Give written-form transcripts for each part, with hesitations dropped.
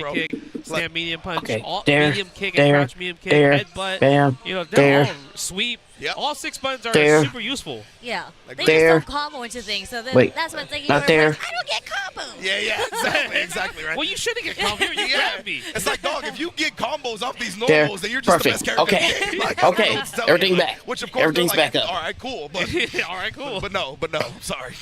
kick, stand medium punch, medium kick, and crouch medium kick, headbutt. Bam, you know, they're all sweep. Yep. All 6 buttons are super useful. Yeah. Like They just don't combo into things. So then that's what I'm thinking. Not there. Like, I don't get combos. Yeah, exactly right. Well, you shouldn't get combos. You grab me. It's like, dog, if you get combos off these normals, then you're just the best character in the game. Like, Okay, everything's back. Which, of course, Everything's like, back up. All right, cool. But, all right, cool. But no, sorry.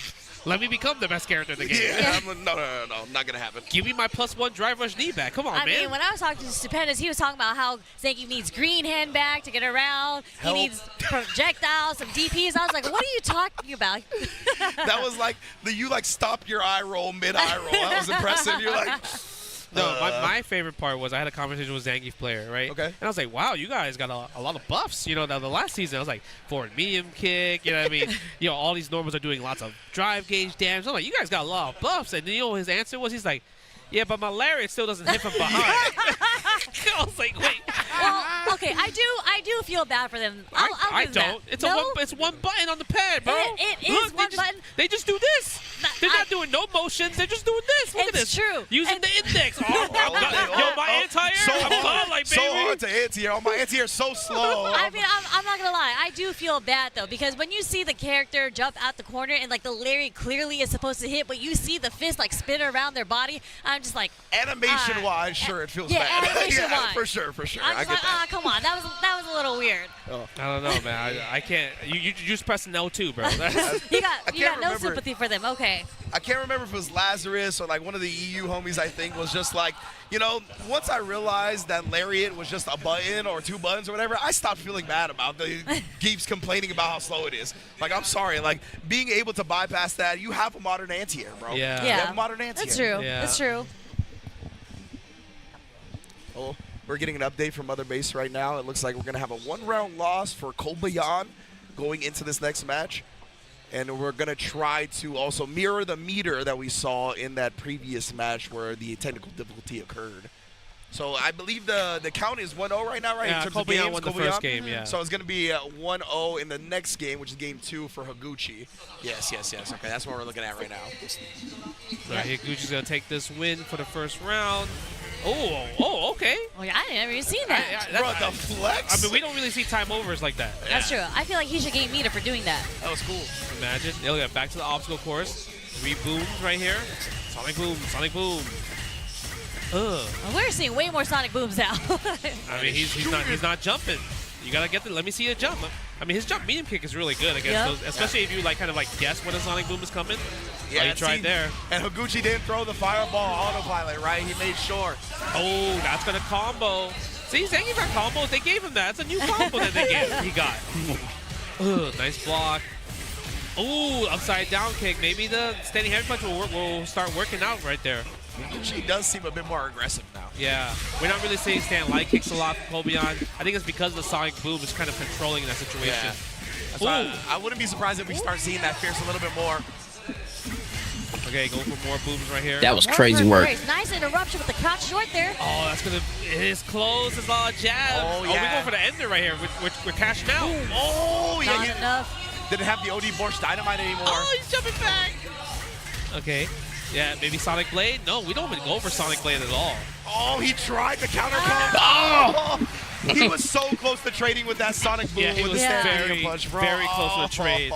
Let me become the best character in the game. Yeah, no, not gonna happen. Give me my +1 drive rush knee back. Come on, man. I mean, when I was talking to Stupendous, he was talking about how Zangief needs green hand back to get around. Help. He needs projectiles, some DPs. I was like, what are you talking about? That was like you stop your eye roll mid eye roll. That was impressive. You're like. No, my favorite part was I had a conversation with Zangief player, right? Okay. And I was like, wow, you guys got a lot of buffs. You know, the last season, I was like, forward medium kick, you know what I mean? You know, all these normals are doing lots of drive gauge damage. I'm like, you guys got a lot of buffs. And you know his answer was, he's like, yeah, but my lariat still doesn't hit from behind. I was like, wait. Well, okay, I do feel bad for them. I give them don't. that. It's one button on the pad, bro. It Look, is one button. They just do this. They're not doing no motions. They're just doing this. Look at this. It's true. Using the index. My anti-air. So I'm hard, like, so baby. hard to anti-air. Oh, my anti-air is so slow. I mean, I'm not gonna lie. I do feel bad though, because when you see the character jump out the corner and the lariat clearly is supposed to hit, but you see the fist spin around their body, I'm just like. Animation-wise, sure, it feels yeah, bad. Animation-wise. Yeah, for sure. I'm I just get that. come on, that was a little weird. I don't know, man. I can't. You just pressing L2, bro. You got no remember. sympathy for them. Okay. I can't remember if it was Lazarus or one of the EU homies, I think, was just like, once I realized that Lariat was just a button or 2 buttons or whatever, I stopped feeling bad about the keeps complaining about how slow it is. I'm sorry. Being able to bypass that, you have a modern anti-air, bro. Yeah. You have a modern anti-air. That's true. Yeah. That's true. Oh, we're getting an update from Mother Base right now. It looks like we're going to have a 1-round loss for Kobayan going into this next match. And we're going to try to also mirror the meter that we saw in that previous match where the technical difficulty occurred. So I believe the count is 1-0 right now, right? Yeah, in terms of Kobayan games, won the first game, yeah. So it's going to be 1-0 in the next game, which is game 2 for Higuchi. Yes. Okay, that's what we're looking at right now. All right, Higuchi's going to take this win for the first round. Oh, okay. Oh, yeah, I never even seen that. Bro, the flex? I mean, we don't really see time overs like that. That's true. I feel like he should gain meter for doing that. That was cool. Imagine. They'll get back to the obstacle course. 3 booms right here. Sonic boom, Sonic boom. Well, we're seeing way more Sonic booms now. I mean, he's not jumping. You gotta get let me see a jump. I mean, his jump medium kick is really good against those, especially if you kind of guess when a Sonic boom is coming. Yeah, he tried there. And Higuchi didn't throw the fireball autopilot, right? He made sure. Oh, that's gonna combo. See, Zangief got combos. They gave him that. That's a new combo that he got. Nice block. Ooh, upside down kick. Maybe the standing heavy punch will start working out right there. Higuchi does seem a bit more aggressive now. Yeah, we're not really seeing stand light kicks a lot from Kobayan. I think it's because the Sonic boom is kind of controlling that situation. Yeah. That's why I wouldn't be surprised if we start seeing that fierce a little bit more. Okay, go for more booms right here. That was crazy work. Nice interruption with the crouch short there. Oh, that's gonna. It is close. It's all a jab. Oh, yeah. We're going for the ender right here. We're cashing out. Oh, yeah. Not enough. Didn't have the OD Borscht Dynamite anymore. Oh, he's jumping back. Okay. Yeah, maybe Sonic Blade? No, we don't even go for Sonic Blade at all. Oh, he tried the counter punch. Oh! He was so close to trading with that Sonic boom with the standing punch, bro. Very close to the trade.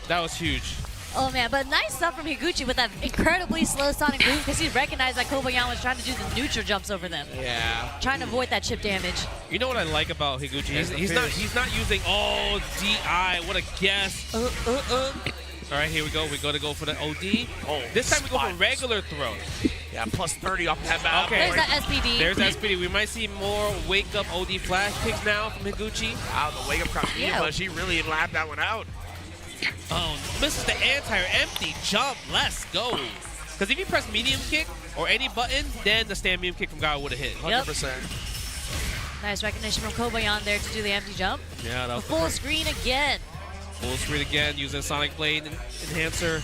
That was huge. Oh, man, but nice stuff from Higuchi with that incredibly slow Sonic boom because he recognized that Kobayan was trying to do the neutral jumps over them. Yeah. Trying to avoid that chip damage. You know what I like about Higuchi? He's not using DI. What a guess. All right, here we go. We got to go for the OD. Oh, this time we go for regular throw. Yeah, plus 30 off that battle. Okay. There's that SPD. There's SPD. We might see more wake-up OD flash kicks now from Higuchi. Wow, the wake-up crouch, but she really lapped that one out. Oh, misses the anti-air. Empty jump. Let's go. Because if you press medium kick or any button, then the stand medium kick from Guy would have hit. 100%. Nice recognition from Kobayan there to do the empty jump. Yeah, that was full screen again. Full screen again using Sonic Blade enhancer.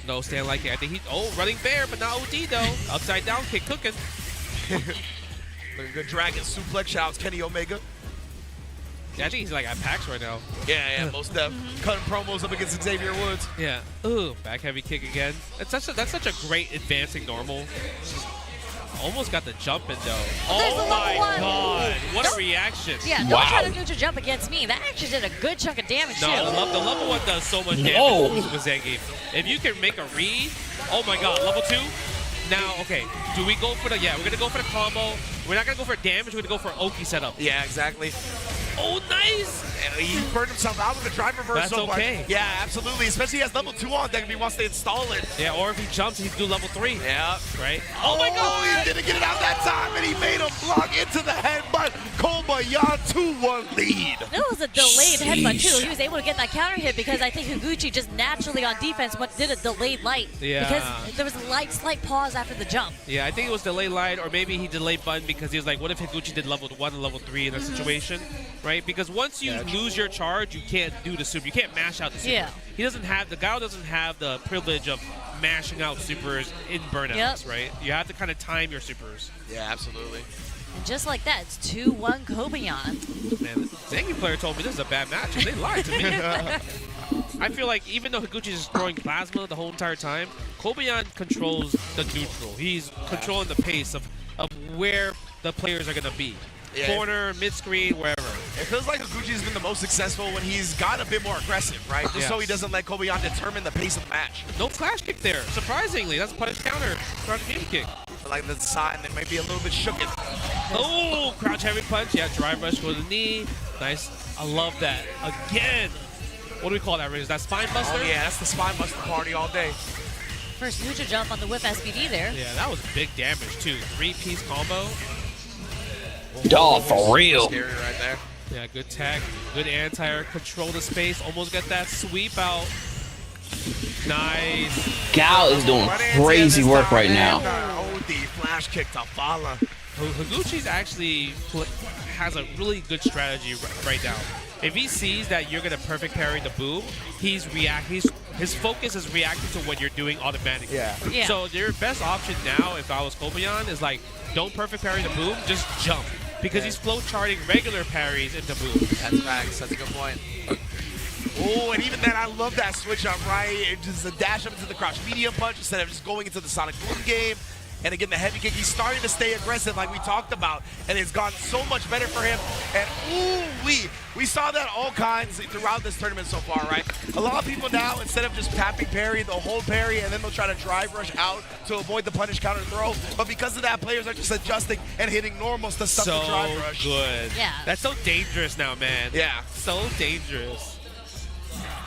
No stand like it. I think running bear, but not OD though. Upside down kick cooking. Looking good dragon suplex. Shout out to Kenny Omega. Yeah, I think he's at PAX right now. Yeah, most def. Cutting promos up against Xavier Woods. Yeah. Ooh, back heavy kick again. That's such a great advancing normal. Almost got the jump in, though. There's the Oh, my level 1. God. What a Don't- reaction. Yeah, don't try to neutral jump against me. That actually did a good chunk of damage, No, too. the level 1 does so much damage No. with Zangief. If you can make a read, oh my God, level 2. Now, okay, do we go for the, we're going to go for the combo. We're not going to go for damage, we're going to go for Oki setup. Yeah, exactly. Oh, nice. He burned himself out with the drive reversal. That's okay. Yeah, absolutely. Especially he has level 2 on deck if he wants to install it. Yeah, or if he jumps, he can do level 3. Yeah. Right? Oh my God. He didn't get it out that time, and he made him block into the head, but Kobayan 2-1 lead. That was a delayed headbutt, too. He was able to get that counter hit because I think Higuchi just naturally on defense did a delayed light. Yeah. Because there was a slight pause after the jump. Yeah, I think it was delay light, or maybe he delayed button because he was like, what if Higuchi did level 1 and level 3 in a situation, right? Because once you lose your charge, you can't do the super. You can't mash out the super. Yeah. The Gao doesn't have the privilege of mashing out supers in burnouts, right? You have to kind of time your supers. Yeah, absolutely. And just like that, it's 2-1 Kobayan. Man, the Zangief player told me this is a bad match, and they lied to me. I feel like even though Higuchi is throwing plasma the whole entire time, Kobayan controls the neutral. He's controlling the pace of where the players are going to be. Yeah. Corner, mid-screen, wherever. It feels like Higuchi's been the most successful when he's got a bit more aggressive, right? Just so he doesn't let Kobayan determine the pace of the match. No flash kick there. Surprisingly, that's a punish counter. Crouch game kick. Like the side, and it might be a little bit shooken. Oh, crouch heavy punch. Yeah, drive rush go to the knee. Nice. I love that. Again. What do we call that, Riz? Is that spine buster? Oh yeah, that's the spine buster party all day. First neutral jump on the whip SBD there. Yeah, that was big damage too. 3-piece combo. Oh, for real. Scary right there. Yeah, good tech, good anti-air, control the space, almost got that sweep out. Nice. Gao is doing crazy work right now. OD flash kick to Fala. Higuchi's actually has a really good strategy right now. If he sees that you're gonna perfect parry the boom, his focus is reacting to what you're doing automatically. Yeah. So your best option now, if I was Kobayan, is like don't perfect parry the boom, just jump. Because he's flow charting regular parries into boom. That's facts. That's a good point. Oh, and even then, I love that switch up, right? It just a dash up into the crouch medium punch instead of just going into the Sonic Boom game. And again, the heavy kick, he's starting to stay aggressive like we talked about, and it's gone so much better for him. And we saw that all kinds throughout this tournament so far, right? A lot of people now, instead of just tapping parry, they'll hold parry, and then they'll try to drive rush out to avoid the punish counter throw. But because of that, players are just adjusting and hitting normals to stop the drive rush. So good. Yeah. That's so dangerous now, man. Yeah. So dangerous.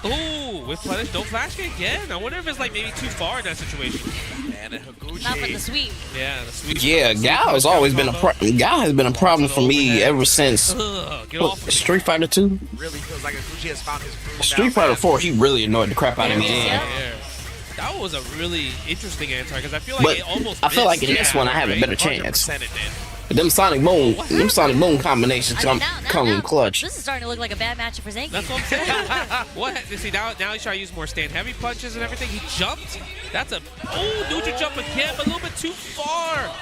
Ooh, with punish, no flash kick again. I wonder if it's like maybe too far in that situation. And Higuchi. Not for the sweep. Yeah, the sweep. Yeah, Gao has always been Gao has been a problem for me ever since Get off. Street Fighter 2. Really feels like Higuchi has found his groove Street now, Fighter man. 4, he really annoyed the crap out of me. Yeah. Yeah. That was a really interesting answer because I feel like But it almost I feel like missed. in this one I have a better chance. 100% it did. Them Sonic Boom combinations come in clutch. This is starting to look like a bad matchup for Zangief. That's what I'm saying. What? See, now he's trying to use more stand heavy punches and everything. He jumped. That's a neutral jump again, but a little bit too far.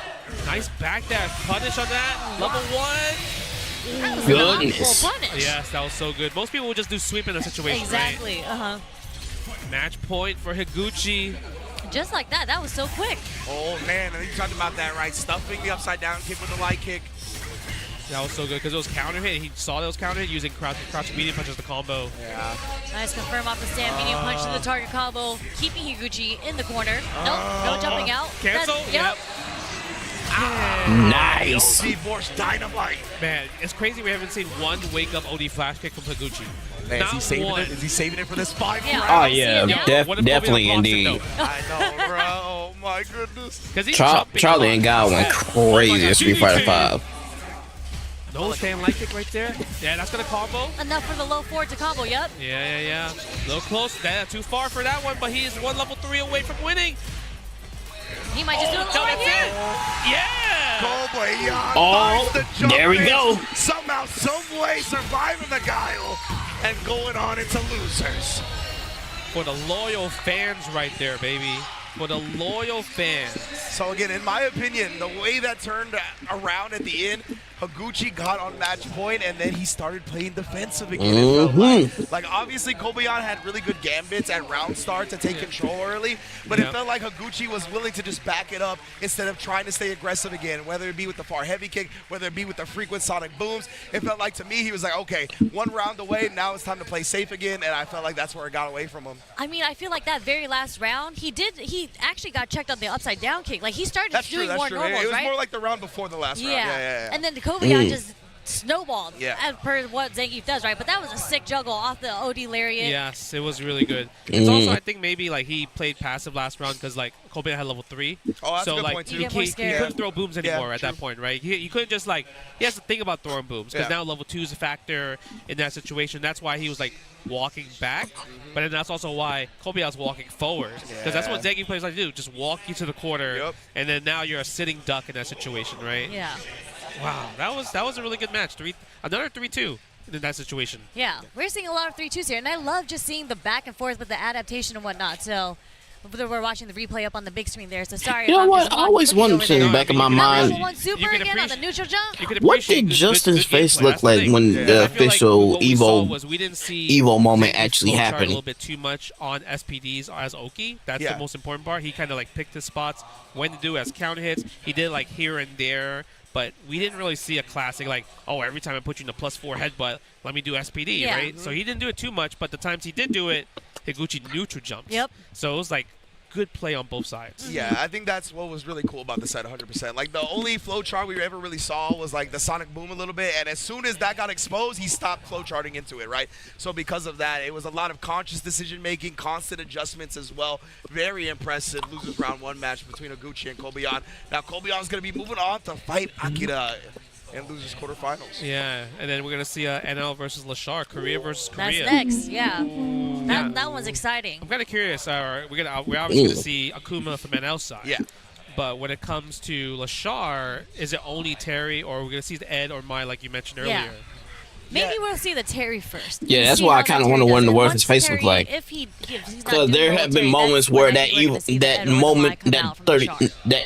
Nice back dash punish on that. Level 1. That was Goodness. an awful punish. Yes, that was so good. Most people would just do sweep in a situation, Exactly. right? Match point for Higuchi. Just like that. That was so quick. Oh man, and you talked about that, right? Stuffing the upside down kick with the light kick. That was so good because it was counter hit. He saw those counter hit using crouch medium punch as the combo. Yeah. Nice confirm off the stand medium punch to the target combo, keeping Higuchi in the corner. Nope, no jumping out. Cancel? Yep. Nice. OD Force Dynamite. Man, it's crazy we haven't seen one wake-up OD flash kick from Higuchi. Man, Not is he saving one. it? Is he saving it for this final Yeah. round? Oh I see yeah, it now. What if definitely Kobayan indeed. lost it, though? I know, bro. Oh my goodness. 'Cause he's Charlie jumping. and Gao went crazy at Street Fighter 5. No stand light kick right there. Yeah, that's gonna combo. Enough for the low forward to combo, yep. Yeah. A little close. Too far for that one, but he's one level 3 away from winning. He might just do it No, right that's here. it. Yeah. Kobayan Oh, finds the jump there we in. go. Somehow, some way, surviving the guile and going on into losers. For the loyal fans right there, baby. For the loyal fans. So again, in my opinion, the way that turned around at the end, Higuchi got on match point, and then he started playing defensive again. It felt like obviously Kobayan had really good gambits at round start to take control early, but it felt like Higuchi was willing to just back it up instead of trying to stay aggressive again, whether it be with the far heavy kick, whether it be with the frequent sonic booms. It felt like to me he was like, okay, one round away, now it's time to play safe again, and I felt like that's where it got away from him. I mean, I feel like that very last round, he actually got checked on the upside down kick. Like he started doing more normals, It was right? more like the round before the last round. Yeah. And then the Kobayan just snowballed as per what Zangief does, right? But that was a sick juggle off the OD lariat. Yes, it was really good. It's also, I think, maybe like he played passive last round because like Kobayan had level 3. Oh, that's so a good like point, too. he couldn't throw booms anymore at that point, right? He couldn't just like, he has to think about throwing booms because now level 2 is a factor in that situation. That's why he was like walking back, but then that's also why Kobayan's walking forward because that's what Zangief players like to do, just walk you to the corner, and then now you're a sitting duck in that situation, right? Yeah. Wow, that was a really good match. Another 3-2 in that situation. Yeah, we're seeing a lot of 3-2s here, and I love just seeing the back and forth with the adaptation and whatnot. So we're watching the replay up on the big screen there. So sorry. You know what? I always wondered in the back of my mind, One super again on the neutral jump. what did Justin's face look like when the official Evo moment actually A happened? little bit too much on SPDs as Oki. That's the most important part. He kind of like picked his spots when to do as counter hits. He did like here and there. But we didn't really see a classic like, oh, every time I put you in a +4 headbutt, let me do SPD, right? So he didn't do it too much, but the times he did do it, Higuchi neutral jumps. So it was like good play on both sides. Yeah, I think that's what was really cool about the set 100%. Like the only flow chart we ever really saw was like the sonic boom a little bit, and as soon as that got exposed, he stopped flow charting into it, right? So because of that, it was a lot of conscious decision making, constant adjustments as well. Very impressive losers round 1 match between Higuchi and Kobayan. Now Kobayan's going to be moving on to fight Akira in losers quarterfinals. Yeah, and then we're going to see NL versus Lashar, Korea versus Korea. That's next, that one's exciting. I'm kind of curious. We're obviously going to see Akuma from NL's side. Yeah. But when it comes to Lashar, is it only Terry, or are we going to see the Ed or Mai like you mentioned earlier? Maybe we'll see the Terry first. Yeah, that's why I kind of wonder what his face looked like. Because there have been moments where that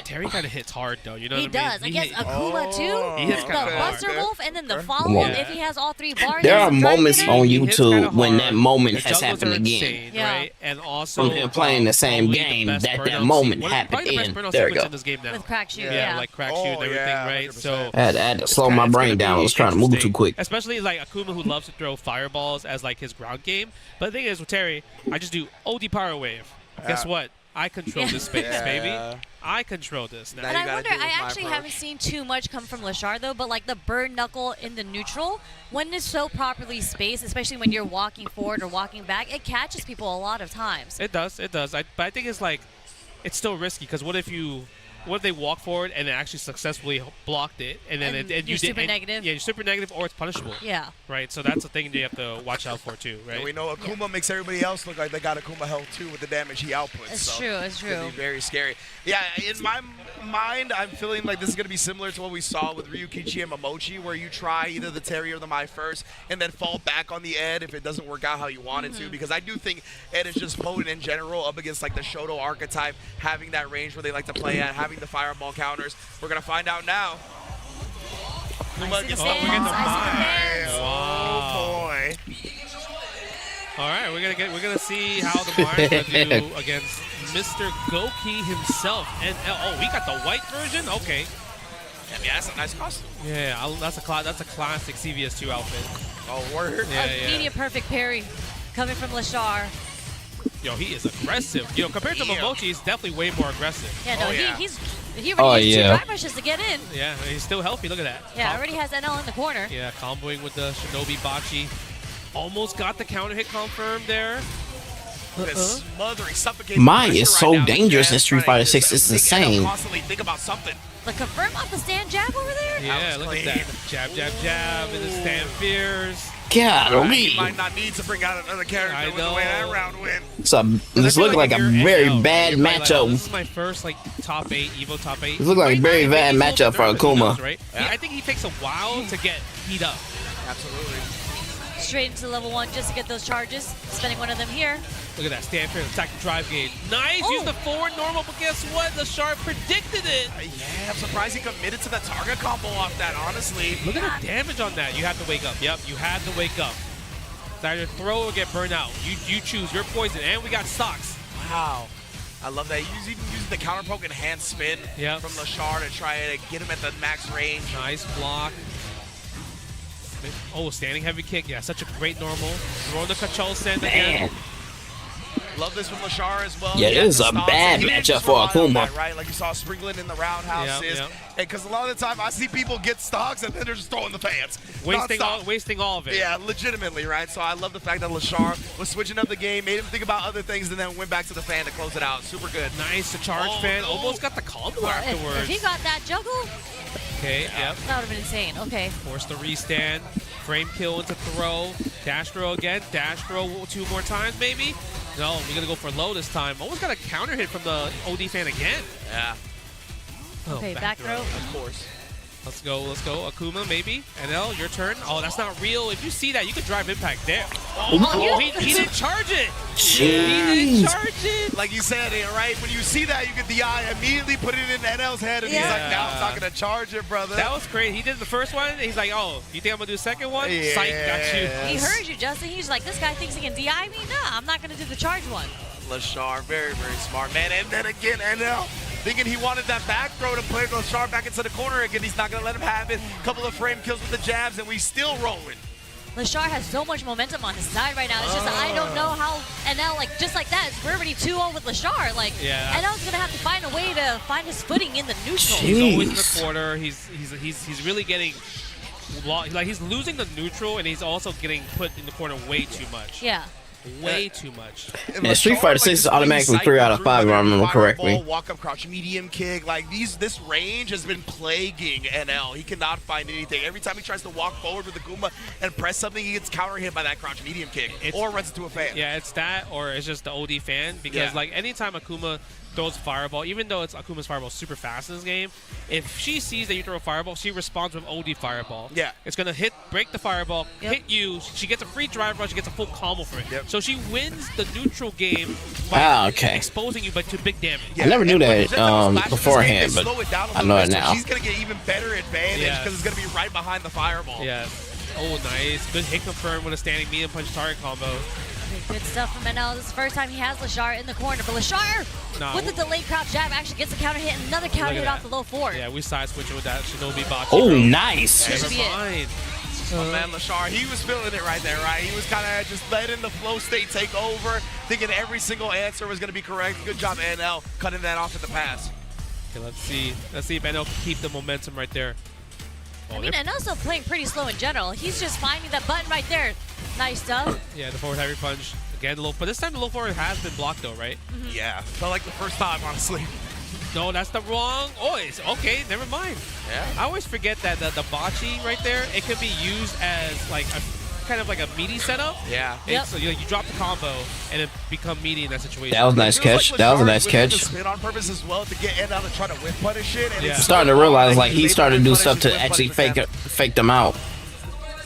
Terry kind of hits hard though. You know what I mean? He does. Against Akuma too. He hits the kind of hard. Buster Wolf and then the follow-up if he has all 3 bars. There are moments on YouTube when that moment has happened again. Right? And also from him playing the same game that moment happened in. There we go. With Crack Shoot, like Crack Shoot and everything, right? 100%. So I had to slow my brain down. I was trying to move too quick. Especially like Akuma, who loves to throw fireballs as like his ground game. But the thing is with Terry, I just do OD Power Wave. Guess what? I control this space, baby. I control this now. And I wonder, I actually haven't seen too much come from Lashar though, but like the bird knuckle in the neutral, when it's so properly spaced, especially when you're walking forward or walking back, it catches people a lot of times. It does. But I think it's like, it's still risky because what if they walk forward and it actually successfully blocked it, and then you're super negative? Yeah, you're super negative, or it's punishable. Yeah. Right. So that's the thing you have to watch out for too, right? And we know Akuma makes everybody else look like they got Akuma health too with the damage he outputs. It's true. It's true. It's very scary. Yeah, in my mind, I'm feeling like this is going to be similar to what we saw with Ryukichi and Momochi, where you try either the Terry or the Mai first, and then fall back on the Ed if it doesn't work out how you want it to. Because I do think Ed is just potent in general up against like the Shoto archetype, having that range where they like to play at, having the fireball counters. We're going to find out now. We're getting the Mai. Oh boy. All right, we're gonna see how the Mai gonna do against Mr. Goki himself. And we got the white version. Okay. Yeah, that's a nice costume. Yeah, that's a classic CVS2 outfit. Oh, word. Yeah, Media perfect parry coming from Lashar. Yo, he is aggressive. You know, compared to Momochi, he's definitely way more aggressive. Yeah, no, he already has 2 drive rushes to get in. Yeah, he's still healthy. Look at that. Yeah, already has NL in the corner. Yeah, comboing with the Shinobi Bachi. Almost got the counter hit confirmed there. Smothering, suffocating. Mai is so dangerous in Street Fighter 6. It's insane. Constantly think about something. The confirm off the stand jab over there? Yeah, look at that. Jab, jab, jab, and the stand fears. God, he might not need to bring out another character with the way that round went. So this looked like a very bad matchup. This is my first top 8, Evo top 8. This looked like a very bad matchup for Akuma. Right? I think he takes a while to get heat up. Absolutely. straight into level 1 just to get those charges. Spending one of them here. Look at that. Stand fair, attacking drive gauge. Nice. Oh. Use the forward normal, but guess what? The Sharp predicted it. Yeah, I'm surprised he committed to the target combo off that, honestly. Look at the damage on that. You have to wake up. Yep, you have to wake up. It's either throw or get burned out. You choose. You're poison. And we got stocks. Wow. I love that. He's even using the counter poke and hand spin from Lashar to try to get him at the max range. Nice block. Oh, standing heavy kick. Yeah, such a great normal. Throwing the control send again. Love this from Lashar as well. Yeah, it is a bad matchup for Akuma. Right, like you saw sprinkling in the roundhouses. Because a lot of the time I see people get stocks and then they're just throwing the fans. Wasting all of it. Yeah, legitimately, right? So I love the fact that Lashar was switching up the game, made him think about other things, and then went back to the fan to close it out. Super good. Nice, the charge fan. Almost got the combo afterwards. If he got that juggle, okay, yep. That would have been insane. Okay. Force the restand. Frame kill into throw. Dash throw again. Dash throw 2 more times, maybe. No, we're gonna go for low this time. Almost got a counter hit from the OD fan again. Yeah. Oh, okay, back throw. Of course. Let's go. Akuma, maybe. NL, your turn. Oh, that's not real. If you see that, you could drive impact there. Oh, he didn't charge it. Jeez. He didn't charge it. Like you said, right? When you see that, you get the eye, immediately put it in NL's head, and he's like, now I'm not going to charge it, brother. That was crazy. He did the first one, and he's like, oh, you think I'm going to do the second one? Yes. Psych, got you. He heard you, Justin. He's like, this guy thinks he can DI me? Nah, I'm not going to do the charge one. Lashar, very, very smart, man. And then again, NL thinking he wanted that back throw to play Lashar back into the corner again. He's not going to let him have it. Couple of frame kills with the jabs, and we still rolling. Lashar has so much momentum on his side right now. It's just I don't know how NL, like, just like that, we're already 2-0 with Lashar. Like, NL's going to have to find a way to find his footing in the neutral. He's always in the corner. He's really getting, like, he's losing the neutral, and he's also getting put in the corner way too much. Yeah. Way too much. Yeah, Street Fighter 6 is automatically 3 out of 5 if I remember correctly. Walk up crouch, medium kick. Like this range has been plaguing NL. He cannot find anything. Every time he tries to walk forward with the Akuma and press something, he gets counter hit by that crouch medium kick or runs into a fan. Yeah, it's that or it's just the OD fan because like anytime Akuma throws fireball, even though it's Akuma's fireball super fast in this game, if she sees that you throw a fireball, she responds with OD fireball. Yeah. It's going to break the fireball, hit you, she gets a free drive rush, she gets a full combo for it. Yep. So she wins the neutral game by exposing you but to big damage. I never knew that beforehand, but I know it now. She's going to get even better advantage because it's going to be right behind the fireball. Yeah. Oh, nice. Good hit confirm with a standing medium punch target combo. Good stuff from NL. This is the first time he has Lashar in the corner. But Lashar, with the delayed crouch jab, actually gets a counter hit and another counter hit off the low forward. Yeah, we side switching with that Shinobi Bachi. Oh, nice. Never mind. Oh, man, Lashar, he was feeling it right there, right? He was kind of just letting the flow state take over, thinking every single answer was going to be correct. Good job, NL, cutting that off at the pass. Okay, let's see if NL can keep the momentum right there. I mean, NL's still playing pretty slow in general. He's just finding that button right there. Nice stuff. Yeah, the forward heavy punch. Again, but this time the low forward has been blocked though, right? Yeah, felt like the first time, honestly. No, that's the wrong. Oh, it's okay. Never mind. Yeah. I always forget that the bachi right there, it can be used as like a kind of like a meaty setup. Yeah. So you drop the combo and it become meaty in that situation. That was a nice catch. That was a nice catch. Spin on purpose as well to get NL to try to whip punish it. And I'm starting to realize like he started to do stuff to actually fake them out.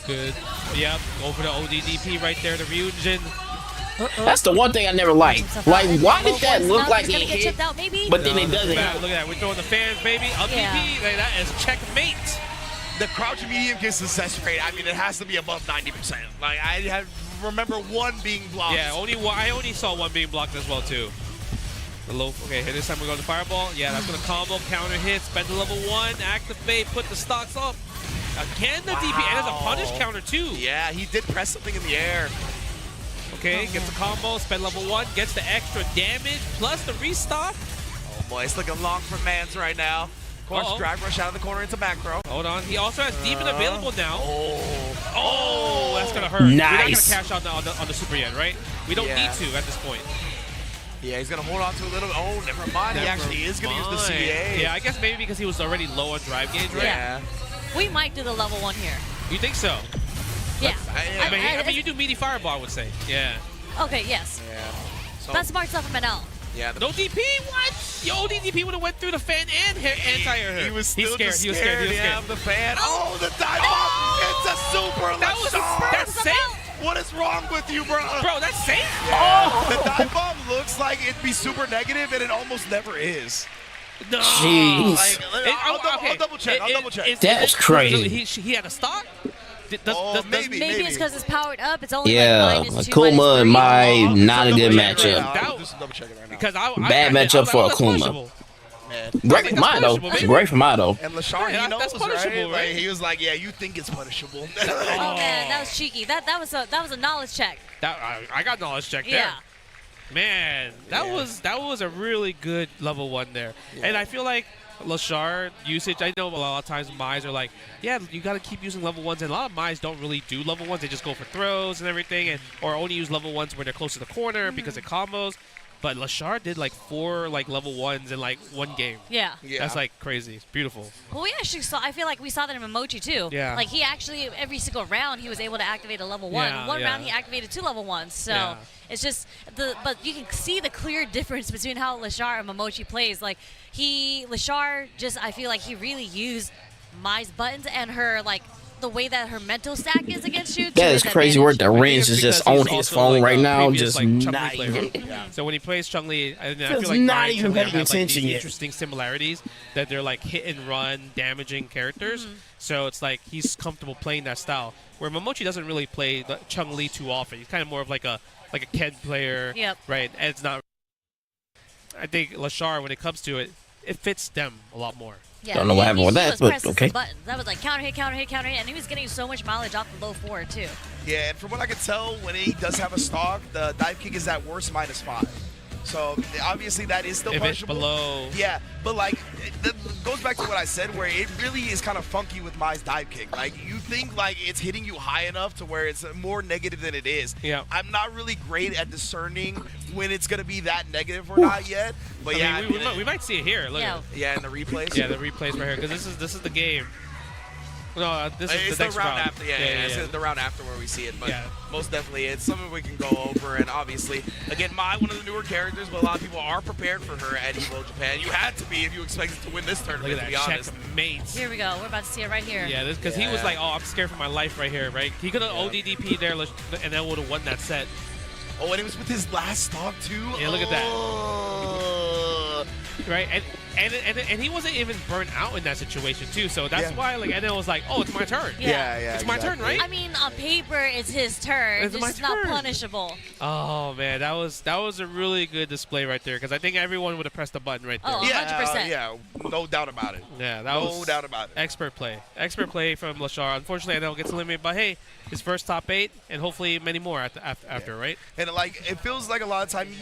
Good. Yep. Go for the ODDP right there, the Ryujin. That's the one thing I never liked. Like, why did that look like he hit? But then it doesn't. Look at that. We're throwing the fans, baby. Up DP. Like, that is checkmate. The crouch medium kick success rate, I mean, it has to be above 90%. Like, I remember one being blocked. Yeah, I only saw one being blocked as well, too. The low. Okay, this time we're going to fireball. Yeah, that's going to combo, counter hit, spend the level 1, activate, put the stocks up. Again, the DP, and it's a punish counter, too. Yeah, he did press something in the air. Okay, gets a combo, spend level 1, gets the extra damage, plus the restock. Oh boy, it's looking long for Mans right now. Of course, drive rush out of the corner into back throw. Hold on, he also has demon available now. Oh, that's gonna hurt. Nice. We're not gonna cash out on the super yet, right? We don't need to at this point. Yeah, he's gonna hold on to a little. Oh, never mind. He actually is gonna use the CA. Yeah, I guess maybe because he was already low on drive gauge, right? Yeah. We might do the level 1 here. You think so? Yeah. I mean, you do meaty fireball, I would say. Yeah. Okay, yes. Yeah. So, that's smart stuff from NL. Yeah. No DP? What? Yo, DP would have went through the fan and anti-air. He was still scared. He was scared. The fan. Oh, the dive off. It's a super. That's safe. What is wrong with you, bro? Bro, that's safe. Yeah. The dive bomb looks like it'd be super negative, and it almost never is. No. Jeez. I'll double check. I'll double check. That's crazy. He had a stock? Maybe it's because it's powered up. It's only Yeah, like -2, Akuma and -3. Mai, not a good Right matchup. now. I'll do some double checking right now. Because Bad matchup for Akuma. Man. Great for Mai, though. Great for Mai, though. And Lashar, Yeah, he knows, that's punishable, right? right? Like, he was like, yeah, you think it's punishable. Oh man, that was cheeky. That was a knowledge check. I got knowledge check there. Yeah. Man, that was a really good level 1 there. Yeah. And I feel like Lashar usage, I know a lot of times Mai's are like, yeah, you got to keep using level 1s, and a lot of Mai's don't really do level 1s. They just go for throws and everything, or only use level 1s when they're close to the corner because it combos. But Lashar did like 4 level 1s in like 1 game. Yeah. That's like crazy. It's beautiful. Well, we actually saw. I feel like we saw that in Momochi too. Yeah. Like he actually every single round he was able to activate a level 1. Yeah, One yeah. round he activated 2 level 1s. So Yeah. it's just but you can see the clear difference between how Lashar and Momochi plays. Like Lashar I feel like he really used Mai's buttons and her the way that her mental stack is against you. That is crazy work. The Rins is just on his phone right now, just not even. So when he plays Chun-Li, I feel Feels like not Mai and even Chun-Li paying have, attention these yet. interesting similarities that they're like hit and run, damaging characters. So it's like he's comfortable playing that style. Where Momochi doesn't really play Chun-Li too often. He's kind of more of like a Ken player, right? And it's not. I think Lashar, when it comes to it, it fits them a lot more. Yeah, Don't know what happened with that, but okay. Buttons. That was like counter hit, and he was getting so much mileage off the low forward too. Yeah, and from what I can tell, when he does have a stock, the dive kick is at worst -5. So obviously that is still if punishable. It's below. Yeah, but like it goes back to what I said, where it really is kind of funky with Mai's dive kick. Like you think like it's hitting you high enough to where it's more negative than it is. Yeah. I'm not really great at discerning when it's gonna be that negative or not yet. But I mean, we might see it here. Look. Yeah, in the replays. Yeah, the replays right here because this is the game. No, this is it's the next round round. after. Yeah, it's the round after where we see it. But Yeah. most definitely, it's something we can go over. And obviously, again, Mai, one of the newer characters, but a lot of people are prepared for her at EVO Japan. You had to be if you expected to win this tournament. Look at to be that, honest. checkmate. Here we go. We're about to see it right here. Yeah, because he was like, oh, I'm scared for my life right here, right? He could have ODDP there and then would have won that set. Oh, and it was with his last stock too. Yeah, look at that. Oh. Right, and he wasn't even burnt out in that situation too. So that's why, like, and then it was like, oh, it's my turn. Yeah, it's my turn, right? I mean, on paper, it's his turn. It's It's my just not turn. punishable. Oh man, that was a really good display right there because I think everyone would have pressed the button right there. Oh, Yeah, 100%. yeah, no doubt about it. Yeah, that No was doubt about it. expert play from Lashar. Unfortunately, I know it gets eliminated, but hey, his first top 8 and hopefully many more after, right? And like it feels like a lot of time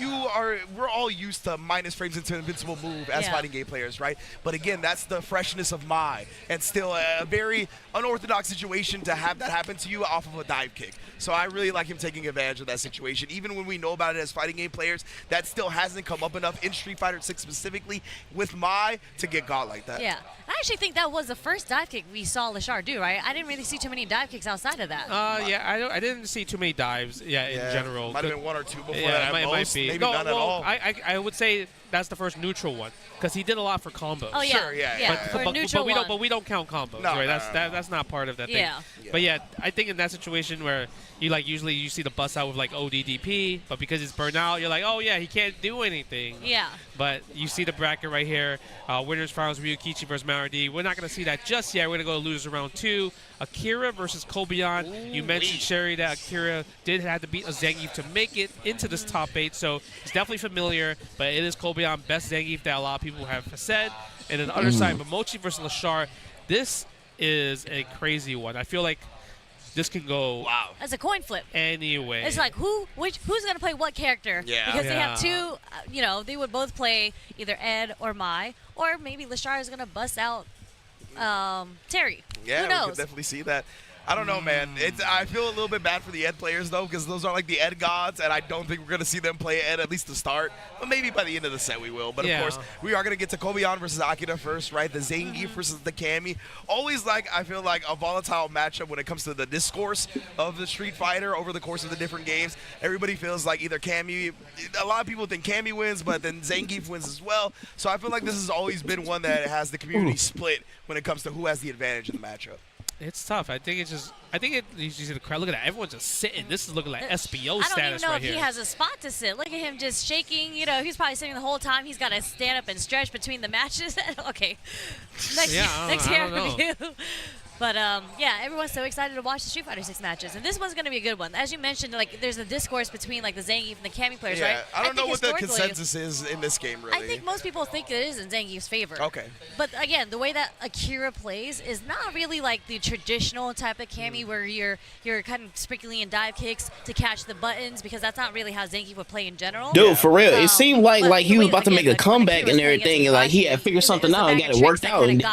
we're all used to minus frames into invincible move as fighting game players, right? But again, that's the freshness of Mai, and still a very unorthodox situation to have that happen to you off of a dive kick. So I really like him taking advantage of that situation, even when we know about it as fighting game players. That still hasn't come up enough in Street Fighter 6 specifically with Mai to get got like that. Yeah. I actually think that was the first dive kick we saw Lashar do, right? I didn't really see too many dive kicks outside of that. Yeah, I didn't see too many dives. Yeah, in general. Might have been 1 or 2 before that. Yeah, At it might most. be. Maybe No, none at well, all. I would say that's the first neutral one because he did a lot for combos. Oh yeah, Sure, yeah. For a neutral one. But we don't count combos, No, right? no, That's not part of that Yeah. thing. But yeah, I think in that situation where you usually you see the bust out with like ODDP, but because it's burnt out, you're like, oh yeah, he can't do anything. Yeah. But you see the bracket right here, winners finals Ryukichi versus Maradi. We're not gonna see that just yet. We're gonna go to losers round 2. Akira versus Kobayan. You mentioned, Sherry, that Akira did have to beat a Zangief to make it into this top 8, so it's definitely familiar, but it is Kobayan, best Zangief that a lot of people have said. And then the other side, Momochi versus Lashar. This is a crazy one. I feel like this can go As a coin flip. anyway. It's like who's gonna play what character? Yeah. Because they have Yeah. two. They would both play either Ed or Mai, or maybe Lashar is gonna bust out Terry. Yeah, Who we knows? could definitely see that. I don't know, man. I feel a little bit bad for the Ed players, though, because those are like the Ed gods, and I don't think we're going to see them play Ed at least to start. But maybe by the end of the set we will. But, of course, we are going to get to Kobayan versus Akira first, right? The Zangief versus the Cammy. Always, I feel like a volatile matchup when it comes to the discourse of the Street Fighter over the course of the different games. Everybody feels like either Cammy, a lot of people think Cammy wins, but then Zangief wins as well. So I feel like this has always been one that has the community split when it comes to who has the advantage in the matchup. It's tough. I think you see the crowd. Look at that. Everyone's just sitting. This is looking like SBO I don't status even know right if here. he has a spot to sit. Look at him just shaking. You know, he's probably sitting the whole time. He's got to stand up and stretch between the matches. Okay. Next I don't know. review. But yeah, everyone's so excited to watch the Street Fighter 6 matches, and this one's going to be a good one. As you mentioned, like there's a discourse between like the Zangief and the Cammy players, right? I don't know what the historically, consensus is in this game, really. I think most people think it is in Zangief's favor. Okay. But again, the way that Akira plays is not really like the traditional type of Cammy where you're kind of sprinkling in dive kicks to catch the buttons, because that's not really how Zangief would play in general. Dude, for real, it seemed like he was about to again, make a comeback and everything, and like he had figured something out and got it worked out, and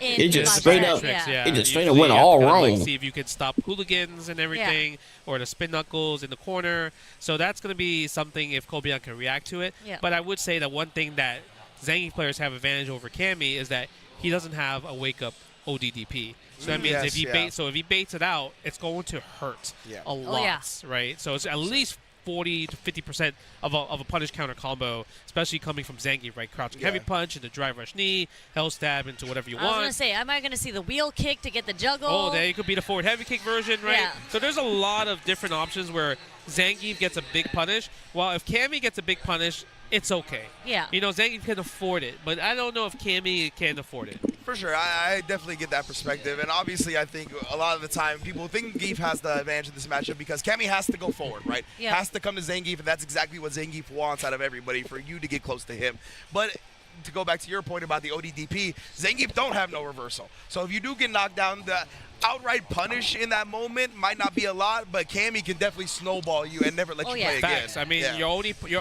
it just straight up, it just straight up went all wrong. Like, see if you can stop hooligans and everything, or the spin knuckles in the corner. So that's going to be something if Kobeon can react to it. Yeah. But I would say that one thing that Zangief players have advantage over Cammy is that he doesn't have a wake up ODDP. So that means if he baits it out, it's going to hurt a lot, right? So it's at least 40 to 50% of a punish counter combo, especially coming from Zangief, right? Crouching heavy punch into drive rush knee, hell stab into whatever you want. I was going to say, am I going to see the wheel kick to get the juggle? Oh, there you could be the forward heavy kick version, right? Yeah. So there's a lot of different options where Zangief gets a big punish, while if Cammy gets a big punish, it's okay. Yeah. You know, Zangief can afford it, but I don't know if Cammy can afford it. For sure, I definitely get that perspective, and obviously I think a lot of the time people think Zangief has the advantage in this matchup because Cammy has to go forward, right? Yeah. Has to come to Zangief, and that's exactly what Zangief wants out of everybody, for you to get close to him. But to go back to your point about the ODDP, Zangief don't have no reversal. So if you do get knocked down, the outright punish in that moment might not be a lot, but Cammy can definitely snowball you and never let you play again. Facts. I mean, your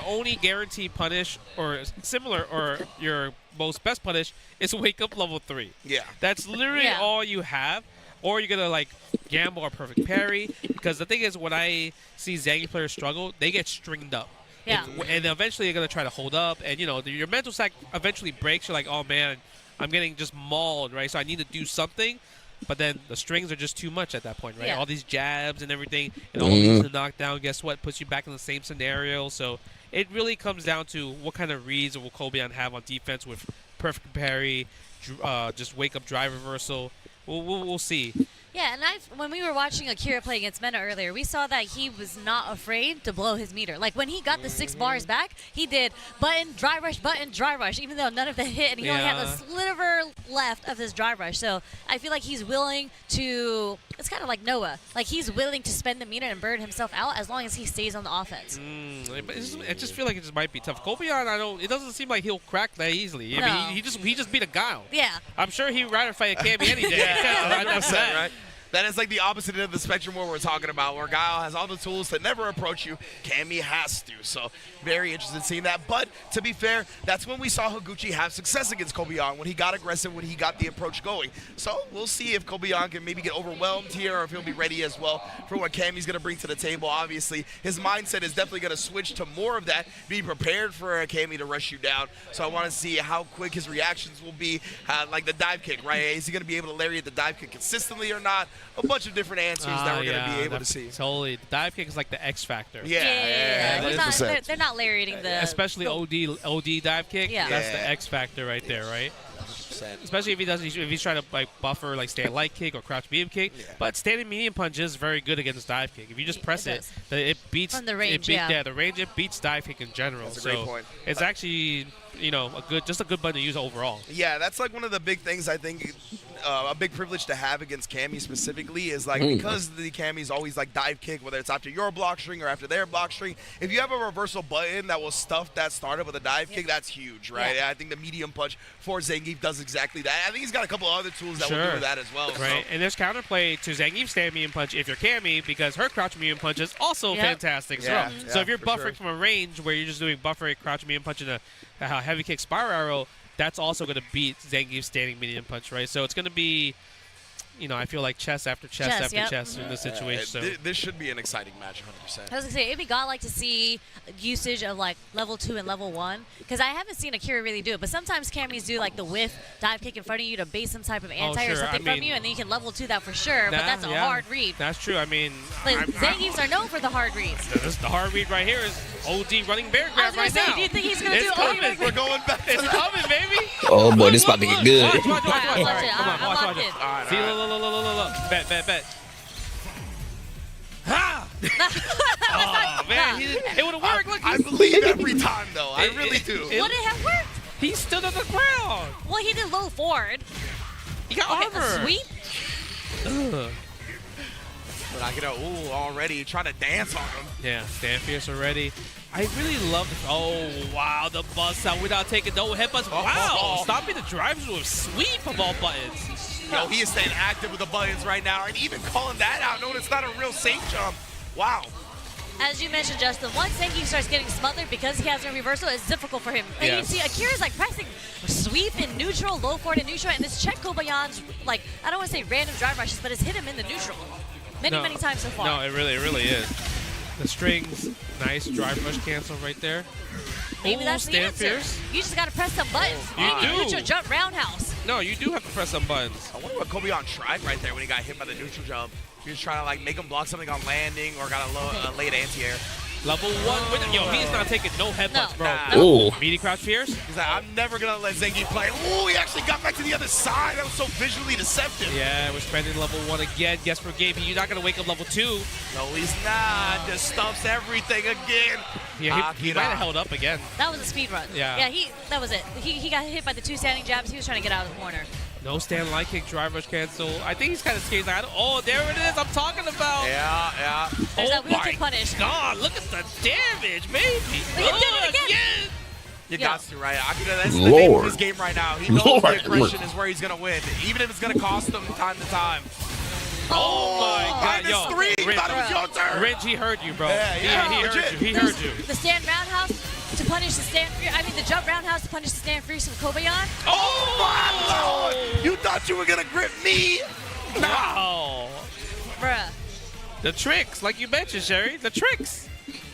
only guaranteed punish or similar or your most best punish is wake up level 3. Yeah. That's literally all you have. Or you're going to like gamble a perfect parry, because the thing is when I see Zangief players struggle, they get stringed up. Yeah. And eventually you're going to try to hold up, and you know, your mental stack eventually breaks. You're like, oh man, I'm getting just mauled, right? So I need to do something. But then the strings are just too much at that point, right? Yeah. All these jabs and everything, and all these to knock down, guess what? Puts you back in the same scenario. So it really comes down to what kind of reads will Kobeon have on defense with perfect parry, just wake up drive reversal. We'll see. Yeah, and when we were watching Akira play against Mena earlier, we saw that he was not afraid to blow his meter. Like when he got the 6 bars back, he did button, dry rush, even though none of them hit, and he only had a sliver left of his dry rush. So I feel like he's willing to, it's kind of like Noah, like he's willing to spend the meter and burn himself out as long as he stays on the offense. I just feel like it just might be tough. Kobeon, it doesn't seem like he'll crack that easily. No. I mean, he just beat a Guile. Yeah. I'm sure he'd rather fight a Cammy any day. 100%, right? That is like the opposite end of the spectrum where we're talking about, where Guile has all the tools to never approach you. Cammy has to. So very interested in seeing that. But to be fair, that's when we saw Higuchi have success against Kobeon, when he got aggressive, when he got the approach going. So we'll see if Kobeon can maybe get overwhelmed here, or if he'll be ready as well for what Cammy's going to bring to the table. Obviously, his mindset is definitely going to switch to more of that, be prepared for a Cammy to rush you down. So I want to see how quick his reactions will be, like the dive kick, right? Is he going to be able to lariat the dive kick consistently or not? A bunch of different answers that we're going to be able to see. Totally. The dive kick is like the X factor. They're not lariating the... Especially OD dive kick. Yeah. That's the X factor right there, right? 100%. Especially if he's trying to like buffer like stand light kick or crouch medium kick. Yeah. But standing medium punch is very good against dive kick. If you just press it beats from the range. The range, it beats dive kick in general. That's a great point. It's actually, you know, a good button to use overall. Yeah, that's like one of the big things I think, a big privilege to have against Cammy specifically is like, because the Cammy's always like dive kick, whether it's after your block string or after their block string, if you have a reversal button that will stuff that startup with a dive kick, that's huge, right? Yeah. I think the medium punch for Zangief does exactly that. I think he's got a couple other tools that will do that as well. Right, so. and there's counterplay to Zangief's stand medium punch if you're Cammy, because her crouch medium punch is also fantastic as well. So if you're buffering from a range where you're just doing buffering, crouch medium punch, and a heavy kick spiral arrow, that's also going to beat Zangief's standing medium punch, right? So it's going to be, you know, I feel like chess after chess after chess in this situation. So this should be an exciting match, 100%. I was going to say, it'd be godlike to see usage of like level 2 and level 1, because I haven't seen Akira really do it, but sometimes Cammys do like the whiff dive kick in front of you to base some type of anti or something from you, and then you can level 2 that for sure, but that's a hard read. That's true. I mean, Zangiefs are known for the hard reads. The hard read right here is OD running bear grab right now. Do you think he's gonna do coming. OD? We're going back. It's coming, baby. Oh boy, this about to get good. Watch. Watch it. Come on, watch. All right, See, all right. look. Bet. Ha! Oh, man. It would have worked. Look, I believe every time, though. I really do. Would it have worked? He stood on the ground. Well, he did low forward. He got Okay, armor. a sweep? Ugh. But I get already trying to dance on him. Yeah, stand fierce already. I really love this. Oh, wow, the bust out without taking no headbutts. Wow, stopping the drives with sweep of all buttons. Yo, he is staying active with the buttons right now, and even calling that out, knowing it's not a real safe jump. Wow. As you mentioned, Justin, once Zengi starts getting smothered because he has no reversal, it's difficult for him. And you see Akira's like pressing sweep in neutral, low forward in neutral, and this check Kobayan's, like, I don't want to say random drive rushes, but it's hit him in the neutral many times so far. No, it really is. The strings, nice drive rush cancel right there. Maybe that's the stand answer. fierce. You just got to press some buttons. You do. Neutral jump roundhouse. No, you do have to press some buttons. I wonder what Kobayan tried right there when he got hit by the neutral jump. He was trying to like make him block something on landing or got a late anti-air. Level 1 yo, he's not taking no headbutts, bro. Ooh. Meaty crouch fierce. He's like, I'm never gonna let Zengi play. Ooh, he actually got back to the other side. That was so visually deceptive. Yeah, we're spending level 1 again. Guess for game, you're not gonna wake up level 2. No, he's not. Just stuffs everything again. Yeah, he might have held up again. That was a speed run. Yeah. That was it. He got hit by the 2 standing jabs. He was trying to get out of the corner. No stand light kick, drive rush cancel. I think he's kind of scared. Like, oh, there it is. I'm talking about. Yeah. There's that Oh weak my to punish. God, look at the damage, baby. He did it again. You Yeah. got to, right? That's the name of his game right now. He knows Lord. the aggression is where he's going to win, even if it's going to cost him time to time. Oh my God, yo. -3. Thought it was your turn. Ringe, he heard you, bro. Yeah, He legit. heard you. He heard you. The stand roundhouse to punish the stand. The jump roundhouse to punish the stand free from Kobayan. Oh my Lord! You thought you were going to grip me? Wow. Bruh. The tricks, like you mentioned, Sherry. The tricks.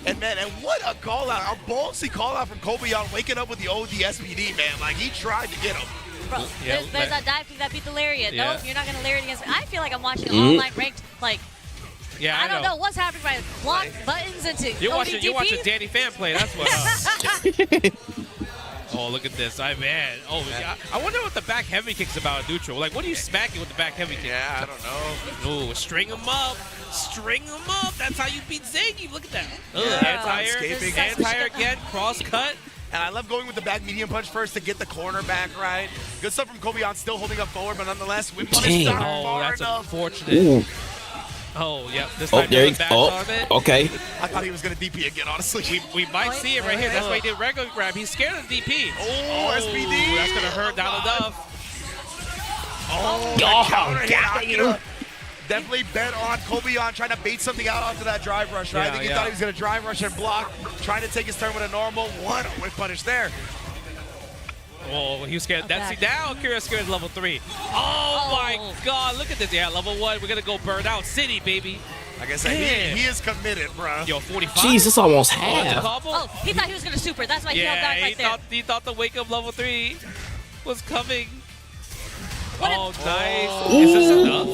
And man, and what a call out, a ballsy call out from Kobayan, waking up with the OD SPD, man. Like he tried to get him. Bro, Yeah, there's that dive kick that beat the lariat. Yeah. Nope, you're not going to lariat against me. I feel like I'm watching an online ranked, like, Yeah, I don't know what's happening by block buttons into You're ODDP. watching Danny Fan play. That's what. Oh, look at this. Man. Oh, yeah. I wonder what the back heavy kick's about in neutral. Like, what are you smacking with the back heavy kick? Yeah, I don't know. Ooh, string him up. String him up. That's how you beat Zangief. Look at that. Yeah, Anti-air. escaping. Anti-air again. Cross cut. And I love going with the back medium punch first to get the corner back right. Good stuff from Kobayan, still holding up forward, but nonetheless, whip punish Dang. not Oh, far that's enough. unfortunate. Ooh. Oh, yep. This Oh, time there you back go. on it. Okay. I thought he was going to DP again, honestly. We might see it right here. That's why he did regular grab. He's scared of DP. Oh, SPD. That's going to hurt not enough. Oh, Oh, counter hit. got Akira definitely bet on Kobayan trying to bait something out onto that drive rush, right? I think he thought he was going to drive rush and block, trying to take his turn with a normal one. Whip punish there. Oh, he was scared. That's now Akira's scared level 3. Oh my God, look at this. Yeah, level 1. We're gonna go burn out city, baby. Like I said, he is committed, bro. Yo, 45. Jeez, it's almost Oh, half. Oh, he thought he was going to super. That's why he held back right there. he thought the wake up level 3 was coming. What Oh, if- nice. Is this enough?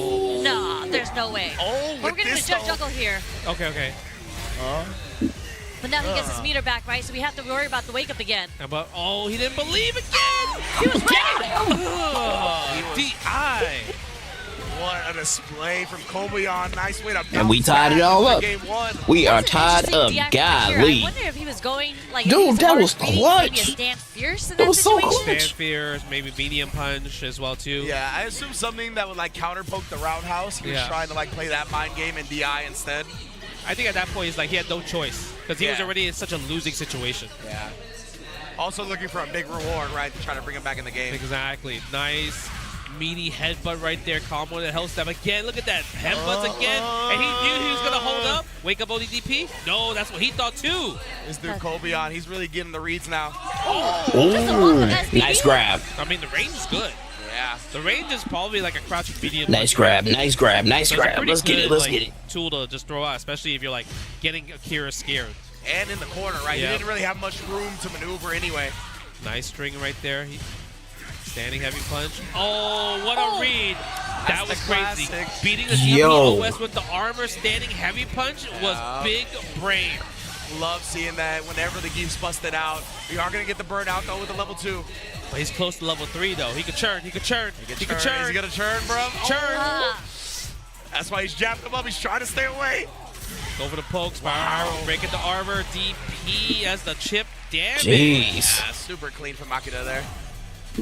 Nah, there's no way. Oh, We're with getting this the jump though. juggle here. Okay. But now he gets his meter back, right? So we have to worry about the wake up again. But he didn't believe again. He was ready. DI. What a display from Kobayan. Nice way to bounce And we tied it back all for up. Game 1. We are That's an tied interesting up. DI from Akira. I Golly. wonder if he was going, like, Dude, if he was that hard was beating, clutch. Maybe a stand fierce in That that was so situation. clutch. Stand fierce, maybe medium punch as well too. Yeah, I assume something that would like counter poke the roundhouse. He was Yeah. trying to like play that mind game and DI instead. I think at that point he's like he had no choice because he was Yeah. already in such a losing situation. Yeah. Also looking for a big reward, right, to try to bring him back in the game. Exactly. Nice meaty headbutt right there. Combo the health step again. Look at that headbutts again. And he knew he was gonna hold up. Wake up ODDP. No, that's what he thought too. This dude Kobayan, he's really getting the reads now. Ooh, nice grab. I mean the range is good. Yeah. The range is probably like a crouching medium. Nice grab. Nice grab. Nice So it's a grab. pretty Let's get good, it. Let's like, get it. tool to just throw out, especially if you're like getting Akira scared. And in the corner, right? Yeah. He didn't really have much room to maneuver anyway. Nice string right there. Standing heavy punch. Oh, what a read. That was the crazy. classic. Beating the Yo. OS with the armor standing heavy punch was big brain. Love seeing that whenever the game's busted out. We are going to get the burnout, though, with the level 2. But he's close to level 3, though. He could churn. He could churn. He could churn. Is he going to churn, bro? Churn. That's why he's jabbing him up. He's trying to stay away. Go for the pokes. Wow. Breaking the armor. DP as the chip damage. Jeez. Yeah, super clean from Akira there.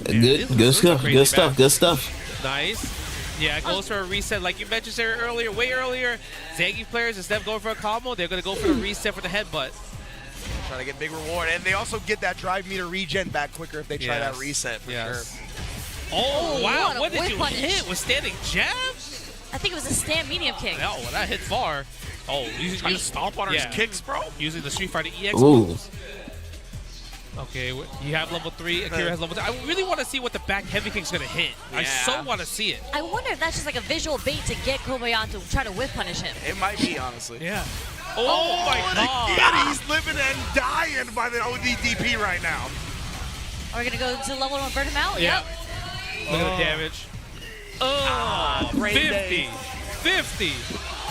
Good stuff. Good stuff. Good stuff. Nice. Yeah, it goes for a reset. Like you mentioned there earlier, way earlier, Zangief players, instead of going for a combo, they're going to go for the reset for the headbutt. Trying to get big reward. And they also get that drive meter regen back quicker if they try that reset for sure. Oh, wow. What did you hit? Was standing jab? I think it was a stand medium kick. No, that hit far. Oh, trying to stomp on his kicks, bro. Using the Street Fighter EX moves. Okay, you have level 3. Akira has level 2. I really want to see what the back heavy kick's going to hit. I so want to see it. I wonder if that's just like a visual bait to get Kobayan to try to whip punish him. It might be, honestly. Yeah. Oh my God. Again, he's living and dying by the ODDP right now. Are we going to go to level 1 and burn him out? Yeah. Look at the damage. 50. 50.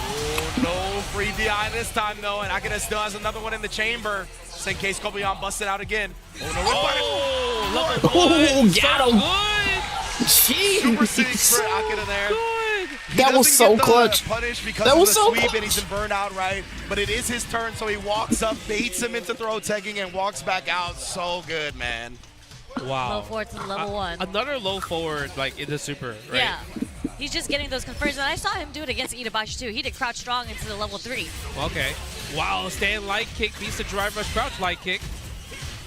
Oh, no free DI this time, though. And Akira still has another one in the chamber. Just in case Kobayan busted out again. Oh, no, level 1. Got him. Good. Jeez. Super sick for Akira there. That was so clutch. That was so clutch. And he's been burned out, right? But it is his turn, so he walks up, baits him into throw tagging, and walks back out. So good, man. Wow. Low forward to level 1. Another low forward, like in the super, right? Yeah. He's just getting those confirms, and I saw him do it against Itabashi too. He did crouch strong into the level 3. Okay. Wow, stand light kick beats the drive rush crouch light kick.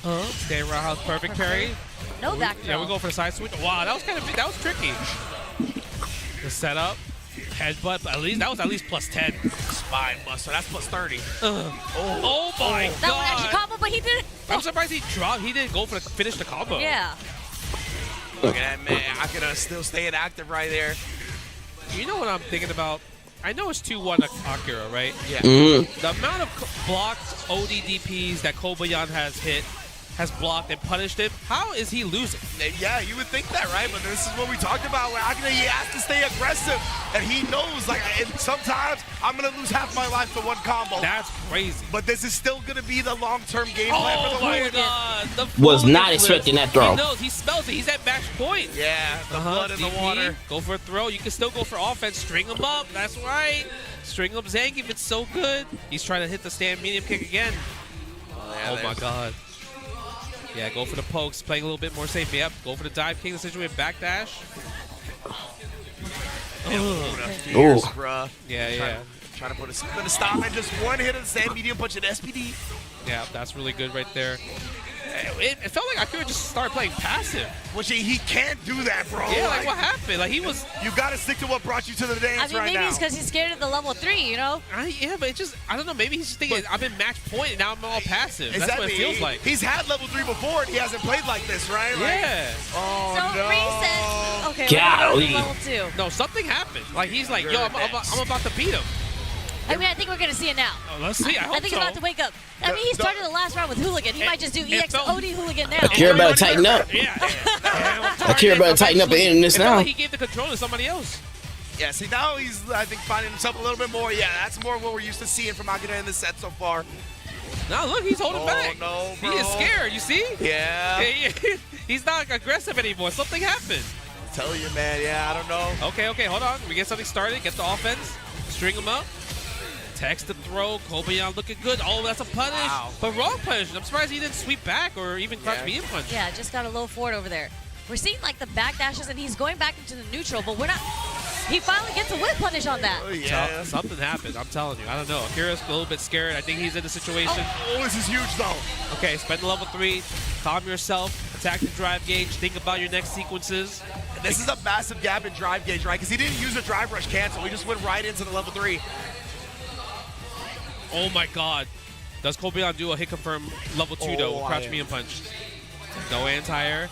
Stand roundhouse perfect carry. No back throw. Yeah, we go for the side switch. Wow, that was kind of that was tricky. The setup, headbutt, but that was at least plus 10. Spine buster, that's plus 30. Oh my God. That one actually combo, but he didn't. I'm surprised he dropped. He didn't go for finish the combo. Yeah. Look at that, man. Akira still staying active right there. You know what I'm thinking about? I know it's 2-1 Akira, right? Yeah. The amount of blocked ODDPs that Kobayan has blocked and punished him, how is he losing? Yeah, you would think that, right? But this is what we talked about. Where Akira, he has to stay aggressive. And he knows, like, and sometimes I'm going to lose half my life to one combo. That's crazy. But this is still going to be the long-term game plan for the win. win. God. Was not expecting that throw. He knows. He smells it. He's at match point. Yeah, the blood in the water. Go for a throw. You can still go for offense. String him up. That's right. String up Zangief. It's so good. He's trying to hit the stand medium kick again. Oh my God. Yeah, go for the pokes. Playing a little bit more safe. Yep. Go for the dive kick. The situation backdash. Fierce, bruh. Yeah. Trying to put a stop and just one hit of the sand medium punch at SPD. Yeah, that's really good right there. It felt like Akira just started playing passive. Which he can't do that, bro. Yeah, like what happened? Like he was. You got to stick to what brought you to the dance right now. Maybe it's because he's scared of the level 3, you know? Yeah, but it just, I don't know. Maybe he's just thinking, I'm in match point and now I'm all passive. That's what it feels like. He's had level 3 before and he hasn't played like this, right? Yeah. Oh, so no. reset. Okay, Golly. level 2. No, something happened. Like he's like, yo, I'm about to beat him. I mean, I think we're going to see it now. Oh, let's see. I hope think he's about to wake up. I mean, he started the last round with Hooligan. He might just do EX OD Hooligan now. Akira better tighten up. Yeah. Akira better tighten up in this now. Like he gave the control to somebody else. Yeah, see, now he's, I think, finding himself a little bit more. Yeah, that's more what we're used to seeing from Akira in this set so far. Now look, he's holding back. No, bro. He is scared, you see? Yeah. He's not aggressive anymore. Something happened. Tell you, man. Yeah, I don't know. Okay, hold on. We get something started. Get the offense. String him up. Text the throw. Kobayan looking good. Oh, that's a punish. Wow. But wrong punish. I'm surprised he didn't sweep back or even crouch medium punch. Yeah, just got a low forward over there. We're seeing like the back dashes and he's going back into the neutral, but we're not. He finally gets a whip punish on that. Oh, yeah. Something happened. I'm telling you. I don't know. Akira's a little bit scared. I think he's in the situation. Oh, this is huge, though. Okay, spend the level 3. Calm yourself. Attack the drive gauge. Think about your next sequences. This is a massive gap in drive gauge, right? Because he didn't use a drive rush cancel. He just went right into the level 3. Oh my God. Does Kobayan do a hit confirm level 2 though? Crouch medium punch. No anti-air.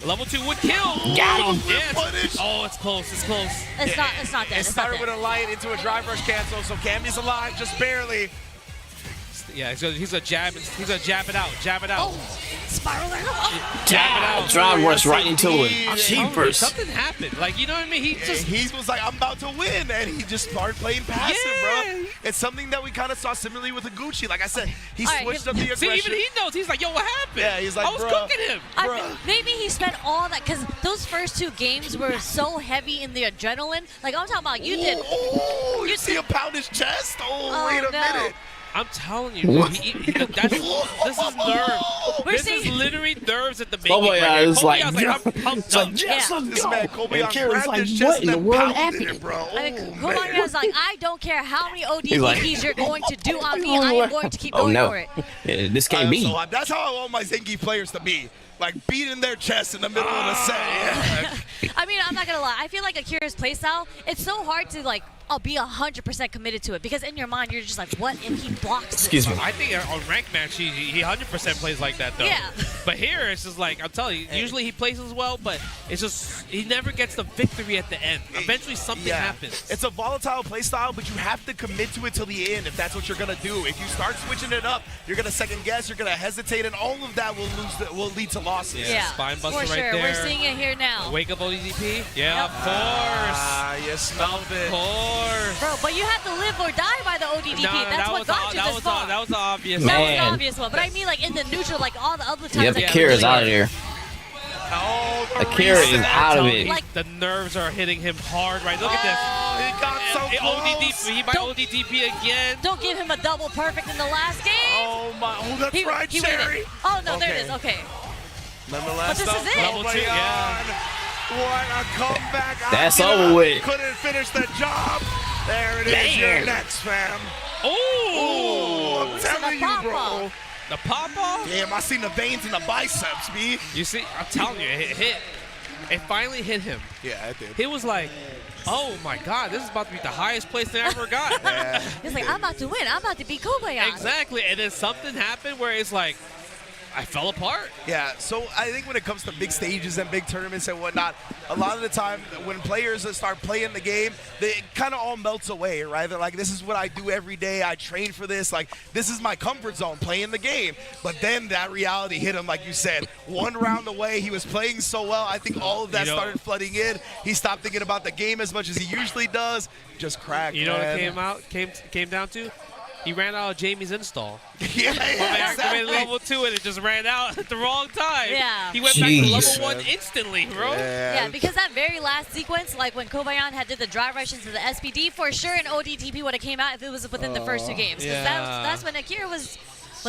Level 2 would kill. Got him. Yeah, oh, it's close. It's close. It's not dead. It started with a light into a drive rush cancel, so Cammy's alive, just barely. Yeah, he's a jab. He's a jab it out. Jab it out. Oh, spiral there. Oh. Jab it out. Drive rush right into it. Cheapers. Something happened. Like, you know what I mean? He was like, I'm about to win, and he just started playing passive, bro. It's something that we kind of saw similarly with Higuchi. Like I said, he All right, switched up the aggression. See, even he knows. He's like, yo, what happened? Yeah, he's like, I was cooking him. Maybe he spent all that because those first 2 games were so heavy in the adrenaline. Like I'm talking about, you did. Oh, you see him pound his chest? Oh, wait a minute. I'm telling you, dude, this is nerves. This is literally nerves at the making. Kobayashi is like, I'm pumped up. This man, Kobe, and Kira's like, his what chest in the and world pounded happened? it, bro. I mean, Oh, man. Kobaya's like, I don't care how many ODDPs like, you're going to do on me. I am going to keep going for it. Yeah, this can't be. So that's how I want my Zengi players to be. Like beating their chest in the middle of the set. Yeah. I mean, I'm not gonna lie. I feel like Akira's playstyle, it's so hard to like, I'll be 100% committed to it because in your mind you're just like, what if he blocks? Excuse me. I think on ranked match he 100% plays like that though. Yeah. But here it's just like I'm telling you, usually he plays as well, but it's just he never gets the victory at the end. Eventually something happens. It's a volatile playstyle, but you have to commit to it till the end if that's what you're gonna do. If you start switching it up, you're gonna second guess, you're gonna hesitate, and all of that will lead to losses. Yeah, spine buster for right sure. there. We're seeing it here now. Wake up ODDP? Yeah, of course. You smelled it. Of course. Bro, but you have to live or die by the ODDP. That's what got you this far. That was the obvious. That was Man. the obvious one. But I mean, like in the neutral, like all the other times. Yep, like, Akira's out of there. Oh, Akira is out of it. Like, the nerves are hitting him hard right. Look at this. He got so close. He might ODDP again. don't give him a double perfect in the last game. Oh my! Oh, that's right, Cherry. Oh no, there it is. Okay. Nonetheless, But this is it. Level 2, yeah. What a comeback! That's Akira over with. Couldn't finish the job. There it is. You're next, fam. Oh, I'm telling you, bro. The pop-off? Damn, I seen the veins in the biceps, B. You see, I'm telling you, it hit. It finally hit him. Yeah, it did. He was like, oh my God, this is about to be the highest place they ever got. Yeah. He's like, I'm about to win. I'm about to beat Kobayashi. Exactly. And then something happened where it's like, I fell apart. Yeah, so I think when it comes to big stages and big tournaments and whatnot, a lot of the time when players start playing the game, it kind of all melts away, right? They're like, this is what I do every day. I train for this. Like, this is my comfort zone, playing the game. But then that reality hit him, like you said. One round away, he was playing so well. I think all of that started flooding in. He stopped thinking about the game as much as he usually does. Just cracked, You know what it came down to? He ran out of Jamie's install. Yeah, Activated level 2 and it just ran out at the wrong time. Yeah. He went back to level 1 instantly, bro. Yeah, because that very last sequence, like when Kobayashi had did the drive rush into the SPD, for sure an ODTP would have came out if it was within the first 2 games. Because that's when Akira was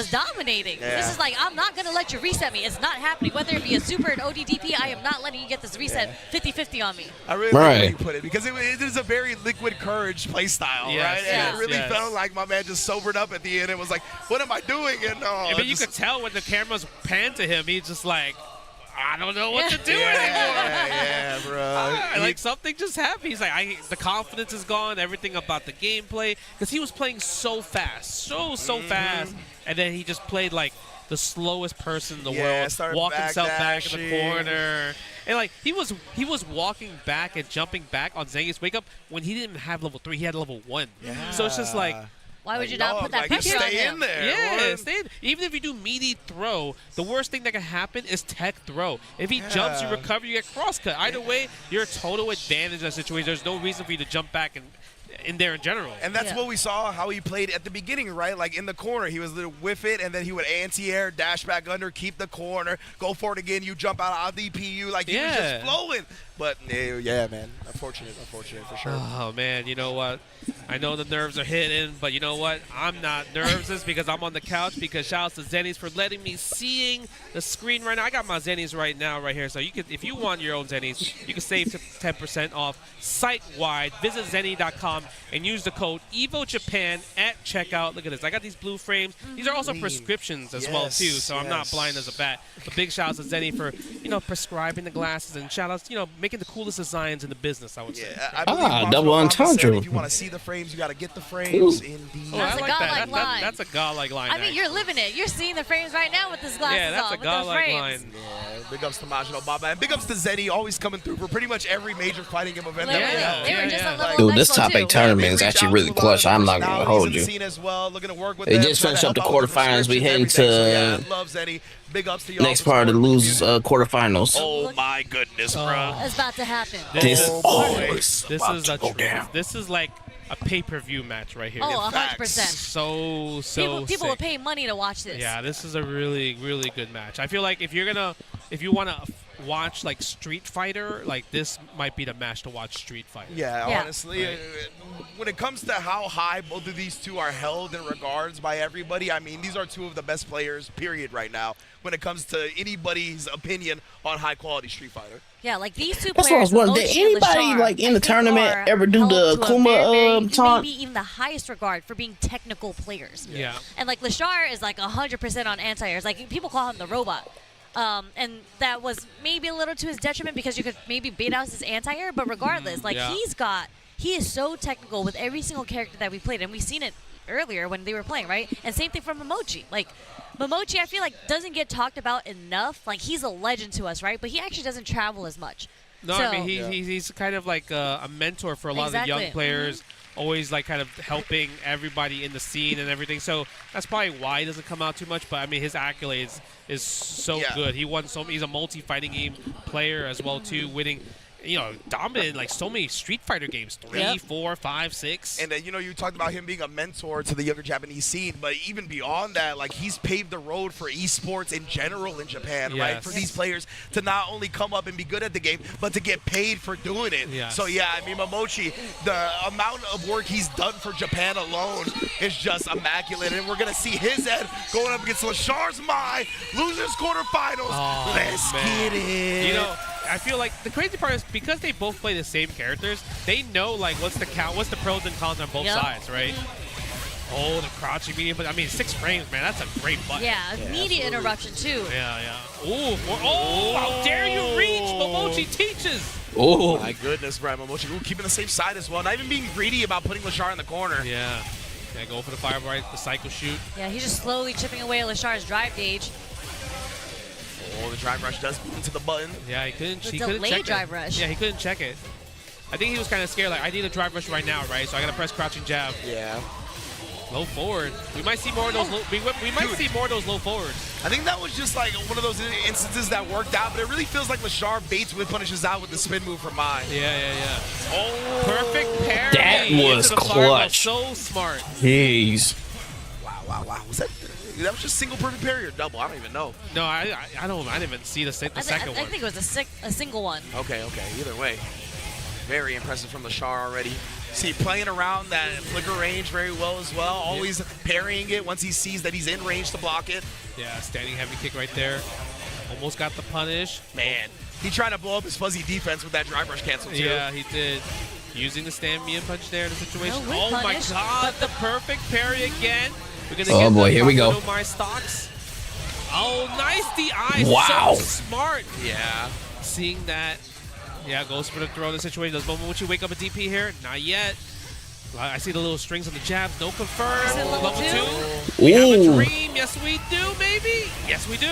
dominating. Yeah. This is like, I'm not going to let you reset me. It's not happening. Whether it be a super or an ODDP, I am not letting you get this reset 50-50 on me. I really like how you put it because it is a very liquid courage play style, right? And it really felt like my man just sobered up at the end and was like, what am I doing? And I mean, you could tell when the cameras panned to him, he's just like, I don't know what to do anymore. Yeah, bro. Like something just happened. He's like, the confidence is gone. Everything about the gameplay, because he was playing so fast, so fast, and then he just played like the slowest person in the world, walked himself back in the corner, and like he was walking back and jumping back on Zangief's wake up when he didn't have level 3, he had level 1. Yeah. So it's just like. Why would you not put that pressure on him? In there. Yeah, stay in. Even if you do meaty throw, the worst thing that can happen is tech throw. If he jumps, you recover, you get cross cut. Either way, you're a total advantage in that situation. There's no reason for you to jump back and in there in general. And that's what we saw how he played at the beginning, right? Like in the corner, he was whiff it, and then he would anti-air, dash back under, keep the corner, go for it again, you jump out of DPU. Like he was just flowing. But yeah, man, unfortunate for sure. Oh man, you know what? I know the nerves are hitting, but you know what? I'm not nervous because I'm on the couch. Because shout out to Zennies for letting me seeing the screen right now. I got my Zennies right now right here. So you can, if you want your own Zennies, you can save 10% off site-wide. Visit Zenny.com and use the code EVOJapan at checkout. Look at this. I got these blue frames. These are also prescriptions as well too. So I'm not blind as a bat. But big shout out to Zenny for prescribing the glasses, and shout outs making the coolest designs in the business. I would say. Double entendre. If you want to see the frames, you got to get the frames. Indeed. That's a godlike line. That's a godlike line. I mean, you're living it. You're seeing the frames right now with this glasses Yeah, that's on, a with those godlike frames. line. Yeah, big ups to Majin Baba, and big ups to Zenny, always coming through for pretty much every major fighting game event. They were just a level Dude, of this Expo topic too. tournament is actually really clutch. I'm not going to hold you. They just finished up the quarterfinals. We heading to Big ups to next part of the lose quarterfinals. Oh my goodness, bro. It's about to happen. This is like a pay-per-view match right here. Oh, 100%. So People sick. will pay money to watch this. Yeah, this is a really, really good match. I feel like if you want to watch like Street Fighter, like this might be the match to watch Street Fighter. Yeah, honestly, when it comes to how high both of these two are held in regards by everybody, I mean, these are two of the best players, period, right now, when it comes to anybody's opinion on high-quality Street Fighter. Yeah, like these two That's what I players, was wondering. Mochi Did anybody and Lashar, like in the I think tournament are ever do held the to a Kuma very, taunt? maybe even the highest regard for being technical players. Yeah. And like Lashar is like 100% on anti-airs. Like people call him the robot. And that was maybe a little to his detriment because you could maybe bait out his anti-air, but regardless, like he is so technical with every single character that we played, and we've seen it earlier when they were playing, right? And same thing from Momochi. Like Momochi, I feel like doesn't get talked about enough. Like he's a legend to us, right? But he actually doesn't travel as much. No, so, I mean he's kind of like a mentor for a lot of the young players. Always like kind of helping everybody in the scene and everything. So that's probably why he doesn't come out too much. But I mean, his accolades is so good. He won so. He's a multi-fighting game player as well too, winning. Dominated like so many Street Fighter games, 3, 4, 5, 6. And you talked about him being a mentor to the younger Japanese scene, but even beyond that, like he's paved the road for esports in general in Japan, right? For these players to not only come up and be good at the game, but to get paid for doing it. So yeah, I mean, Momochi, the amount of work he's done for Japan alone is just immaculate, and we're gonna see his head going up against Lashar's Mai, losers quarterfinals. Let's get it. I feel like the crazy part is because they both play the same characters, they know like what's the pros and cons on both sides, right? Oh, the crouching medium, but I mean 6 frames, man, that's a great button. Yeah, immediate interruption too. Yeah. Oh, how dare you reach? Momochi teaches. Oh my goodness, Brian Momochi keeping the safe side as well, not even being greedy about putting Lashar in the corner. Yeah, go for the fire bright, the cycle shoot. Yeah, he's just slowly chipping away at Lashar's drive gauge. Oh, the drive rush does beat into the button. Yeah, he couldn't check drive it. Rush. Yeah, he couldn't check it. I think he was kind of scared. Like, I need a drive rush right now, right? So I gotta press crouching jab. Yeah. Low forward. We might see more of those. We might see more of those low forwards. I think that was just like one of those instances that worked out, but it really feels like Lashar baits with punishes out with the spin move for Mai. Yeah. Oh, perfect parry. That was clutch. So smart. Jeez. Wow. That was just single perfect parry or double? I don't even know. No, I didn't even see the second one. I think it was a single one. Okay. Either way, very impressive from Lashar already. See, playing around that flicker range very well as well. Always parrying it once he sees that he's in range to block it. Yeah, standing heavy kick right there. Almost got the punish. Man, he tried to blow up his fuzzy defense with that drive rush cancel too. Yeah, he did. Using the stand me and punch there in the situation. No, oh my God, the perfect parry again. We're gonna oh get boy, here we go. My stocks. Oh, nice DI. Wow. So smart. Yeah. Seeing that. Yeah, goes for the throw in the situation. Does Momochi wake up a DP here? Not yet. I see the little strings on the jabs. No confirm. Is it level 2? We have a dream. Yes, we do, baby. Yes, we do.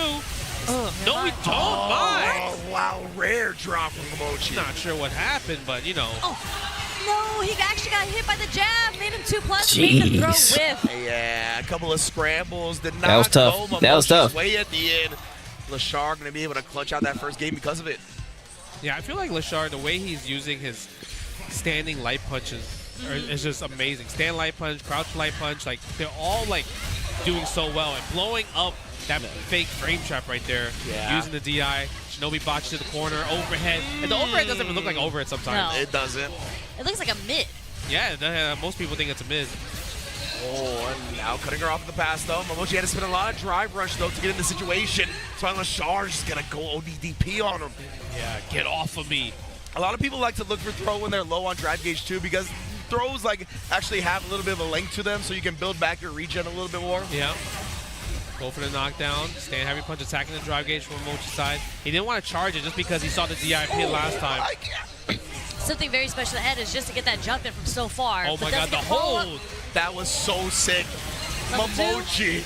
No, we don't. Oh, wow. Rare drop from Momochi. Not sure what happened, but, No, he actually got hit by the jab. Made him 2+. Made him throw whiff. Yeah, a couple of scrambles. Did not that was tough. go That was tough. Way at the end. Lashar going to be able to clutch out that first game because of it. Yeah, I feel like Lashar, the way he's using his standing light punches is just amazing. Stand light punch, crouch light punch, like they're all like doing so well and blowing up that fake frame trap right there. Yeah. Using the DI. Shinobi botched to the corner, overhead. And the overhead doesn't even look like overhead sometimes. No. It doesn't. It looks like a mid. Yeah, most people think it's a mid. Oh, and now cutting her off at the pass, though. Momochi had to spend a lot of drive rush, though, to get in the situation. So Lashar's just going to go ODDP on him. Yeah, get off of me. A lot of people like to look for throw when they're low on drive gauge, too, because throws like actually have a little bit of a length to them, so you can build back your regen a little bit more. Yeah. Go for the knockdown. Stand heavy punch, attacking the drive gauge from Momochi's side. He didn't want to charge it just because he saw the DI pin last time. Something very special ahead is just to get that jump in from so far. Oh my God, the hold. That was so sick. Momochi.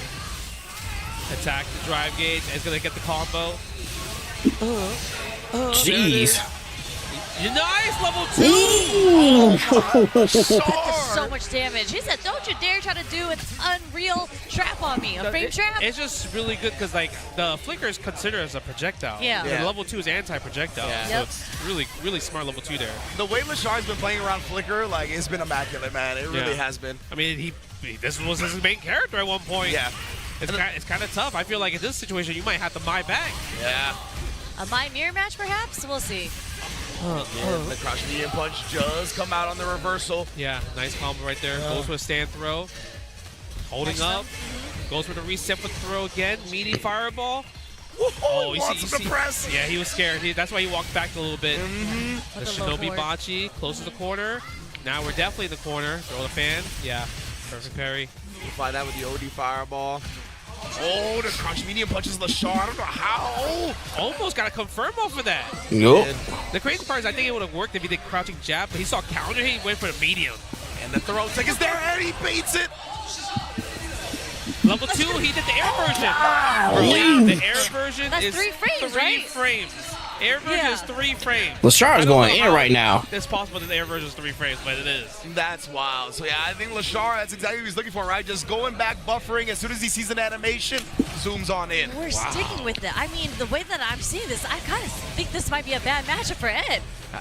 Attack the drive gauge. He's going to get the combo. Jeez. Nice, level 2. That does so much damage. He said, don't you dare try to do an unreal trap on me, a frame trap. It's just really good because like the flicker is considered as a projectile. Yeah. And level 2 is anti-projectile. Yeah. So it's really, really smart level 2 there. The way Lashar's been playing around flicker, like, it's been immaculate, man. It really has been. I mean, this was his main character at one point. Yeah. It's kind of tough. I feel like in this situation, you might have to buy back. Yeah. A my mirror match, perhaps? We'll see. The crouch medium punch does come out on the reversal. Yeah, nice combo right there. Goes for a stand throw. Holding up. Goes for the reset with throw again. Meaty fireball. Oh, you see. Press. Yeah, he was scared. That's why he walked back a little bit. With The the low Shinobi forward. Bachi close to the corner. Now we're definitely in the corner. Throw the fan. Yeah, perfect parry. You find that with the OD fireball. Oh, the crouch medium punches Lashar. I don't know how. Almost got a confirm off of that. Nope. The crazy part is I think it would have worked if he did crouching jab, but he saw counter, he went for the medium. And the throw tech is there, and he baits it. Level 2, he did the air version. The air version That's is 3 frames, 3 right? frames. Air version is 3 frames. Lashar is going in right now. It's possible that the air version is 3 frames, but it is. That's wild. So yeah, I think Lashar, that's exactly what he's looking for, right? Just going back, buffering. As soon as he sees an animation, zooms on in. We're sticking with it. I mean, the way that I'm seeing this, I kind of think this might be a bad matchup for Ed.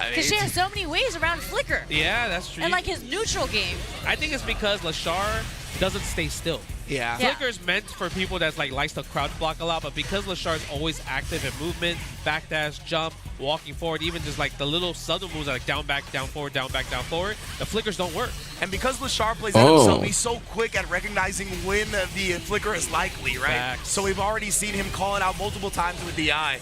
Because she has so many ways around Flicker. Yeah, that's true. And like his neutral game. I think it's because Lashar doesn't stay still. Yeah. Flicker's meant for people that's like likes to crouch block a lot, but because Lashar's always active in movement, backdash, jump, walking forward, even just like the little subtle moves like down, back, down, forward, down, back, down, forward, the flickers don't work. And because Lashar plays that himself, he's so quick at recognizing when the flicker is likely, right? Facts. So we've already seen him calling out multiple times with DI.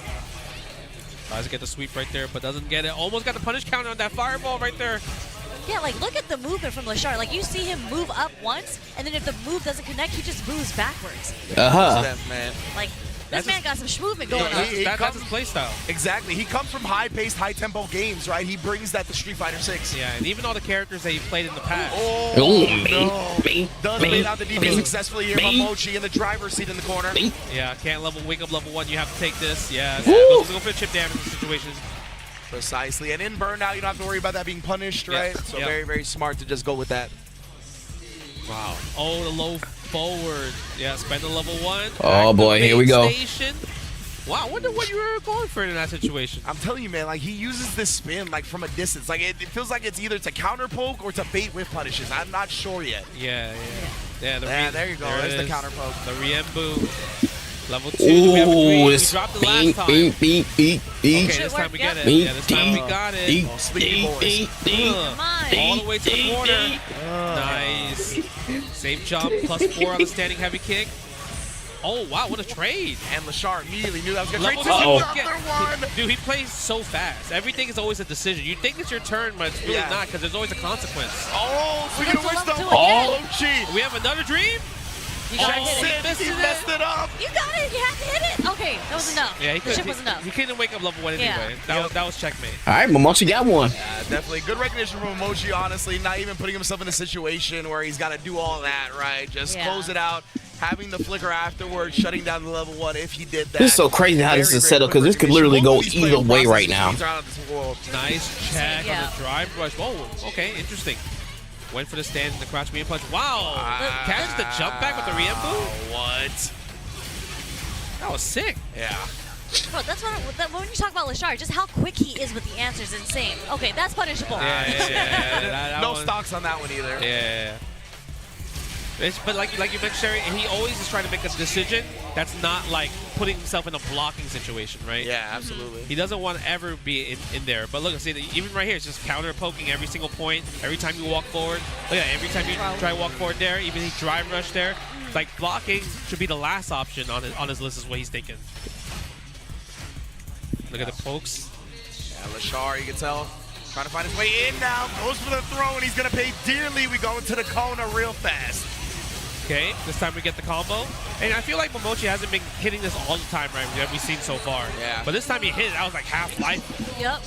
Tries to get the sweep right there, but doesn't get it. Almost got the punish counter on that fireball right there. Yeah, like look at the movement from Lashar. Like you see him move up once, and then if the move doesn't connect, he just moves backwards. Man. Like this That's man got some schmovement going on. That's his playstyle. Exactly. He comes from high-paced, high-tempo games, right? He brings that to Street Fighter 6. Yeah, and even all the characters that he played in the past. Does bait out the DP successfully here. Momochi in the driver's seat in the corner. Yeah, can't wake up level 1. You have to take this. Yeah, go for the chip damage in situations. Precisely. And in burnout, you don't have to worry about that being punished, right? So very, very smart to just go with that. Wow. Oh, the low forward. Yeah, spend the level 1. Oh boy, here we go. Station. Wow, I wonder what you were going for in that situation. I'm telling you, man, like he uses this spin like from a distance. Like it feels like it's either to counter poke or to bait with punishes. I'm not sure yet. Yeah. There you go. There's the counter poke. The Riembu. Level 2. Ooh, we dropped the last time. Okay, this time we get it. Yeah, this time we got it. Oh, sleepy boys. All the way to the corner. Nice. Safe jump. +4 on the standing heavy kick. Oh, wow, what a trade. And Lashar immediately knew that was going to trade. Dude, he plays so fast. Everything is always a decision. You think it's your turn, but it's really not because there's always a consequence. Oh, speaking of which, though, we have another dream? You messed it up. You got it. You had to hit it. Okay, that was enough. Yeah, the chip was enough. He couldn't wake up level 1 anyway. That was checkmate. All right, Momochi got one. Yeah, definitely. Good recognition from Momochi, honestly. Not even putting himself in a situation where he's got to do all that, right? Just close it out. Having the flicker afterwards, shutting down the level 1 if he did that. This is so crazy how this is set up because this could literally go either way right now. Nice check on the drive rush. Whoa, okay, interesting. Went for the stand and the crouch medium punch. Wow! Catches the jump back with the Riembu? What? That was sick. Yeah. Bro, that's when you talk about Lashar, just how quick he is with the answers, insane. Okay, that's punishable. Yeah. No stocks on that one either. Yeah. But like you mentioned, Sherry, he always is trying to make a decision that's not like putting himself in a blocking situation, right? Yeah, absolutely. He doesn't want to ever be in there. But look, see, even right here, it's just counter poking every single point. Every time you walk forward, look at every time you try to walk forward there, even he drive rush there. It's like blocking should be the last option on his list is what he's thinking. Look at the pokes. Yeah, Lashar, you can tell, trying to find his way in now. Goes for the throw, and he's going to pay dearly. We go into the Kona real fast. Okay, this time we get the combo. And I feel like Momochi hasn't been hitting this all the time, right, that we've seen so far. Yeah. But this time he hit it, that was like half life. Yep.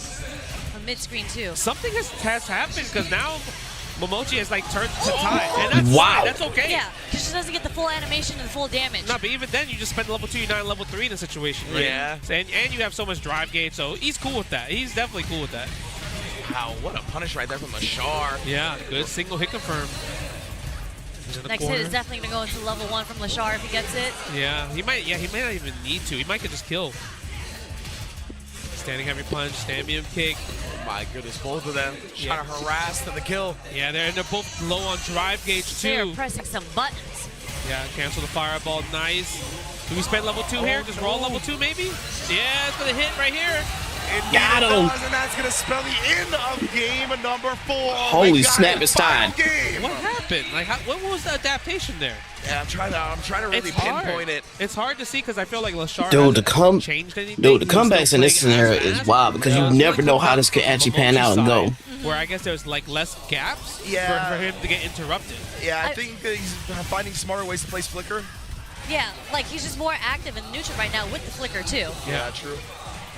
A mid-screen too. Something has happened because now Momochi has like turned to time. And that's fine, that's okay. Yeah, he just doesn't get the full animation and the full damage. No, but even then you just spend level 2, you're not in level 3 in a situation, right? Yeah. And you have so much drive gauge, so he's cool with that. He's definitely cool with that. Wow, what a punish right there from Lashar. Yeah, good single hit confirm. Next hit is definitely going to go into level 1 from Lashar if he gets it. Yeah, he might not even need to. He might get just kill. Standing heavy punch, stand medium kick. Oh my goodness, both of them trying to harass to the kill. Yeah, they're both low on drive gauge too. They're pressing some buttons. Yeah, cancel the fireball, nice. Do we spend level 2 here? Just roll level 2 maybe? Yeah, it's gonna hit right here. Got him. And that's going to spell the end of game number 4. Holy snap, it's time. What happened? Like, what was the adaptation there? Yeah, I'm trying to really pinpoint it. It's hard to see because I feel like Lashar hasn't changed anything. Dude, the comebacks in this scenario is wild because you never know how this could actually pan out and go. Where I guess there's like less gaps for him to get interrupted. Yeah, I think that he's finding smarter ways to place Flicker. Yeah, like he's just more active in neutral right now with the Flicker too. Yeah, true.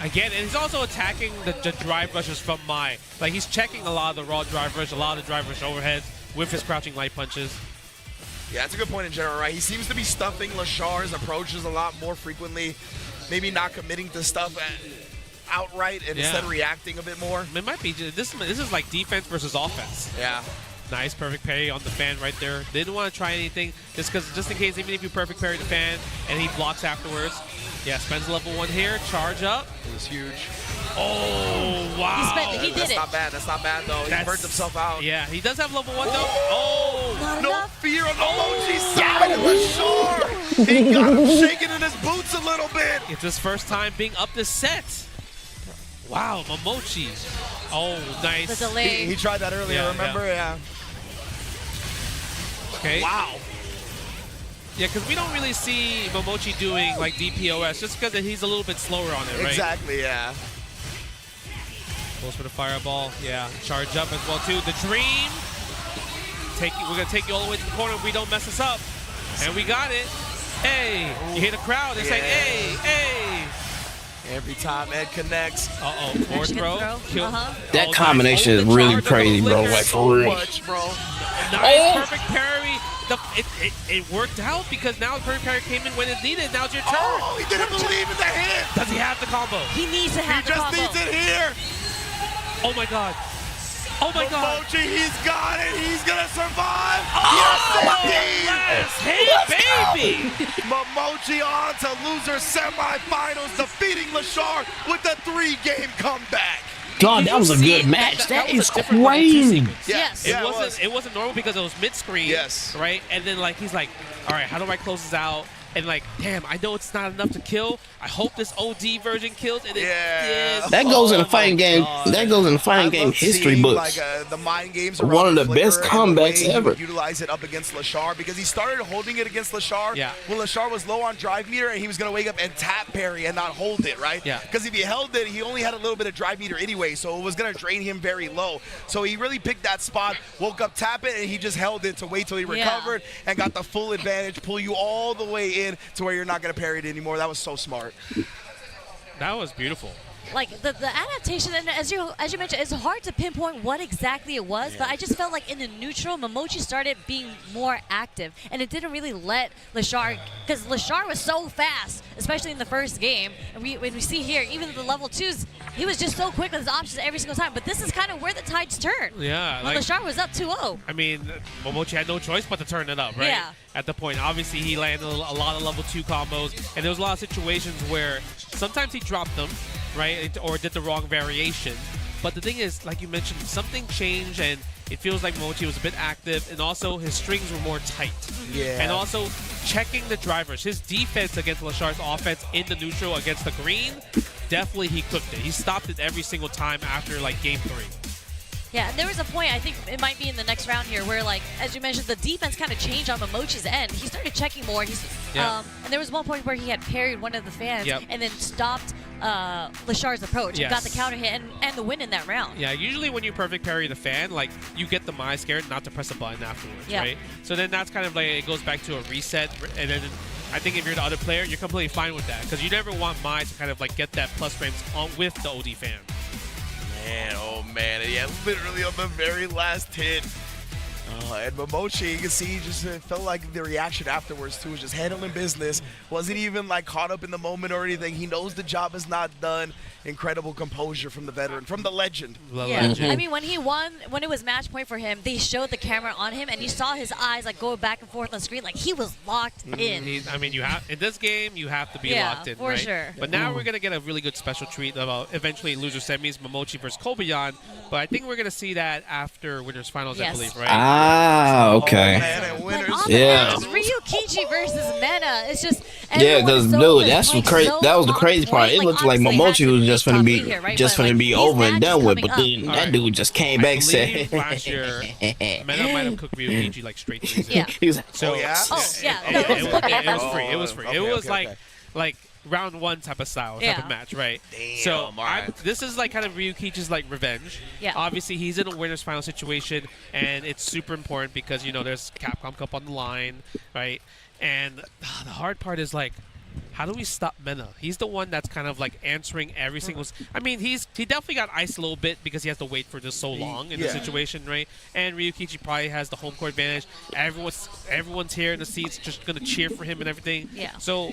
Again, and he's also attacking the drive rushes from Mai. Like, he's checking a lot of the raw drive rush, a lot of the drive rush overheads with his crouching light punches. Yeah, that's a good point in general, right? He seems to be stuffing Lashar's approaches a lot more frequently, maybe not committing to stuff outright and instead reacting a bit more. It might be. This is like defense versus offense. Yeah. Nice perfect parry on the fan right there. Didn't want to try anything just in case, even if you perfect parry the fan and he blocks afterwards. Yeah, spends level 1 here. Charge up. It was huge. Oh, wow. He did it. That's not bad, though. He burnt himself out. Yeah, he does have level 1, though. Oh. No fear on Momochi's side. Lashar. He got him shaking in his boots a little bit. It's his first time being up this set. Wow, Momochi. Oh, nice. The delay. He tried that earlier, remember? Yeah. Okay. Wow. Yeah, because we don't really see Momochi doing like DPOS just because he's a little bit slower on it, right? Exactly, yeah. Goes for the fireball. Yeah, charge up as well, too. The dream. We're going to take you all the way to the corner if we don't mess us up. And we got it. Hey, you hear the crowd. They're saying, hey, hey. Every time Ed connects. Uh-oh, forward throw. Kill. That combination is really crazy, bro. Like, for real. Much, bro. Nice, perfect parry. It worked out because now the perfect parry came in when it needed. Now it's your turn. Oh, he didn't believe in the hit. Does he have the combo? He needs to have the combo. He just needs it here. Oh, my God. Oh, my God. Momochi, he's got it. He's going to survive. Oh, yes, hey, baby. Momochi on to loser semifinals, defeating Lashar with a 3-game comeback. God, that was a good match. That is crazy. Yes. It wasn't normal because it was mid-screen. Yes. Right? And then, like, he's like, all right, how do I close this out? And like, damn, I know it's not enough to kill. I hope this OD version kills, and it did. That goes in the fighting game. That goes in the fighting game history books. Like the mind games. One of the best comebacks ever. Utilize it up against Lashar because he started holding it against Lashar. Yeah. When Lashar was low on drive meter, and he was gonna wake up and tap parry and not hold it, right? Yeah. Because if he held it, he only had a little bit of drive meter anyway, so it was gonna drain him very low. So he really picked that spot, woke up, tap it, and he just held it to wait till he recovered and got the full advantage, pull you all the way in to where you're not gonna parry it anymore. That was so smart. That was beautiful. Like the adaptation, and as you mentioned, it's hard to pinpoint what exactly it was, but I just felt like in the neutral, Momochi started being more active, and it didn't really let Lashar, because Lashar was so fast, especially in the first game, and when we see here, even the level 2s, he was just so quick with his options every single time, but this is kind of where the tides turn. Yeah. When Lashar was up 2-0. I mean, Momochi had no choice but to turn it up, right? Yeah. At the point, obviously, he landed a lot of level 2 combos, and there was a lot of situations where sometimes he dropped them, right, or did the wrong variation. But the thing is, like you mentioned, something changed, and it feels like Momochi was a bit active, and also his strings were more tight. Yeah. And also checking the drivers. His defense against Lashar's offense in the neutral against the green, definitely he cooked it. He stopped it every single time after, like, game 3. Yeah, and there was a point, I think it might be in the next round here, where, like, as you mentioned, the defense kind of changed on Momochi's end. He started checking more. And there was one point where he had parried one of the fans and then stopped Lashar's approach and got the counter hit and the win in that round. Yeah, usually when you perfect parry the fan, like, you get the Mai scared not to press a button afterwards, right? So then that's kind of like, it goes back to a reset, and then I think if you're the other player, you're completely fine with that, because you never want Mai to kind of like get that plus frames on with the OD fan. Man, oh man, yeah, literally on the very last hit, And Momochi, you can see, just felt like the reaction afterwards too was just handling business. Wasn't even like caught up in the moment or anything. He knows the job is not done. Incredible composure from the veteran, from the legend. I mean, when he won, when it was match point for him, they showed the camera on him, and you saw his eyes like go back and forth on the screen, like he was locked in. I mean, you have in this game, you have to be locked in, for right? sure. But now we're gonna get a really good special treat about eventually loser semis, Momochi versus Kobayan. But I think we're gonna see that after winners finals, I believe, right? Ah, okay. Ryukichi versus Mena. It's just because dude, that's the crazy. That was the crazy part. It looked like Momochi was just gonna be over and done with, but then that dude just came back and said. Last year, Mena might have cooked Ryukichi like straight to So it was free. It was free. It was like round one type of style, type of match, right? Damn, so this is like kind of Ryukichi's like revenge. Obviously, he's in a winner's final situation, and it's super important because there's Capcom Cup on the line, right? And the hard part is like, how do we stop Mena? He's the one that's kind of like answering every single. I mean, he definitely got iced a little bit because he has to wait for this so long in the situation, right? And Ryukichi probably has the home court advantage. Everyone's here in the seats, just gonna cheer for him and everything. So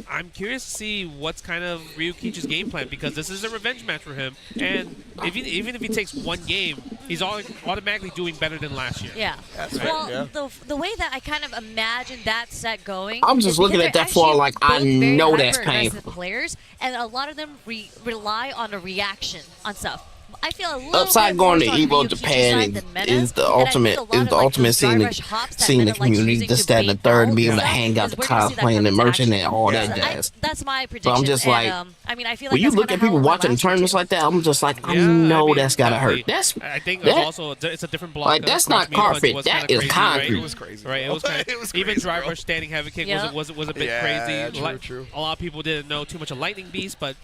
I'm curious to see what's kind of Ryukichi's game plan, because this is a revenge match for him, and even if he takes one game, he's automatically doing better than last year. That's right. The way that I kind of imagine that set going, I'm just looking at that for like I know that's painful. Players, and a lot of them rely on a reaction on stuff. I feel a little upside going to Evo Japan is the ultimate seeing the community, this, that, and the third, being able to hang out, the cosplaying, the merchant, and all that jazz. That's my prediction. So I'm just like, I mean, I feel like when you look at people watching tournaments like that, I'm just like, I know that's gotta hurt. I think it's a different block. Like that's not carpet, that is concrete. It was crazy, right? It was kind of even driver standing heavy kick was a bit crazy. True. A lot of people didn't know too much of Lightning Beast, but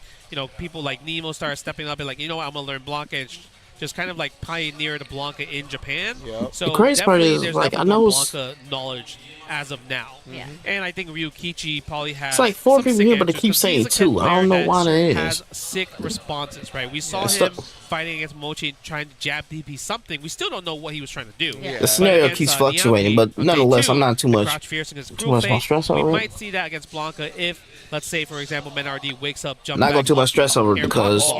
people like Nemo started stepping up and like, I'm gonna learn Blanca and just kind of like pioneer the Blanca in Japan. So the crazy part is like I know Blanca knowledge as of now. And I think Ryukichi probably has. It's like 4 people here, but they keep saying 2. I don't know why that is. Has sick responses, right? We saw him fighting against Mochi, trying to jab DP something. We still don't know what he was trying to do. The scenario keeps fluctuating, but nonetheless, I'm not too much more stress over it. We might see that against Blanca if, let's say, for example, Menardi wakes up, jumps not going too much stress over it because,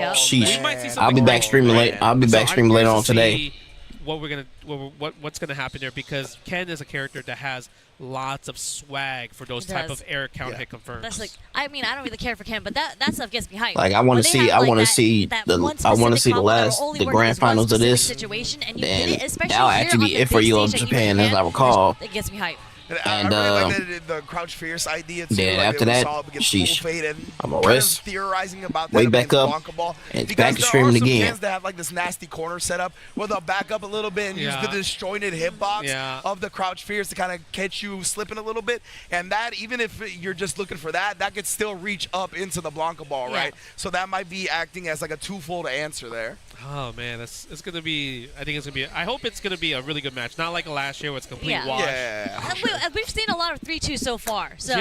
I'll be back streaming late. I'll be back streaming later on today. What's gonna happen there, because Ken is a character that has lots of swag for those type of air counter hit confirms. That's like, I mean, I don't really care for Ken, but that stuff gets me hyped. Like I want to see the grand finals of this. Then that'll actually be it for you of Japan, as I recall. It gets me hyped. And I really like the Crouch Fierce idea too. Then after that, sheesh, I'm gonna rest, theorizing about wake back up, and back to streaming again. Because there are some fans that have like this nasty corner setup where they'll back up a little bit and use the disjointed hitbox of the Crouch Fierce to kind of catch you slipping a little bit. And that, even if you're just looking for that could still reach up into the Blanca ball, right? So that might be acting as like a twofold answer there. Oh man, it's gonna be. I think it's gonna be. I hope it's gonna be a really good match. Not like last year where it's complete wash. We've seen a lot of 3-2 so far. So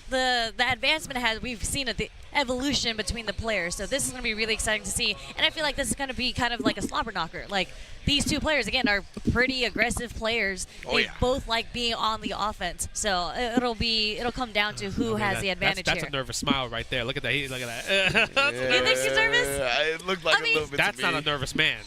the advancement we've seen the evolution between the players. So this is gonna be really exciting to see. And I feel like this is gonna be kind of like a slobber knocker. Like these two players again are pretty aggressive players. They both like being on the offense. So it'll come down to who has the advantage that's here. a nervous smile right there. Look at that. Look at that. You think he's nervous? It looked like a little bit. That's not a nervous man.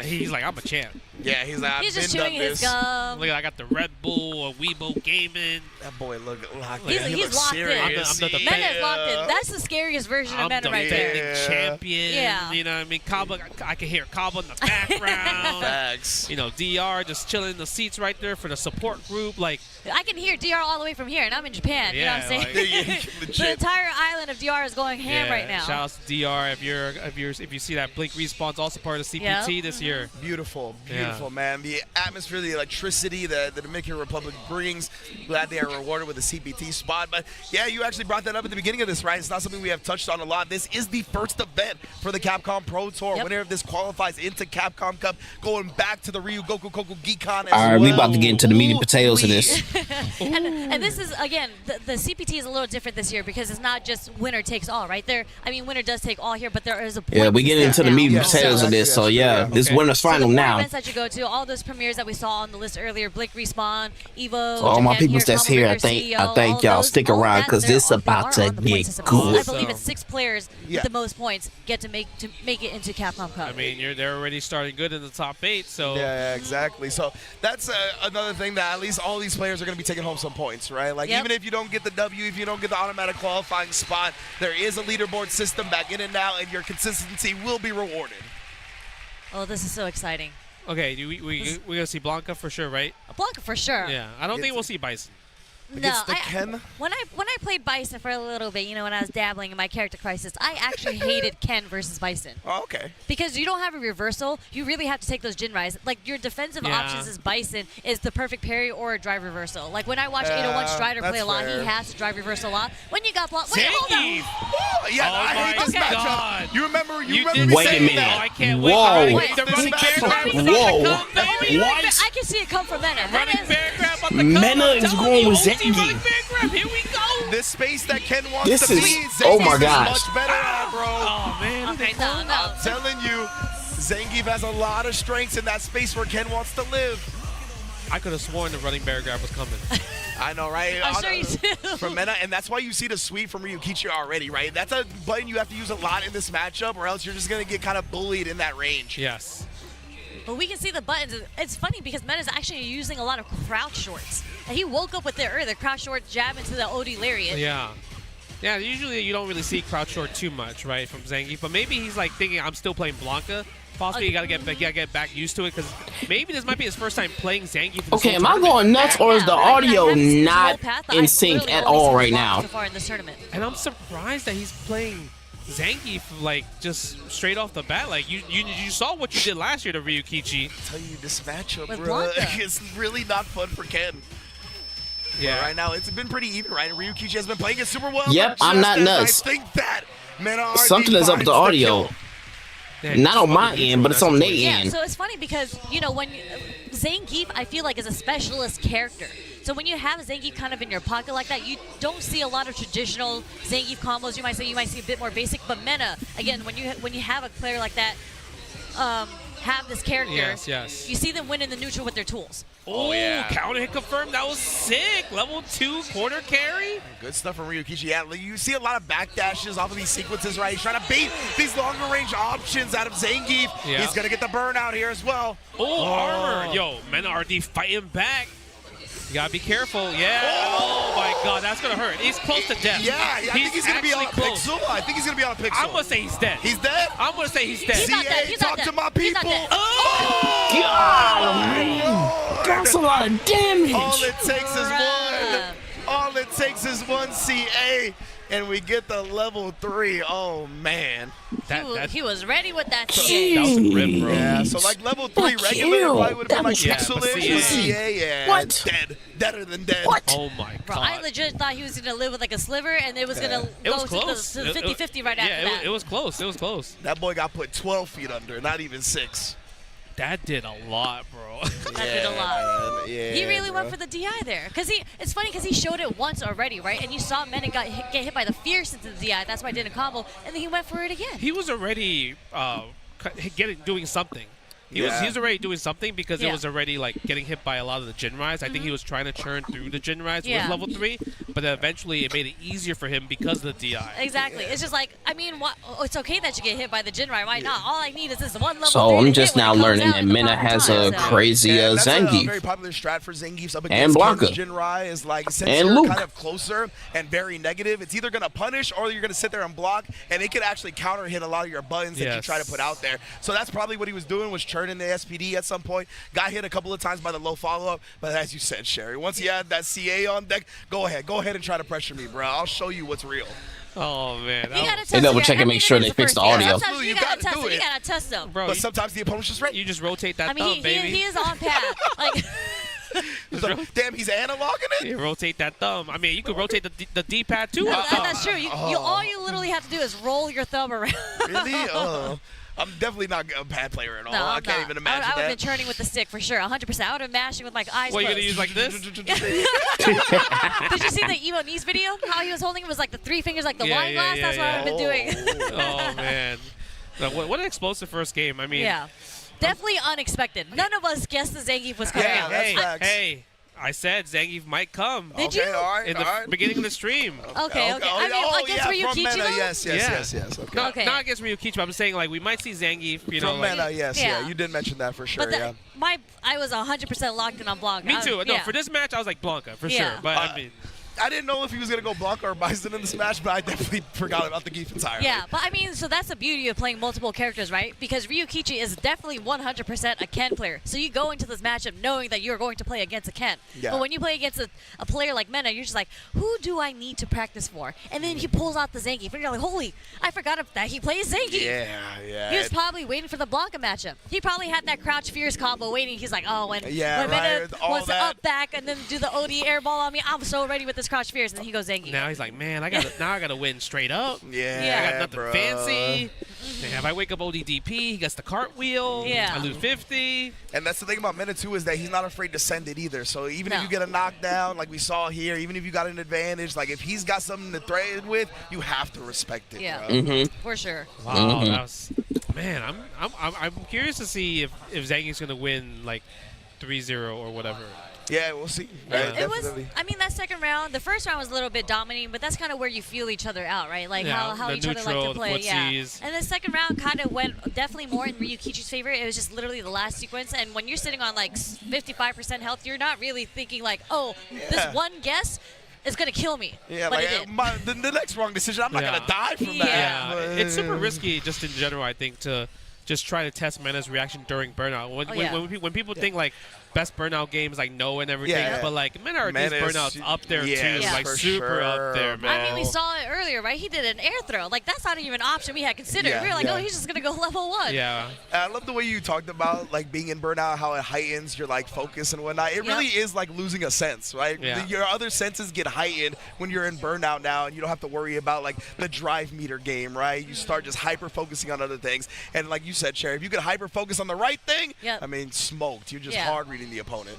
He's like, I'm a champ. Yeah, he's like, he's just chewing his gum. Look, I got the Red Bull or Weibo Gaming. That boy locked in. He's locked in. I'm the Mena's locked in. That's the scariest version of Mena right there. I'm the defending champion. Yeah. You know what I mean? Kaba, I can hear Kaba in the background. Facts. DR just chilling in the seats right there for the support group. Like I can hear DR all the way from here, and I'm in Japan. You know what I'm saying? The entire island of DR is going ham right now. Shout out to DR if you see that Blink Respawn's also part of CPT this year. Beautiful, man. The atmosphere, the electricity that the Dominican Republic brings. Glad they are rewarded with a CPT spot. But yeah, you actually brought that up at the beginning of this, right? It's not something we have touched on a lot. This is the first event for the Capcom Pro Tour. Winner of this qualifies into Capcom Cup, going back to the Ryu Goku Koku Geekon as well. We about to get into the meat and potatoes of this. and this is, again, the CPT is a little different this year because it's not just winner takes all, right? Winner does take all here, but there is a point. Yeah, we get into the meat and potatoes of this, so this winner's final now. That to go to. All those premieres that we saw on the list earlier, Blink Respawn, Evo, So all my Japan peoples that's here, I think y'all stick around because this about to get good. I believe it's 6 players with the most points get to make it into Capcom Cup. I mean, they're already starting good in the top 8, so yeah, exactly. So that's another thing that at least all these players are going to be taking home some points, right? Like even if you don't get the W, if you don't get the automatic qualifying spot, there is a leaderboard system back in and out, and your consistency will be rewarded. Oh, this is so exciting. Okay, we're gonna see Blanca for sure, right? Blanca for sure. Yeah, I don't think we'll see Bison. No, Ken? when I played Bison for a little bit, you know, when I was dabbling in my character crisis, I actually hated Ken versus Bison. Oh, okay. Because you don't have a reversal, you really have to take those Jinrais. Like your defensive options as Bison is the perfect parry or a drive reversal. Like when I watch 801 Strider play a lot, he has to drive reversal a lot. When you got blocked, wait, hold on. Oh, yeah, I hate this matchup. You remember Wait a minute. Oh, I can't Whoa. wait. The running bear grab is Whoa. about to come, baby. I can see it come from Mena. Running bear grab on the come. Mena is going with Zangief. Here we go. This space that Ken wants This to is- be, oh my Zangief gosh. is much better at, bro. Oh, man. Okay, no. I'm telling you, Zangief has a lot of strengths in that space where Ken wants to live. I could have sworn the running bear grab was coming. I know, right? I'm sure you do. From Mena, and that's why you see the sweep from Ryukichi already, right? That's a button you have to use a lot in this matchup, or else you're just going to get kind of bullied in that range. Yes. But we can see the buttons. It's funny because Mena's actually using a lot of crouch shorts. And he woke up with the crouch short jab into the OD lariat. Yeah. Yeah, usually you don't really see crouch short too much, right, from Zangief. But maybe he's like thinking, I'm still playing Blanca. Possibly you gotta get back used to it because maybe this might be his first time playing Zangief. Okay, am I going nuts or is the audio not in sync at all right now? So far in this tournament. And I'm surprised that he's playing Zangief like just straight off the bat. Like you saw what you did last year to Ryukichi. I tell you, this matchup, With bro, Blanca. is really not fun for Ken. Yeah. But right now, it's been pretty even, right? Ryukichi has been playing it super well. Yep, but I'm not just as nuts. I think that Mena already Something is up with the finds audio. kill. Yeah, Not on my end, but it's on their Yeah, end. so it's funny because, you know, when Zangief, I feel like, is a specialist character. So when you have Zangief kind of in your pocket like that, you don't see a lot of traditional Zangief combos. You might see a bit more basic. But Mena, again, when you have a player like that, have this character, yes. you see them win in the neutral with their tools. Oh, yeah. Counter hit confirmed. That was sick. Level 2 quarter carry. Good stuff from Ryukichi. Yeah, you see a lot of backdashes off of these sequences, right? He's trying to bait these longer range options out of Zangief. Yeah. He's going to get the burn out here as well. Oh, armor. Yo, Mena RD fighting back. You gotta be careful. Yeah. Oh, my God, that's gonna hurt. He's close to death. Yeah, I think he's gonna be on close. Pixel. I think he's gonna be on Pixel. I'm gonna say he's dead. He's dead? I'm gonna say he's dead. He's not dead. CA, He's not talk dead. to my He's not people. dead. God, that's a lot of damage. All it takes is Bruh. one. All it takes is one CA, and we get the level 3. Oh, man. He was ready with that That CA. was a rip, bro. Yeah, so like level 3 Fuck regular you. probably would have been like That was- Pixel-ish. Yeah, but CA, yeah. What? Dead. Deader than dead. What? Oh, my Bro, God. I legit thought he was going to live with like a sliver and it was going to It go was to close. the 50-50 right after that. It was close. It was close. That boy got put 12 feet under, not even 6. That did a lot, bro. That did a lot. Man. Yeah, He really went bro. for the DI there. Because it's funny because he showed it once already, right? And you saw Mena get hit by the fierce into the DI. That's why I did a combo. And then he went for it again. He was already doing something. He was already doing something because it was already like getting hit by a lot of the Jinrais. I think he was trying to churn through the Jinrais with level 3, but then eventually it made it easier for him because of the DI. Exactly. It's just like, I mean, it's okay that you get hit by the Jinrai. Why not? All I need is this one level 3 So I'm to just hit when now it comes learning out that at the Mena proper has time, a so. crazy That's a very Zangief. popular strat for Zangief's up And against Blanca. Ken's Jinrai is like, since And you're Luke. kind of closer and very negative, it's either going to punish or you're going to sit there and block, and it could actually counter hit a lot of your buttons that you try to put out there. So that's probably what he was doing, was churning the SPD at some point. Got hit a couple of times by the low follow-up, but as you said, Sherry, once he had that CA on deck, go ahead and try to pressure me, bro. I'll show you what's real. Oh, man. You gotta test They double it. check and I make mean, sure it is they the fix first the game. audio. Sometimes Absolutely, you you gotta gotta test do it. You it. gotta test them. Bro, But sometimes the opponent's just ready. you just rotate that I mean, thumb, baby. he is on path. Like, He's like, damn, he's analogging it? You rotate that thumb. I mean, you could rotate the D-pad too. that's true. All you literally have to do is roll your thumb around. Really? I'm definitely not a bad player at all. No, I I'm can't not. even imagine I would have that. been churning with the stick for sure, 100%. I would have been mashing with my eyes What, you closed. gonna use like this? Did you see the Evo Knees video? How he was holding it was like the 3 fingers, like the wine glass. That's what I would have been doing. Oh, man. No, what an explosive first game. I mean, Yeah. definitely unexpected. None of us guessed the Zangief was coming out. that's facts. Hey, I said Zangief might come. Did you? All right, In the beginning of the stream. Okay. I mean, against Ryukichi, from Meta, though? yes. Okay. No, Okay. not against Ryukichi, but I'm saying like we might see Zangief. You know, From like, Meta, yes, Yeah. you did mention that for sure, But I was 100% locked in on Blanca. me too. No, Yeah. for this match I was like Blanca for Yeah. sure. But I mean, I didn't know if he was going to go Blanca or Bison in this match, but I definitely forgot about the Geef entirely. Yeah, but I mean, so that's the beauty of playing multiple characters, right? Because Ryukichi is definitely 100% a Ken player. So you go into this matchup knowing that you're going to play against a Ken. Yeah. But when you play against a player like Mena, you're just like, who do I need to practice for? And then he pulls out the Zangief, and you're like, holy, I forgot that he plays Zangief. Yeah. He was probably waiting for the Blanca matchup. He probably had that Crouch Fierce combo waiting. He's like, oh, when Yeah, Mena right, all wants to that. up back and then do the OD airball on me, I'm so ready with this Crouch Fierce. And then he goes Zangief. now he's like, man, I gotta win straight up. Yeah, I got nothing bruh. fancy. Man, if I wake up ODDP, he gets the cartwheel. Yeah. I lose 50. And that's the thing about Meta, too, is that he's not afraid to send it either. So even if No. you get a knockdown, like we saw here, even if you got an advantage, like if he's got something to threaten with, you have to respect it, Yeah. bro. For sure. Wow, that was, man. I'm curious to see if Zangief's gonna win like 3-0 or whatever. Yeah, we'll see. It was, I mean, that second round, the first round was a little bit dominating, but that's kind of where you feel each other out, right? Like Yeah, how the each other like neutral, to the play. Yeah. footsies. And the second round kind of went definitely more in Ryukichi's favor. It was just literally the last sequence. And when you're sitting on like 55% health, you're not really thinking like, oh, this Yeah. one guess is going to kill me. Yeah, but like it did. the next wrong decision, I'm not Yeah. going to die from that. Yeah. Yeah, it's super risky just in general, I think, to just try to test Mena's reaction during burnout. When people think like best burnout games like no and everything, Yeah. but like Mena RD's Menace, burnout's up there yes, too, like for super sure, up there, man. I mean, we saw it earlier, right? He did an air throw. Like, that's not even an option we had considered. Yeah, we were like, yeah. oh, he's just going to go level 1. Yeah, I love the way you talked about like being in burnout, how it heightens your like focus and whatnot. It really is like losing a sense, right? Yeah. Your other senses get heightened when you're in burnout now, and you don't have to worry about like the drive meter game, right? You start just hyper focusing on other things, and like you said, Cherry, if you could hyper focus on the right thing, Yep. I mean, smoked. You're just Yeah. hard reading the opponent.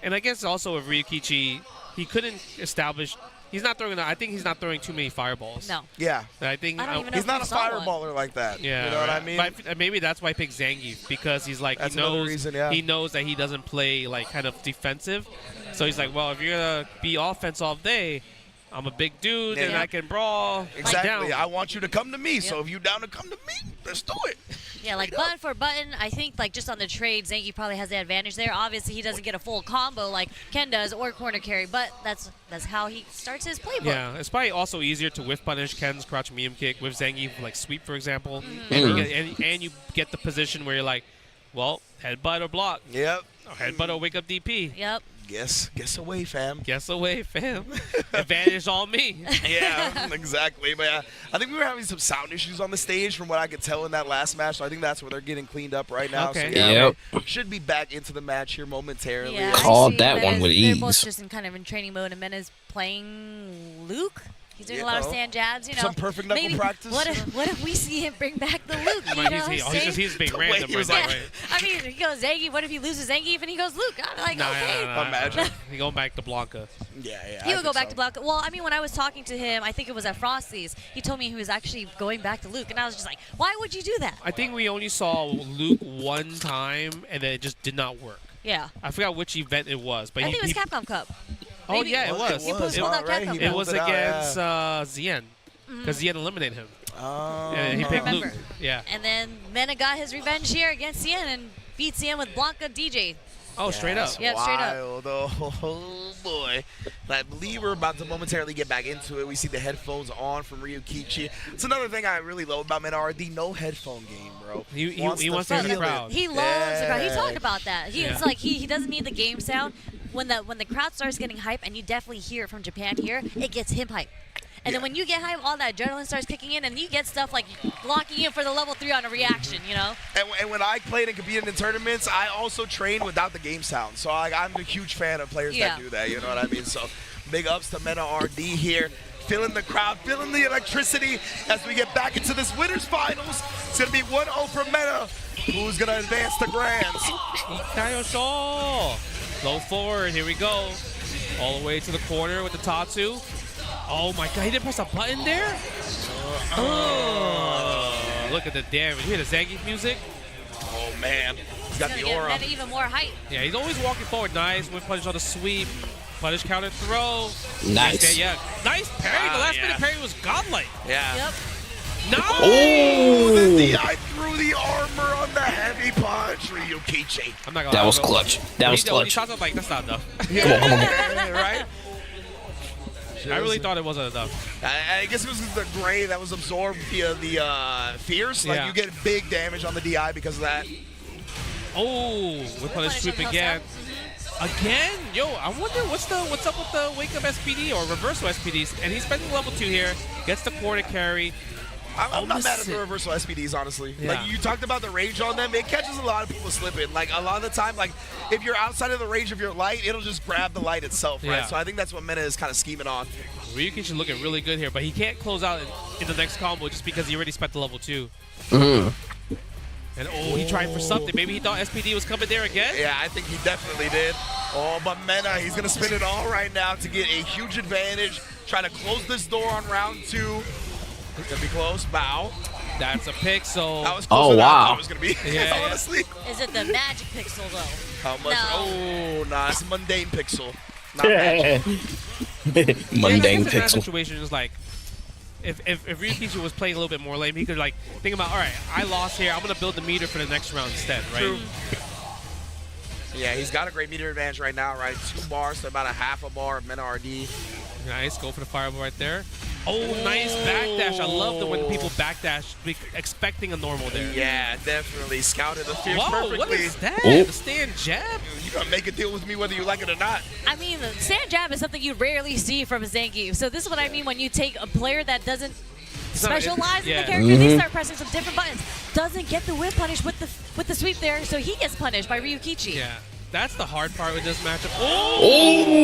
and I guess also with Ryukichi, he couldn't establish. He's not throwing. I think he's not throwing too many fireballs. No. Yeah, And I think I don't even know he's if not we a saw one. fireballer like that. Yeah, you know what I right. mean? But maybe that's why I picked Zangief, because he's like That's he another knows reason, yeah. he knows that he doesn't play like kind of defensive, so he's like, well, if you're gonna be offense all day, I'm a big dude and Yeah. I can brawl. Exactly. Down. I want you to come to me. So Yep. if you down to come to me, let's do it. Yeah, like button for button, I think like just on the trade, Zangief probably has the advantage there. Obviously, he doesn't get a full combo like Ken does or corner carry, but that's how he starts his playbook. Yeah, it's probably also easier to whiff punish Ken's crouch medium kick with Zangief, like sweep, for example. And you get the position where you're like, well, headbutt or block. Yep. Or headbutt or wake up DP. Yep. Guess away, fam. Guess away, fam. Advantage on me. Yeah, exactly. But yeah, I think we were having some sound issues on the stage from what I could tell in that last match. So I think that's where they're getting cleaned up right now. Okay. So yeah, Yep. we should be back into the match here momentarily. Yeah, Called I see that one with They're both ease. just in kind of in training mode, and Mena's playing Luke. He's doing Yeah, a lot of well, stand jabs, you know. some perfect knuckle Maybe, practice. What if we see him bring back the Luke? You know what I'm saying? He's being The way random he was right now, like- right? I mean, he goes Zangief. What if he loses Zangief and he goes Luke? I'm like, okay. Imagine. He going back to Blanca. Yeah. He I would go think back so. to Blanca. Well, I mean, when I was talking to him, I think it was at Frosty's, he told me he was actually going back to Luke. And I was just like, why would you do that? I think we only saw Luke one time, and then it just did not work. Yeah. I forgot which event it was, but I think it was Capcom Cup. Oh Maybe- yeah, it was. He pulled out right? Capcom He It Cup. was pulled out, against yeah. Zien, because Zien eliminated him. Oh. And he picked Luke. remember. Yeah. And then Mena got his revenge here against Cien and beat Cien with Blanca DJ. Oh, straight up. Yeah, straight up. Wild. Oh boy. I believe we're about to momentarily get back into it. We see the headphones on from Ryukichi. It's another thing I really love about Mena the no headphone game, bro. He wants to hear the feel it. crowd. He loves the crowd. He Yeah. talked about that. Yeah. It's like he doesn't need the game sound. When the crowd starts getting hype, and you definitely hear it from Japan here, it gets him hype. And then when you get hype, all that adrenaline starts kicking in, and you get stuff like locking in for the level 3 on a reaction, you know? And when I played and competed in tournaments, I also trained without the game sound. So I'm a huge fan of players Yeah. that do that. You know what I mean? So big ups to Mena RD here. Feeling the crowd, feeling the electricity as we get back into this winners finals. It's going to be 1-0 for Mena. Who's going to advance to grands? Ikayo Shaw. Low forward. Here we go. All the way to the corner with the Tatsu. Oh my god, he didn't press a button there? look at the damage. You hear the Zangief music? Oh, man. He's got the aura. Get even more height. Yeah, he's always walking forward. Nice. Whip punish on the sweep. Punish counter throw. Nice. Yeah. Nice parry. The last minute parry was godlike. Yeah. Yep. Nice. Oh, the DI threw the armor on the heavy punch. Ryukichi. I'm not gonna lie. That was clutch. That was When he clutch. talks about like, that's not enough. Come on, come on. Right? I really thought it wasn't enough. I guess it was the gray that was absorbed via the fierce. Like, Yeah. you get big damage on the DI because of that. Oh, whip punish sweep again. Again? Yo, I wonder what's up with the wake up SPD or reversal SPDs. And he's spending level 2 here. Gets the corner carry. I'm not mad at the reversal SPDs, honestly. Yeah. Like, you talked about the range on them. It catches a lot of people slipping. Like, a lot of the time, like, if you're outside of the range of your light, it'll just grab the light itself, right? Yeah. So I think that's what Mena is kind of scheming on. Ryukichi looking really good here, but he can't close out in the next combo just because he already spent the level 2. And he tried for something. Maybe he thought SPD was coming there again? Yeah, I think he definitely did. Oh, but Mena, he's going to spin it all right now to get a huge advantage. Trying to close this door on round 2. It's going to be close. Bow. That's a pixel. That was closer than I thought wow. it was going to be. Yeah, honestly. Is it the magic pixel though? How much? No. Oh, nah, it's mundane pixel. Not magic. Mundane In that pixel. situation is like, if Ryukichi was playing a little bit more lame, he could like think about, all right, I lost here. I'm gonna build the meter for the next round instead, right? True. Yeah, he's got a great meter advantage right now, right? 2 bars to about a half a bar of Mena RD. Nice, go for the fireball right there. Oh, nice backdash. I love when people backdash, expecting a normal there. Yeah, definitely. Scouted the fierce Whoa, perfectly. what is that? Oh. The stand jab? You gotta make a deal with me whether you like it or not. I mean, the sand jab is something you rarely see from Zangief. So this is what I mean when you take a player that doesn't specialize in yeah. the character, they start pressing some different buttons. Doesn't get the whip punish with the sweep there, so he gets punished by Ryukichi. Yeah, that's the hard part with this matchup.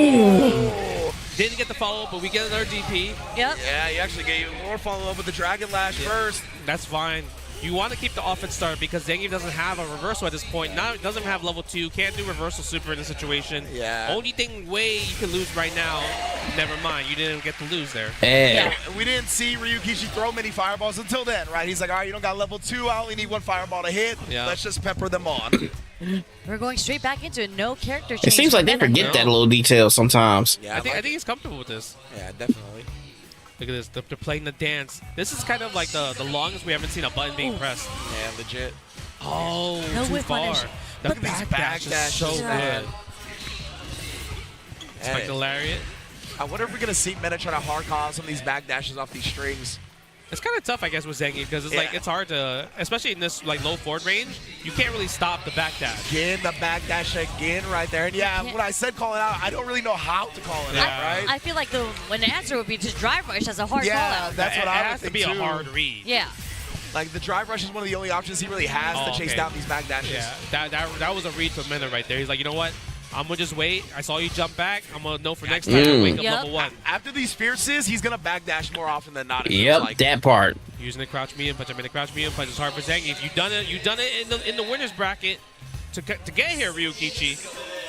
Oh! Didn't get the follow-up, but we get another DP. Yep. Yeah, he actually gave more follow-up with the Dragon Lash first. That's fine. You want to keep the offense started because Zangief doesn't have a reversal at this point. Now doesn't have level 2. Can't do reversal super in this situation. Yeah. Only way you can lose right now. Never mind. You didn't get to lose there. Yeah. We didn't see Ryukichi throw many fireballs until then, right? He's like, all right, you don't got level 2. I only need 1 fireball to hit. Yeah. Let's just pepper them on. We're going straight back into it. No character change. It seems like they for Mena. forget that little detail sometimes. Yeah, I think he's comfortable with this. Yeah, definitely. Look at this. They're playing the dance. This is kind of like the longest we haven't seen a button being pressed. Yeah, legit. Oh, No too whip far. punish. The But these backdash is so backdashes, man. good. Hey, Like the lariat. I wonder if we're going to see Mena try to hard call some of these backdashes off these strings. It's kind of tough, I guess, with Zangief because it's like Yeah. it's hard to, especially in this like low forward range, you can't really stop the backdash. Again, the backdash again right there. And yeah, when I said call it out, I don't really know how to call it Yeah. out, right? I feel like the answer would be just drive rush as a hard call Yeah, out. that's what it I would has to think be too. a hard read. Yeah. Like, the drive rush is one of the only options he really has to chase okay. down these backdashes. Yeah, that was a read for Mena right there. He's like, you know what? I'm gonna just wait. I saw you jump back. I'm gonna know for next time. I wake up Yep. level 1. After these fierces, he's going to backdash more often than not. it feels Yep, like. that part. Using the crouch medium punch. I mean, the crouch medium punch is hard for Zangief. You've done it. You've done it in the winners bracket to get here, Ryukichi.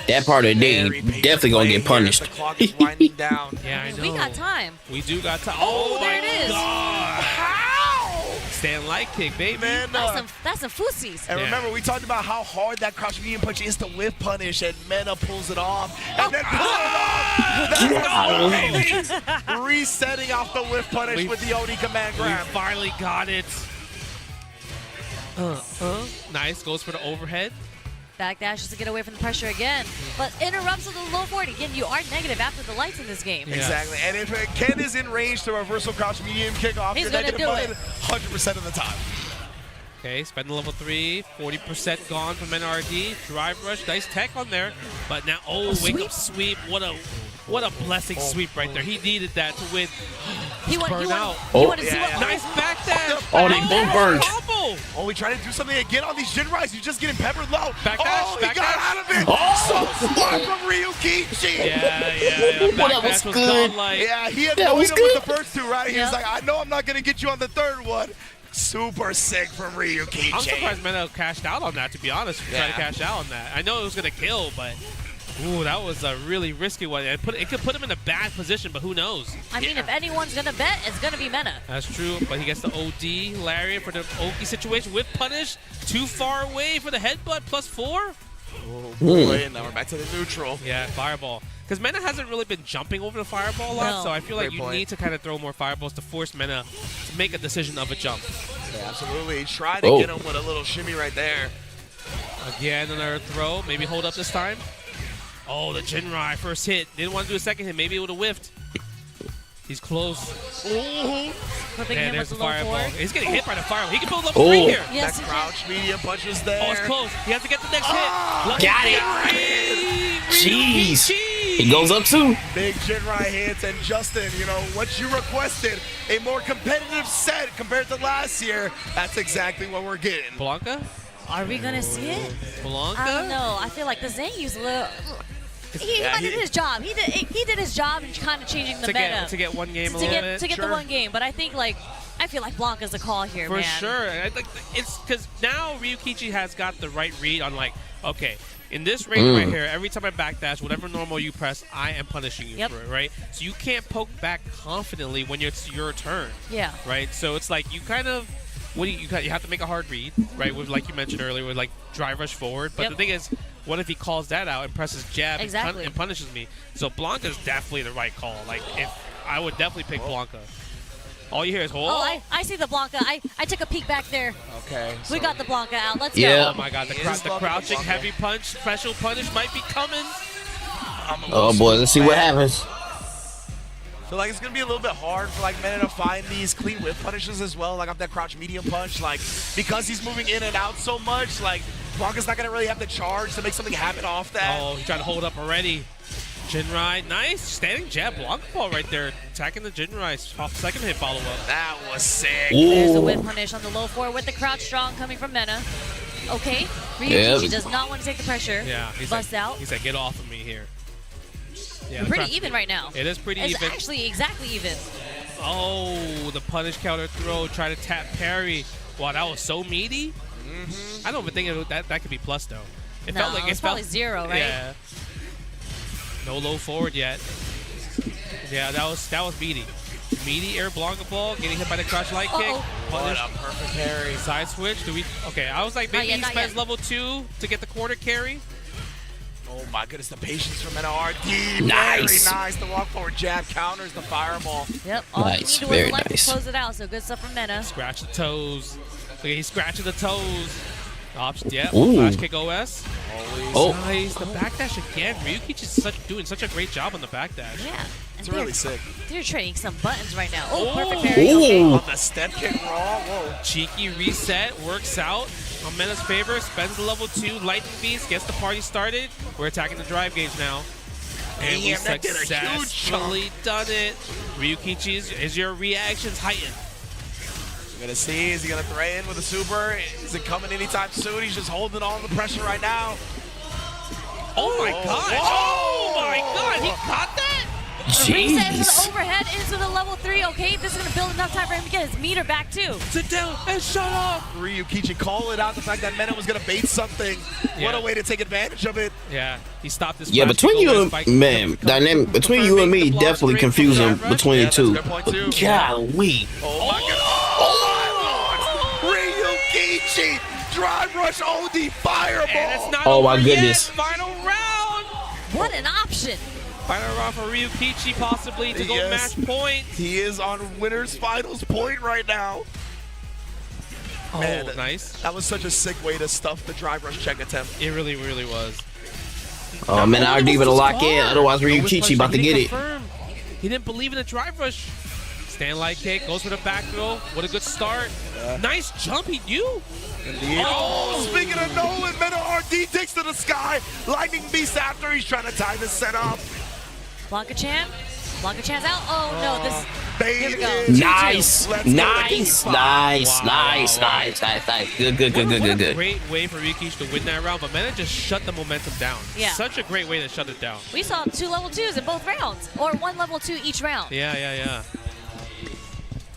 That part of the day, Very patient definitely gonna play get here. punished. The clock is winding down. Yeah, I know. We got time. We do got time. Oh, my there it is. God. How? Stand light kick, baby. Man, That's some foosies. and Yeah. remember, we talked about how hard that crouch medium punch is to whiff punish, and Mena pulls it off, and then pulls it off. That's resetting off the whiff punish We- with the OD command We grab. finally got it. Nice. Goes for the overhead. Backdashes to get away from the pressure again, but interrupts with a low forward. Again, you are negative after the lights in this game. Yeah. Exactly, and if Ken is in range to reversal crouch medium kick off, He's you're gonna negative do button it. 100% of the time. Okay, spend the level 3. 40% gone from NRD. Drive rush. Nice tech on there. But now, wake up sweep. What a blessing sweep right there. He needed that to win. He Burn wanted out. to see Yeah. what. Nice backdash. Oh, they both burned. Combo. Oh, we trying to do something again on these Jinrais. He's just getting peppered low. Backdash, Oh, he backdash. got out of it. So smart from Ryukichi. Yeah. Well, that was Backdash good. godlike. Yeah, he That annoyed was him good. with the first two, right? He was Yep. like, I know I'm not going to get you on the third one. Super sick from Ryukichi. I'm surprised Mena cashed out on that, to be honest. Trying to Yeah. cash out on that. I know it was going to kill, but Ooh, that was a really risky one. It could put him in a bad position, but who knows? I mean, if anyone's going to bet, it's going to be Mena. That's true, but he gets the OD Lariat for the Oki situation with punish. Too far away for the headbutt, +4. Oh boy, and now we're back to the neutral. Yeah, fireball. Because Mena hasn't really been jumping over the fireball a lot, so I feel like you need to kind of throw more fireballs to force Mena to make a decision of a jump. Yeah, absolutely. Try to get him with a little shimmy right there. Again, another throw. Maybe hold up this time. Oh, the Jinrai first hit. Didn't want to do a second hit. Maybe it would have whiffed. He's close. Clipping him with the low fireball. forward. He's getting hit by the fireball. He can build level 3 here. Yes, that crouch medium punch was there. Oh, it's close. He has to get the next hit. Got it. Jeez. He goes up too. Big Jinrai hits, and Justin, you know, what you requested, a more competitive set compared to last year, that's exactly what we're getting. Blanca? Are we going to see it? Blanca? I don't know. I feel like the Zangief's a little... He did his job. He did his job in kind of changing the meta. To get one game a little bit. To get the one game. But I think, like, I feel like Blanca's the call here, For man. sure. I think it's because now Ryukichi has got the right read on, like, okay, in this range right here, every time I backdash, whatever normal you press, I am punishing you for it, right? So you can't poke back confidently when it's your turn. Yeah. Right? So it's like you kind of... you have to make a hard read, right? With, like you mentioned earlier, with like drive rush forward. But the thing is, what if he calls that out and presses jab and punishes me? So Blanca's definitely the right call. Like, if I would definitely pick Blanca. All you hear is I see the Blanca. I took a peek back there. Okay. We got the Blanca out. Let's go. Oh my God, the crouching heavy punch, special punish might be coming. Oh boy, let's see what happens. I feel like it's going to be a little bit hard for like Mena to find these clean whip punishes as well, like off that crouch medium punch. Like, because he's moving in and out so much, like, Blanca's not going to really have the charge to make something happen off that. Oh, he's trying to hold up already. Jinrai, nice. Standing jab Blanca ball right there. Attacking the Jinrai. Second hit follow-up. That was sick. Ooh. There's the whip punish on the low four with the crouch strong coming from Mena. Okay. Ryukichi does not want to take the pressure. Yeah. Bust out. He's like, get off of me here. Yeah, we're pretty even right now. It is pretty even. It's actually exactly even. Oh, the punish counter throw. Try to tap parry. Wow, that was so meaty. I don't even think that could be plus, though. It felt like it's probably 0, right? Yeah. No low forward yet. Yeah, that was meaty. Meaty air Blanca ball, getting hit by the crouch light kick. What a perfect carry. Side switch. Okay, I was like, maybe he spends level 2 to get the corner carry. Oh my goodness, the patience from NRD. Nice. Very nice. The walk forward jab counters the fireball. Yep. Nice. Very nice. To close it out, so good stuff from Mena. Scratch the toes. Look, he's scratching the toes. Option, yeah. Ooh. Flash kick OS. Oh. Nice. The backdash again. Ryukichi is doing such a great job on the backdash. Yeah. It's really sick. They're trading some buttons right now. Oh, perfect parry. Okay. Ooh. On the step kick raw. Whoa. Cheeky reset. Works out. On Mena's favor. Spends the level 2. Lightning Beast. Gets the party started. We're attacking the drive gauge now. And we successfully done it. Ryukichi, is your reactions heightened? We're going to see, is he going to threaten with a super? Is it coming anytime soon? He's just holding on the pressure right now. Oh my God. Oh my God. He caught that? Reset into the overhead, into the level 3. Okay, this is going to build enough time for him to get his meter back, too. Sit down and shut up. Ryukichi called it out, the fact that Mena was going to bait something. Yeah. What a way to take advantage of it. Yeah, he stopped this. Yeah, between you and dynamic between you and me, definitely confusing between the two. Golly. Oh my God. Oh my Lord. Ryukichi, drive rush OD fireball. And it's not Oh over my goodness. Yet. Final round. What an option. Final round for Ryukichi possibly to go match point. He is on winner's finals point right now. Oh, Man, nice. That was such a sick way to stuff the drive rush check attempt. It really, really was. Oh man, I need to lock in. Otherwise, Ryukichi about to get it. He didn't believe in the drive rush. Stand light kick, goes for the back throw. What a good start. Nice jump, he knew. Indeed. Oh, speaking of Nolan, Mena RD takes to the sky. Lightning Beast after he's trying to tie this set up. Blanca-chan. Blanca-chan's out. Oh, no. This. Here we go. Nice. Nice. Good. Great way for Ryukichi to win that round, but Mena just shut the momentum down. Yeah. Such a great way to shut it down. We saw 2 level 2s in both rounds, or 1 level 2 each round. Yeah.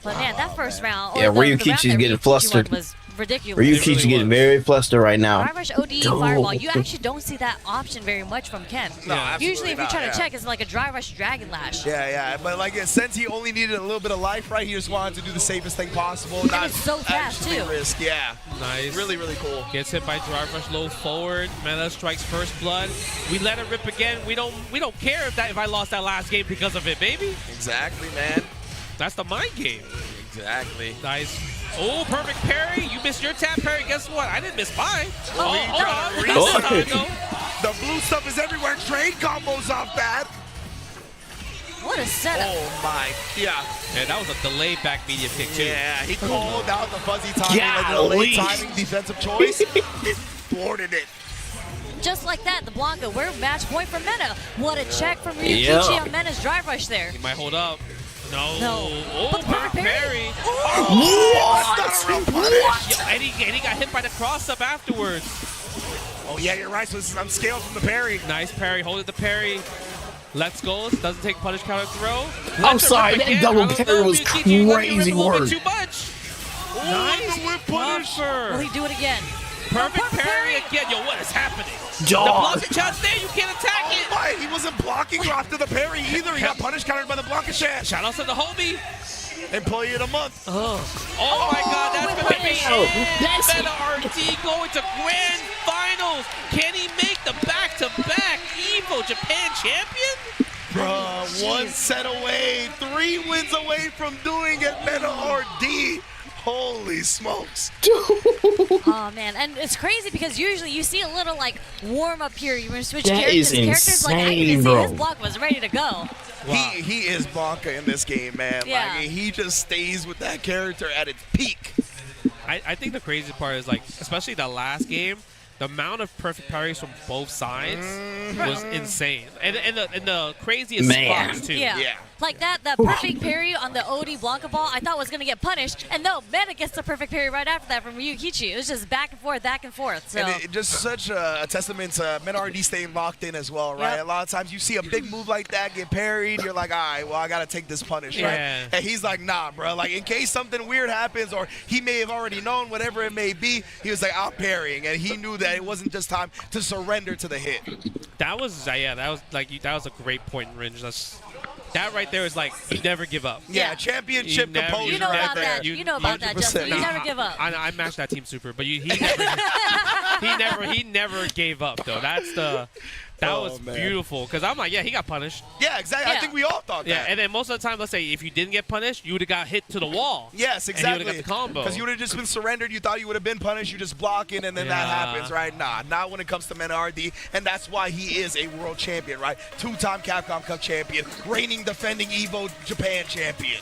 But man, that first round. Yeah, Ryukichi's getting flustered. Was ridiculous. Ryukichi getting very flustered right now. Drive rush OD fireball. You actually don't see that option very much from Ken. No, usually, if you try not, to check, it's like a drive rush dragon lash. Yeah. But like since he only needed a little bit of life, right? He just wanted to do the safest thing possible. And Not it's so fast actually too. risk. Yeah. Nice. Really cool. Gets hit by drive rush low forward. Meta strikes first blood. We let it rip again. We don't care if I lost that last game because of it, baby. Exactly, man. That's the mind game. Exactly. Nice. Oh, perfect parry. You missed your tap parry. Guess what? I didn't miss mine. The blue stuff is everywhere. Trade combos off that. What a setup. Oh my, yeah. And that was a delayed back medium kick too. Yeah, he called out the fuzzy timing, like the delayed timing defensive choice. Thwarted it. Just like that, the Blanca, we're match point for Meta. What a check from Ryukichi on Meta's drive rush there. He might hold up. No. Oh, But perfect parry. And he got hit by the cross up afterwards. Oh yeah, you're right. So this is unscaled from the parry. Nice parry. Hold it the parry. Let's go. Doesn't take punish counter throw. I'm sorry, that double parry was crazy work. Too much. Nice whip punish. Will he do it again? Perfect parry again. Yo, what is happening? Jaws. The blocking shot's there. You can't attack it. My, he wasn't blocking after the parry either. He got punish countered by the Blanca shot. Shout out to the homie. Employee of the month. Oh my God, that's going to be it. Meta RT going to grand finals. Can he make the back-to-back EVO Japan champion? Bruh, one set away, 3 wins away from doing it, Meta RD. Holy smokes. Oh man, and it's crazy because usually you see a little like warm up here. You switch characters. Characters like I can see his block was ready to go. Wow. He is Blanca in this game, man. Yeah. Like, he just stays with that character at its peak. I think the crazy part is like, especially that last game, the amount of perfect parries from both sides was insane, and the craziest spots too. Yeah. Like that perfect parry on the OD Blanca ball, I thought was gonna get punished, and no, Meta gets the perfect parry right after that from Ryukichi. It was just back and forth. So. And it just such a testament to Meta RD staying locked in as well, right? Yep. A lot of times you see a big move like that get parried, you're like, all right, well, I gotta take this punish, right? And he's like, nah, bro. Like in case something weird happens, or he may have already known, whatever it may be, he was like, I'm parrying, and he knew that it wasn't just time to surrender to the hit. That was that was a great point in range. That right there is like, you never give up. Yeah, championship composure. You know right about there. that. You know about that, Justin. You never give up. I matched that team super, but he never gave up though. That was beautiful because I'm like, yeah, he got punished. Yeah, exactly. Yeah. I think we all thought that. Yeah, and then most of the time, let's say if you didn't get punished, you would have got hit to the wall. Yes, exactly. And you would have got the combo. Because you would have just been surrendered. You thought you would have been punished. You just block it, and then that happens, right? Nah, not when it comes to Meta RD. And that's why he is a world champion, right? 2-time Capcom Cup champion, reigning defending EVO Japan champion.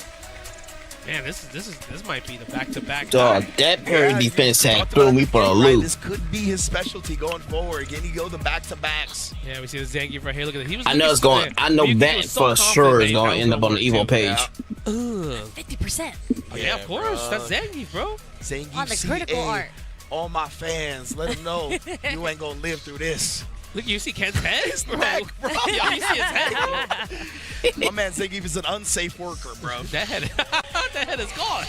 Man, this might be the back-to-back. Dog, that parry defense had threw me for a loop. This could be his specialty going forward. Can he go the back-to-backs? Yeah, we see the Zangief right here. Look at that. He was. I know it's going. I know that for sure is going to end up on the Evo page. 50%. Oh, yeah, of course. That's Zangief, bro. Zangief On the critical art. All my fans, let them know you ain't going to live through this. Look, you see Ken's head? His neck, bro. Yeah, you see his head, My man Zangief is an unsafe worker, bro. That head is gone.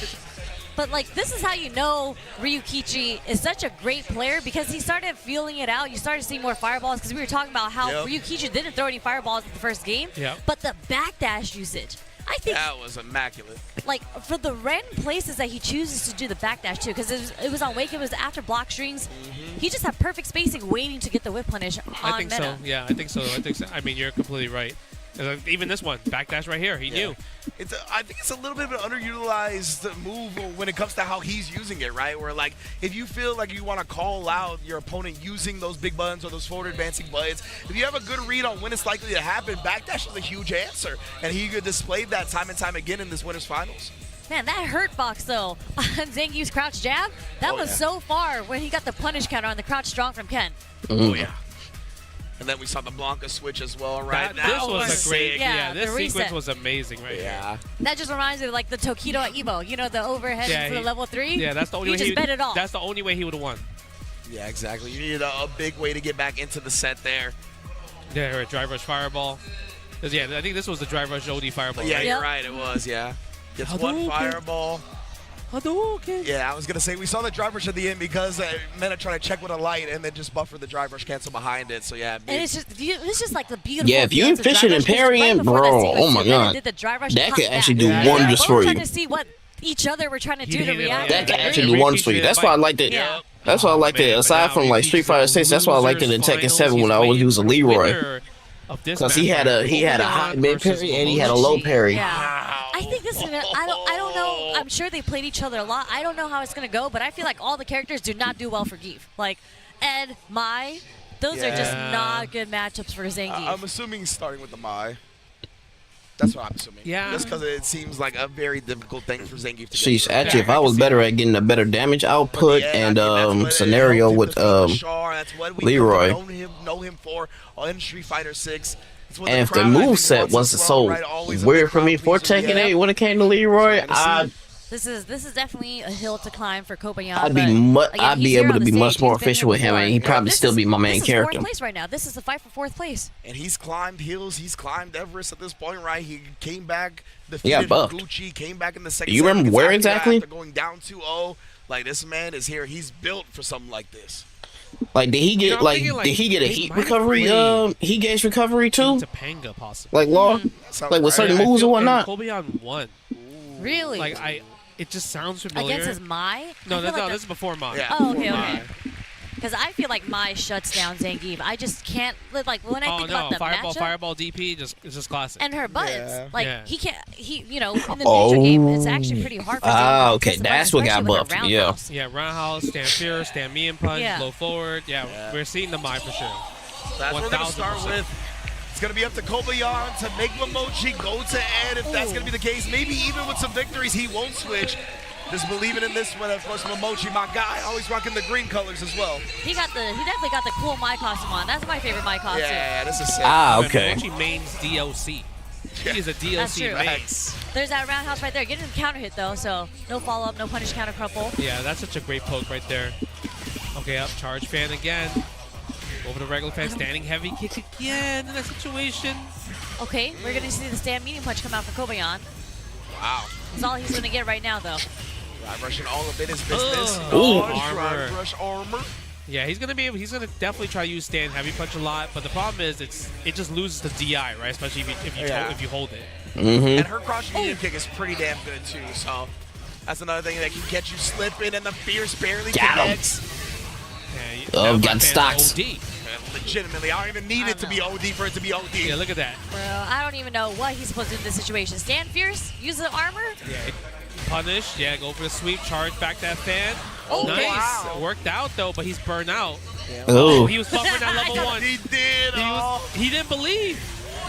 But like this is how you know Ryukichi is such a great player because he started feeling it out. You started seeing more fireballs because we were talking about how Ryukichi didn't throw any fireballs in the first game. Yep. But the backdash usage, I think that was immaculate. Like for the random places that he chooses to do the backdash too, because it was on Wake, it was after block strings. He just had perfect spacing, waiting to get the whip punish on I think Meta. so. Yeah, I think so. I mean, you're completely right. Even this one, backdash right here, he knew. I think it's a little bit of an underutilized move when it comes to how he's using it, right? Where, like, if you feel like you want to call out your opponent using those big buttons or those forward advancing buttons, if you have a good read on when it's likely to happen, backdash is a huge answer. And he displayed that time and time again in this winners finals. Man, that hurt box, though, on Zangief's crouch jab, that was so far when he got the punish counter on the crouch strong from Ken. Oh, yeah. And then we saw the Blanca switch as well, right? This was a great, this the sequence was amazing right here. That just reminds me of like the Tokido at Evo, you know, the overhead for the level 3? Yeah, that's the only way he just bet it off. That's the only way he would have won. Yeah, exactly. You needed a big way to get back into the set there. Yeah, drive rush fireball. Yeah, I think this was the drive rush OD fireball. Yeah, right? you're right. It was, Gets one fireball. Hadouken. Yeah, I was gonna say we saw the drive rush at the end because Meta trying to check with a light and then just buffer the drive rush cancel behind it. So yeah, and it's just like the beautiful. Yeah, if you efficient and parrying, bro, oh my god, that could actually do wonders for you. Trying to see what each other were trying to do to react. That can actually do wonders for you. That's why I like it. Yeah. That's why I liked it. Aside from like Street Fighter 6, that's why I liked it in Tekken 7 when I always use a Leroy. Because he had a high mid parry and he had a low parry. Yeah. I think this is gonna, I don't know. I'm sure they played each other a lot. I don't know how it's gonna go, but I feel like all the characters do not do well for Geef. Like Ed, Mai, those are just not good matchups for Zangief. I'm assuming he's starting with the Mai. That's what I'm assuming. Yeah. Just because it seems like a very difficult thing for Zangief to Sheesh, get. actually, if I was better at getting a better damage output and scenario with Leroy, know him for in Street Fighter 6. And if the moveset wasn't so weird for me for Tekken 8 when it came to Leroy, This is definitely a hill to climb for Kobayan. I'd be able to be much more efficient with him, and he'd probably still be my main character. This is 4th place right now. This is the fight for 4th place. And he's climbed hills. He's climbed Everest at this point, right? He came back, defeated Gucci, came back in the second. You remember where exactly? After going down 2-0, like this man is here. He's built for something like this. Like, did he get did he get a heat recovery? Heat gauge recovery too? Topanga, possibly. Like law, like with certain moves or whatnot. Kobayan won. Really? Like it just sounds familiar. Against his Mai? No, this is before Mai. Yeah. Oh, okay. Because I feel like Mai shuts down Zangief. I just can't, like, when I think about the Fireball DP, it's just classic. And her buttons. He can't, in the neutral game, it's actually pretty hard for Zangief. Okay, that's what got buffed. Yeah. Yeah, roundhouse, stand fierce, stand me and punch, blow forward. Yeah, we're seeing the Mai for sure. That's what we're going to start with. It's going to be up to Kobayan to make Momochi go to Ed. If that's going to be the case, maybe even with some victories, he won't switch. Just believing in this one, of course, Momochi, my guy, always rocking the green colors as well. He definitely got the cool Mai costume on. That's my favorite Mai costume. Yeah, this is sick. Okay. Momochi mains DLC. He is a DLC main. There's that roundhouse right there. Getting the counter hit, though, so no follow-up, no punish counter crumple. Yeah, that's such a great poke right there. Okay, up, charge fan again. Over the regular fan, standing heavy kick again in that situation. Okay, we're going to see the stand medium punch come out for Kobayan. Wow. That's all he's going to get right now, though. Drive rushing all of it is business. Armor. Drive rush armor. Yeah, he's gonna definitely try to use stand heavy punch a lot, but the problem is it just loses the DI, right? Especially if you hold it. And her crouch medium kick is pretty damn good too. So that's another thing that can catch you slipping, and the fierce barely connects. Yeah, got stocks. Legitimately, I don't even need it to be OD for it to be OD. Yeah, look at that. Well, I don't even know what he's supposed to do in this situation. Stand fierce, use the armor. Yeah, punish. Yeah, go for the sweep, charge back that fan. Oh, nice. Wow. Worked out though, but he's burned out. Yeah. Oh, he was buffering at level 1. He did. He didn't believe.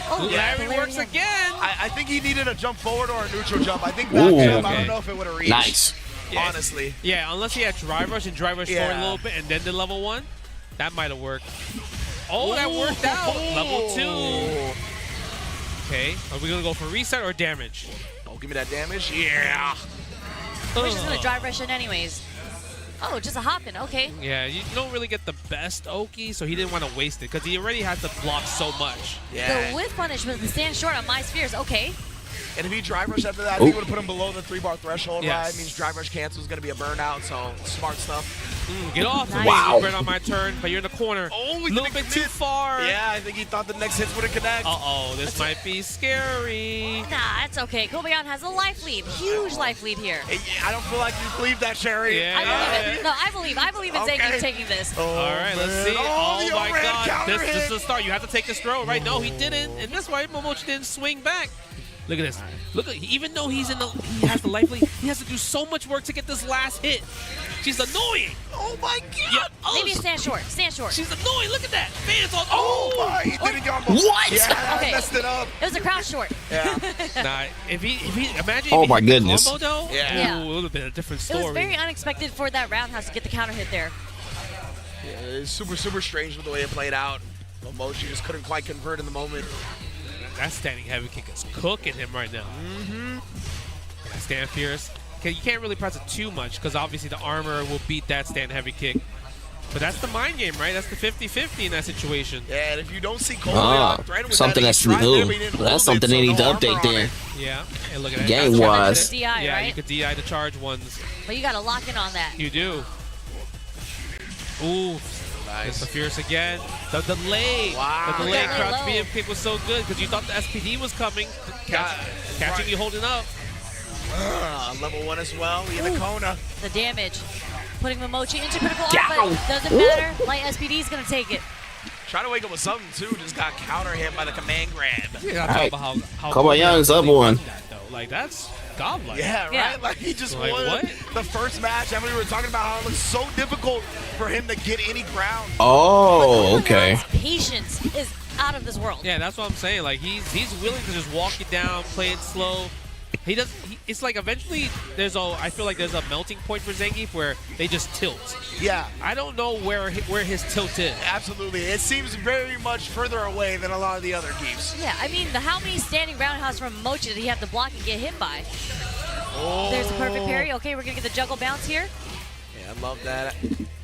Larry works again. I think he needed a jump forward or a neutral jump. I think back jump, I don't know if it would have reached. Nice. Yeah, honestly. Yeah, unless he had drive rush and drive rush forward a little bit and then did level 1. That might have worked. Oh, that worked out. Level 2. Okay, are we going to go for reset or damage? Oh, give me that damage. Yeah. We're just going to drive rush in anyways. Oh, just a hop in. Okay. Yeah, you don't really get the best Oki, so he didn't want to waste it because he already had to block so much. Yeah. The whiff punish was the stand short on my spheres. Okay. And if he drive rush after that, I think it would have put him below the 3-bar threshold, yes. right? It means drive rush cancel is going to be a burnout, so smart stuff. Get off. Nice. Wow. Burn on my turn, but you're in the corner. Oh, a little bit too far. Yeah, I think he thought the next hits wouldn't connect. Uh-oh, this might be scary. Nah, it's okay. Kobayan has a life lead. Huge life lead here. Hey, I don't feel like you believe that, Sherry. Yeah. I believe it. No, I believe in Zangief taking this. Oh, all right, let's see. Oh, my God. This hit. is the start. You have to take this throw, right? No, he didn't. And that's why Momochi didn't swing back. Look at this. Look, even though he has the life lead, he has to do so much work to get this last hit. She's annoying. Oh my God. Yeah. Maybe stand short. Stand short. She's annoying. Look at that. Fans on. Oh my. He didn't go on. What? Yeah, Okay. messed it up. It was a crouch short. Yeah. Nah, if he imagine. Oh if he my hit the goodness. combo, though, Yeah. ooh, it would have been a different It story. was very unexpected for that roundhouse to get the counter hit there. Yeah, it's super strange with the way it played out. Momochi just couldn't quite convert in the moment. That standing heavy kick is cooking him right now. Yeah, stand fierce. Okay, you can't really press it too much because obviously the armor will beat that stand heavy kick. But that's the mind game, right? That's the 50-50 in that situation. Yeah, and if you don't see Colby threatened with something that, that's new. That's something they need to update then. Yeah, and look at that. Game-wise. DI, yeah, right? you could DI the charge ones. But you got to lock in on that. You do. Ooh. Nice. The Fierce again. The delay. Wow. The delay Yeah. crouch Low. BM kick was so good because you thought the SPD was coming. Catching you holding up. Level 1 as well. We in the Kona. The damage. Putting Momochi into critical art, but doesn't matter. Light SPD is going to take it. Trying to wake up with something, too. Just got counter hit by the command grab. Yeah, All right. about how Kobayana's up one. that, though. Like, that's godlike. Yeah, right? Yeah. Like, he just Like, won what? the first match. I mean, we were talking about how it looks so difficult for him to get any ground. Oh, But okay. Kobayana's patience is out of this world. Yeah, that's what I'm saying. Like, he's willing to just walk it down, play it slow. He does. It's like eventually I feel like there's a melting point for Zangief where they just tilt. Yeah, I don't know where his tilt is. absolutely. It seems very much further away than a lot of the other Geefs. Yeah, I mean, how many standing roundhouse from Momochi did he have to block and get hit by? Oh. There's a perfect parry. Okay, we're going to get the juggle bounce here. Yeah, I love that.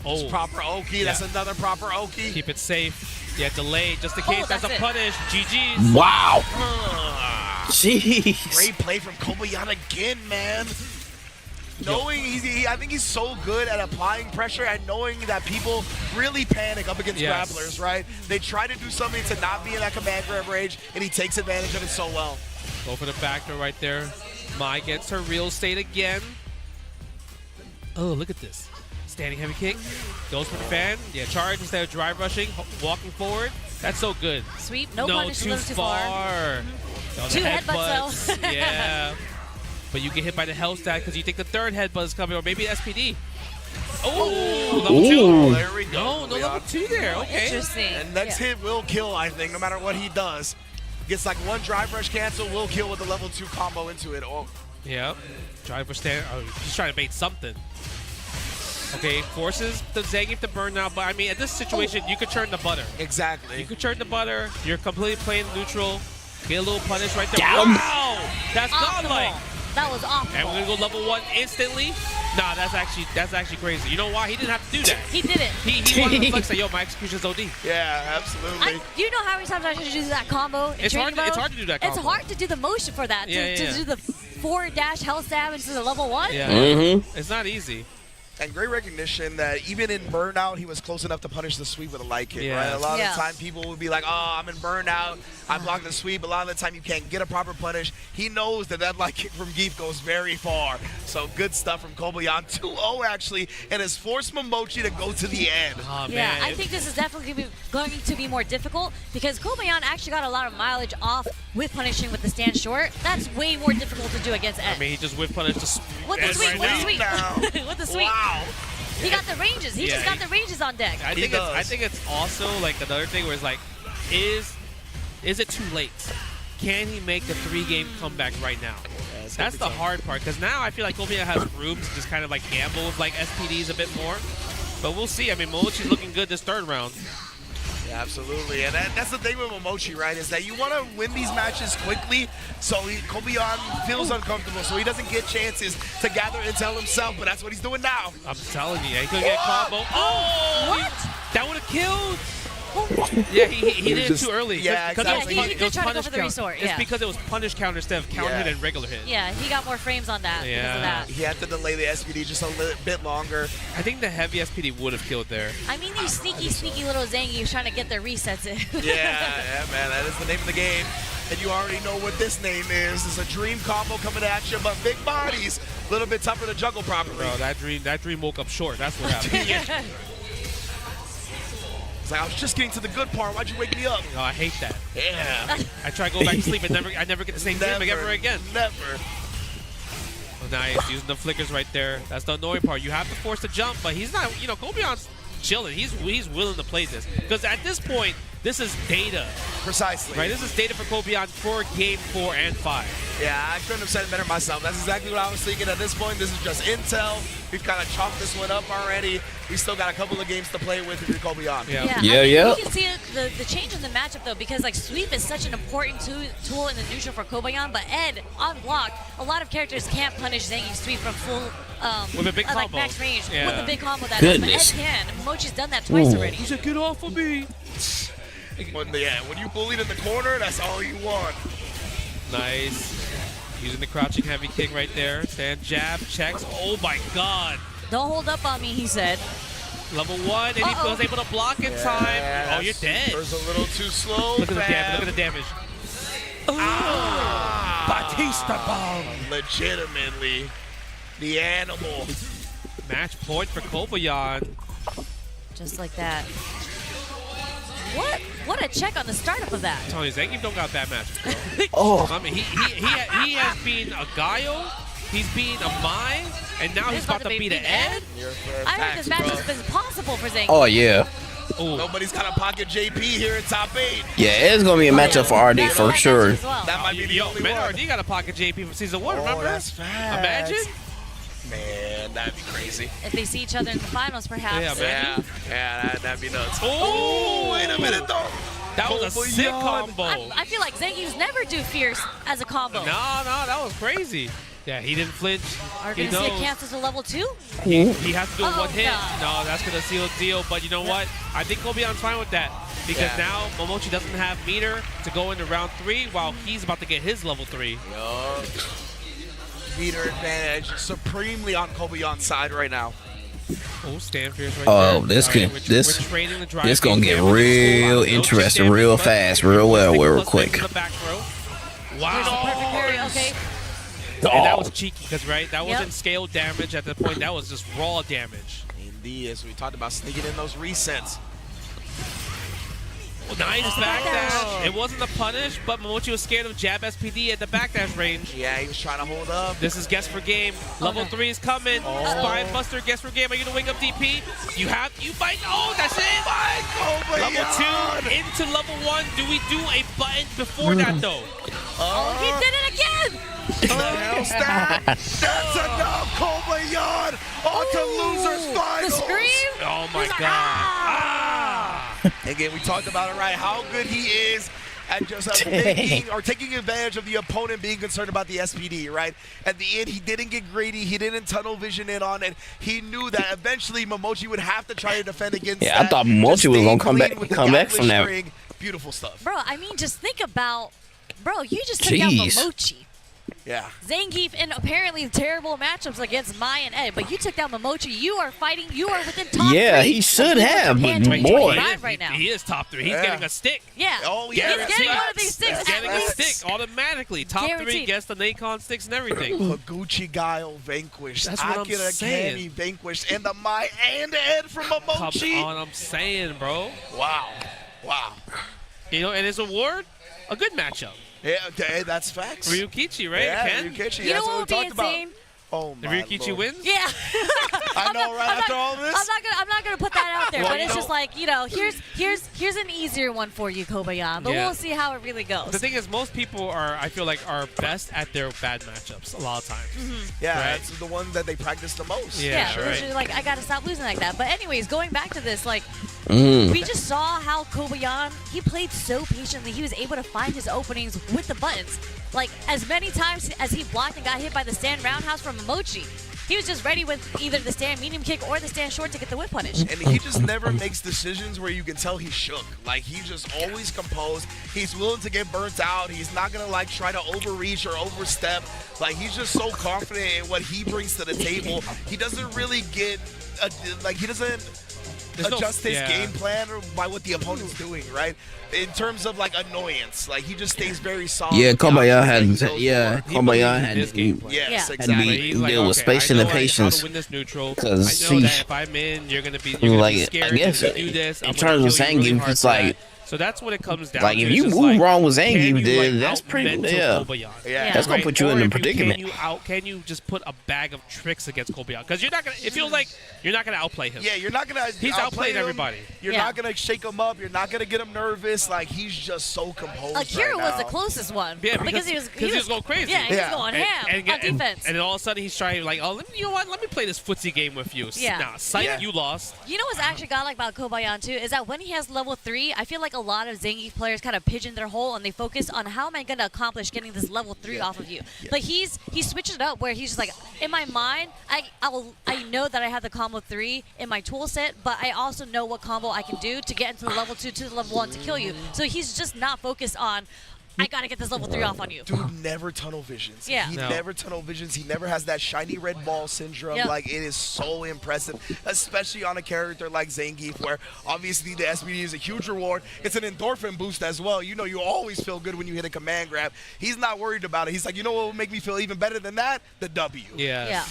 Oh, It's proper Oki. That's another proper Oki. keep it safe. Yeah, delay just in case. That's a that's it. punish. GG's. Wow. Great Jeez. play from Kobayana again, man. Knowing I think he's so good at applying pressure and knowing that people really panic up against Yes. grapplers, right? They try to do something to not be in that command grab rage, and he takes advantage of it so well. Go for the backdoor right there. Mai gets her real estate again. Oh, look at this. Standing heavy kick. Goes for the fan. Yeah, charge instead of drive rushing. Walking forward. That's so good. Sweep, no, No, punish, a too little too far. No, the Two headbutts, though. Yeah. But you get hit by the health stack because you think the third headbutt is coming, or maybe SPD. Oh, level 2. Ooh. There we go. No, no level 2 there. Okay. Interesting. And next Yeah. hit will kill, I think, no matter what he does. Gets like one drive rush cancel, will kill with the level 2 combo into it. Oh, Yep. Drive for stand. Oh, he's trying to bait something. Okay, forces the Zangief to burn now, but I mean, at this situation, you could turn the butter. exactly. You could turn the butter. You're completely playing neutral. Get a little punish right there. Got him. Wow! That's godlike. Optimal. That was optimal. And we're gonna go level 1 instantly. Nah, that's actually crazy. You know why? He didn't have to do that. He did it. He wanted to flex that, yo, my execution's OD. Yeah, absolutely. You know how many times I should do that combo in It's hard training to mode? do that It's combo. hard to do the motion for that. Yeah, to yeah. do the 4-dash health stab into the level 1. Yeah. Mm-hmm. It's not easy. And great recognition that even in Burnout, he was close enough to punish the sweep with a light kick, Yeah. right? A lot Yeah. of the time, people would be like, oh, I'm in Burnout, I'm blocking the sweep. A lot of the time, you can't get a proper punish. He knows that light kick from Geef goes very far. So good stuff from Kobayan. 2-0, actually, and has forced Momochi to go to the end. Oh, Yeah, man. I think this is definitely going to be more difficult because Kobayan actually got a lot of mileage off with punishing with the stand short. That's way more difficult to do against Ed. I mean, he just whiff punished With the Ed sweep, right with now. the sweep. now. With the sweep. Wow. He got the ranges. He Yeah, just got the ranges on deck. I He think does. it's also like another thing where it's like, is it too late? Can he make the 3-game comeback right now? it's gonna That's be the tough. hard part because now I feel like Kobe has room to just kind of like gamble with like SPDs a bit more. But we'll see. I mean, Momochi's looking good this third round. Yeah, absolutely. And that's the thing with Momochi, right, is that you want to win these matches quickly so Kobayan feels uncomfortable, so he doesn't get chances to gather intel himself, but that's what he's doing now. I'm telling you, he could get combo. Oh! What? That would have killed. Yeah, he did it just- too early. yeah, Because exactly. it was Yeah, he it did was try to go punish for the count. resort, It's yeah. because it was punish counter instead of counter Yeah. hit and regular hit. Yeah, he got more frames on that because Yeah. of that. He had to delay the SPD just a little bit longer. I think the heavy SPD would have killed there. I mean, these sneaky little Zangiefs trying to get their resets in. Yeah, man, that is the name of the game. And you already know what this name is. It's a dream combo coming at you, but big bodies. A little bit tougher to juggle properly. Bro, that dream woke up short. That's what happened. It's like, I was just getting to the good part. Why'd you wake me up? Oh, I hate that. Yeah. I try to go back to sleep and I never get the same dream ever again. Never. Oh, nice, using the flickers right there. That's the annoying part. You have to force the jump, but he's not. You know, Kobeon's chilling. He's willing to play this because at this point, This is data. Precisely. Right, this is data for Kobeon for Game 4 and 5. Yeah, I couldn't have said it better myself. That's exactly what I was thinking at this point. This is just intel. We've kind of chalked this one up already. We still got a couple of games to play with if you're Kobeon. Yeah. You can see the change in the matchup, though, because like sweep is such an important tool in the neutral for Kobeon, but Ed, on block, a lot lot of characters can't punish Zangief's sweep from full with a big combo. like max range Yeah. with a big combo that Goodness. Ed can. Mochi's done that twice already. He said, "Get off of me." When you bullied in the corner, that's all you want. Nice. Using the crouching heavy kick right there. Stand jab, checks. Oh my god. Don't hold up on me, he said. Level 1, and he was able to block in time. Oh, you're dead. There's a little too slow. Look at the damage. Look at the damage. Batista bomb. Legitimately, the animal. Match point for Kobayan. Just like that. What a check on the startup of that. I'm telling you, Zangief don't got bad matches, bro. Oh. I mean, he has been a Gaio, he's been a Mai, and now he's about to beat an Ed. I heard this match has been possible for Zangief. Oh, yeah. Ooh. Nobody's got a pocket JP here in top 8. Yeah, it's going to be a matchup for RD for sure. That might be the only Man, one. RD got a pocket JP from season 1, remember? That's fast. Imagine. Man, that'd be crazy. If they see each other in the finals, perhaps. Yeah, man. That'd be nuts. Oh, wait a minute, though. That was a sick combo. I feel like Zangief's never do fierce as a combo. No, that was crazy. Yeah, he didn't flinch. Are we going to see it cancel to level 2? He has to do one hit. No. No, that's going to seal the deal. But you know what? I think Kobeon's fine with that. Because now Momochi doesn't have meter to go into round 3 while he's about to get his level 3. Meter advantage supremely on Kobeon's side right now. Oh, stand fierce right Oh, there. this Alright, can this gonna get real interesting, real fast, real quick. Wow. Perfect parry, okay. And that was cheeky because, right, that wasn't scale damage at the point. That was just raw damage. Indeed, as we talked about sneaking in those resets. Nice backdash. It wasn't a punish, but Momochi was scared of jab SPD at the backdash range. Yeah, he was trying to hold up. This is guess for game. Level 3 is coming. Spine Buster, guess for game. Are you gonna wing up DP? You fight. Oh, that's it. Level 2 into level 1. Do we do a button before that though? Oh, he did it again. Hell's that? That's enough, Kobayan on to losers final. The scream. Oh my god. Again, we talked about it, right? How good he is at just taking advantage of the opponent being concerned about the SPD, right? At the end, he didn't get greedy. He didn't tunnel vision in on it. He knew that eventually Momochi would have to try to defend against that. Yeah, I thought Momochi was going to come back from that. Ring. Beautiful stuff. Bro, I mean, just think about, you just took out Momochi. Yeah. Zangief in apparently terrible matchups against Mai and Ed, but you took down Momochi. You are fighting. You are within top 3. Yeah, he should have, but boy. Right now. He is top 3. He's getting a stick. Yeah. Oh, yeah. He's getting one of these sticks. He's getting a stick automatically. Top 3 gets the Nacon sticks and everything. Higuchi Guile vanquished. That's what I'm saying. Kenny vanquished. And the Mai and Ed from Momochi. Come on, I'm saying, bro. Wow. You know, and his award, a good matchup. Yeah, that's facts. Ryukichi, right? Yeah, Ken? Ryukichi. You know what would be insane? Oh The my Ryukichi Lord. wins? Yeah. I know, right? After all this? I'm not gonna put that out there, Well, but you it's know- just like, here's an easier one for you, Kobayan. But Yeah. we'll see how it really goes. The thing is, most people I feel like, are best at their bad matchups a lot of times. Yeah, Right. that's the one that they practice the most. Yeah, yeah, right. literally, like, I gotta stop losing like that. But anyways, going back to this, like, we just saw how Kobayan, he played so patiently. He was able to find his openings with the buttons. Like, as many times as he blocked and got hit by the stand roundhouse from Momochi, he was just ready with either the stand medium kick or the stand short to get the whip punish. And he just never makes decisions where you can tell he's shook. Like, he's just always composed. He's willing to get burnt out. He's not going to, like, try to overreach or overstep. Like, he's just so confident in what he brings to the table. He doesn't really get, he doesn't adjust his game plan by what the opponent's doing, right? In terms of, like, annoyance. Like, he just stays very solid. Yeah, Kobayan had Yes, had to be deal with space and the patience. Because I know that if I'm in, you're gonna be like, scared I guess to do this. in terms of Zangief, it's like So that's what it comes down Like to. if It's you just move like, wrong with can Zangief, you, then like, that's pretty out-mental Kobayan? Yeah. That's gonna put you Or in a if predicament. Can you just put a bag of tricks against Kobayan? Because you're not gonna. It feels like you're not gonna outplay him. Yeah, you're not gonna. He's outplay outplayed him. everybody. You're not gonna shake him up. You're not gonna get him nervous. Like he's just so composed. Akira right was now. the closest one. Yeah, because he was going crazy. Yeah, he Yeah. was going ham on defense. And then all of a sudden he's trying like, oh, you know what? Let me play this footsie game with you. Yeah. Nah, psych, Yeah. you lost. You know what's actually got like about Kobayan too is that when he has level 3, I feel like a lot of Zangief players kind of pigeon their hole and they focus on how am I going to accomplish getting this level 3 off of you. Yeah. But he switched it up where he's just like, in my mind, I know that I have the combo 3 in my tool set, but I also know what combo I can do to get into the level 2 to the level 1 to kill you. So he's just not focused on, I gotta get this level 3 off on you. Dude never tunnel visions. Yeah. He No. never tunnel visions. He never has that shiny red ball syndrome. Yep. Like, it is so impressive, especially on a character like Zangief, where obviously the SBD is a huge reward. It's an endorphin boost as well. You know, you always feel good when you hit a command grab. He's not worried about it. He's like, you know what will make me feel even better than that? The W. Yeah. Yeah,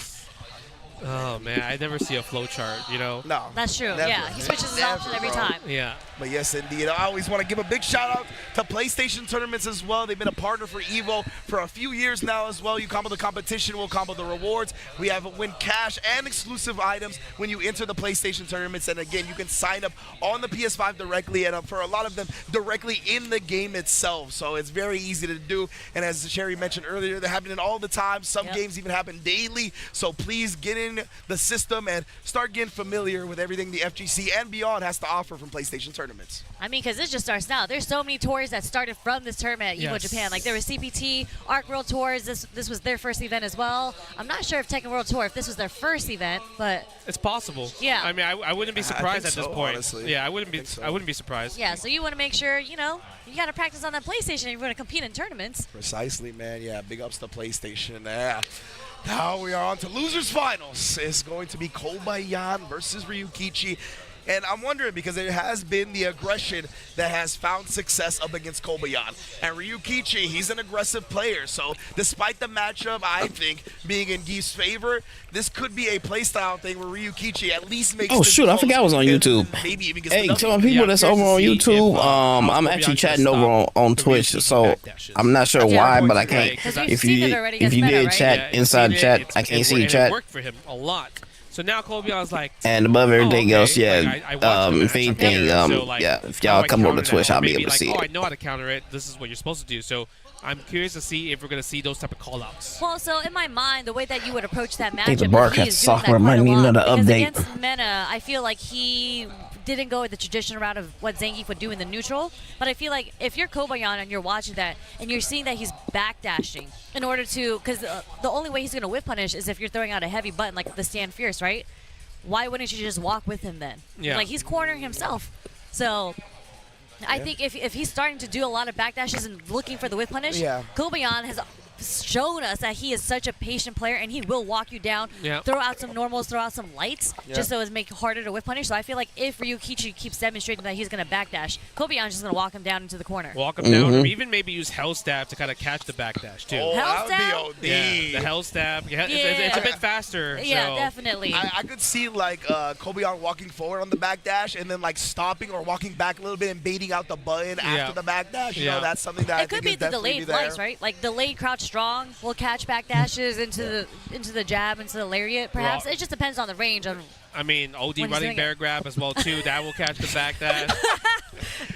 Oh man, I never see a flow chart. You know. No. that's true. Never. Yeah, he switches his Never, option every bro. time. Yeah. But yes, indeed. I always want to give a big shout out to PlayStation Tournaments as well. They've been a partner for EVO for a few years now as well. You combo the competition, we'll combo the rewards. We have win cash and exclusive items when you enter the PlayStation Tournaments. And again, you can sign up on the PS5 directly, and for a lot of them, directly in the game itself. So it's very easy to do. And as Sherry mentioned earlier, they're happening all the time. Some games even happen daily. So please get in the system and start getting familiar with everything the FGC and beyond has to offer from PlayStation Tournaments. I mean, because this just starts now. There's so many tours that started from this tournament at EVO Yes. Japan. Like there was CPT, Arc World Tours. This was their first event as well. I'm not sure if Tekken World Tour, if this was their first event, but It's possible. Yeah. I mean, I wouldn't be think surprised at this so, point. honestly. Yeah, I wouldn't be. think so. I wouldn't be surprised. yeah. So you want to make sure, you know, you got to practice on that PlayStation if you're going to compete in tournaments. Precisely, man. Yeah, big ups to PlayStation. Yeah. Now we are on to losers finals. It's going to be Kobayan versus Ryukichi. And I'm wondering because there has been the aggression that has found success up against Kobayan. And Ryukichi, he's an aggressive player. So despite the matchup, I think, being in Geef's favor, this could be a playstyle thing where Ryukichi at least makes Oh, this shoot, I forgot I was on close YouTube. and maybe even gets Hey, the to my W. people Yeah, that's I'm over on curious to see YouTube, if, I'm Kobayan's actually gonna chatting stop over on the Twitch, Ryukichi so backdashes. I'm not sure Yeah, why, but I right, can't. 'cause we've If seen you it already if against you Meta, did right? chat Yeah, inside it's- chat, it's- I can't it see wor- your and chat. It worked for him a lot. So now Kobayan's like, And above everything oh, okay. else, yeah. Like, I watched the If match, I'm anything, here, so, like, yeah. If how y'all do I come over counter to that? Twitch, Or I'll be maybe able to like, see oh, it. I know how to counter it. This is what you're supposed to do. So I'm curious to see if we're gonna see those type of call-outs. Well, so in my mind, the way that you would approach that matchup, think the he broadcast is doing that software might quite a need lot, another because update. against Meta, I feel like he didn't go the traditional route of what Zangief would do in the neutral. But I feel like if you're Kobayan and you're watching that and you're seeing that he's backdashing in order to, because the only way he's going to whip punish is if you're throwing out a heavy button like the Stand Fierce, right? Why wouldn't you just walk with him then? Yeah. Like he's cornering himself. So I think if he's starting to do a lot of backdashes and looking for the whip punish, Yeah. Kobayan has shown us that he is such a patient player and he will walk you down, Yeah. throw out some normals, throw out some lights, Yeah. just so it's make it harder to whip punish. So I feel like if Ryukichi keeps demonstrating that he's going to backdash, Kobayan's just going to walk him down into the corner. Walk him down, or even maybe use Hell Stab to kind of catch the backdash too. Oh, Hell that would be Yeah, OD. the Hell Stab. Yeah, it's a Yeah. bit faster. Yeah, so. definitely. I could see like Kobayan walking forward on the backdash and then like stopping or walking back a little bit and baiting out the button Yeah. after the backdash. You Yeah. know, that's something that I It could think be is the definitely delayed there. flights, right? Like delayed crouch strong will catch backdashes into the jab, into the lariat, perhaps. Well, it just depends on the range of. I mean, OD When he's running doing bear it. grab as well too. That will catch the backdash.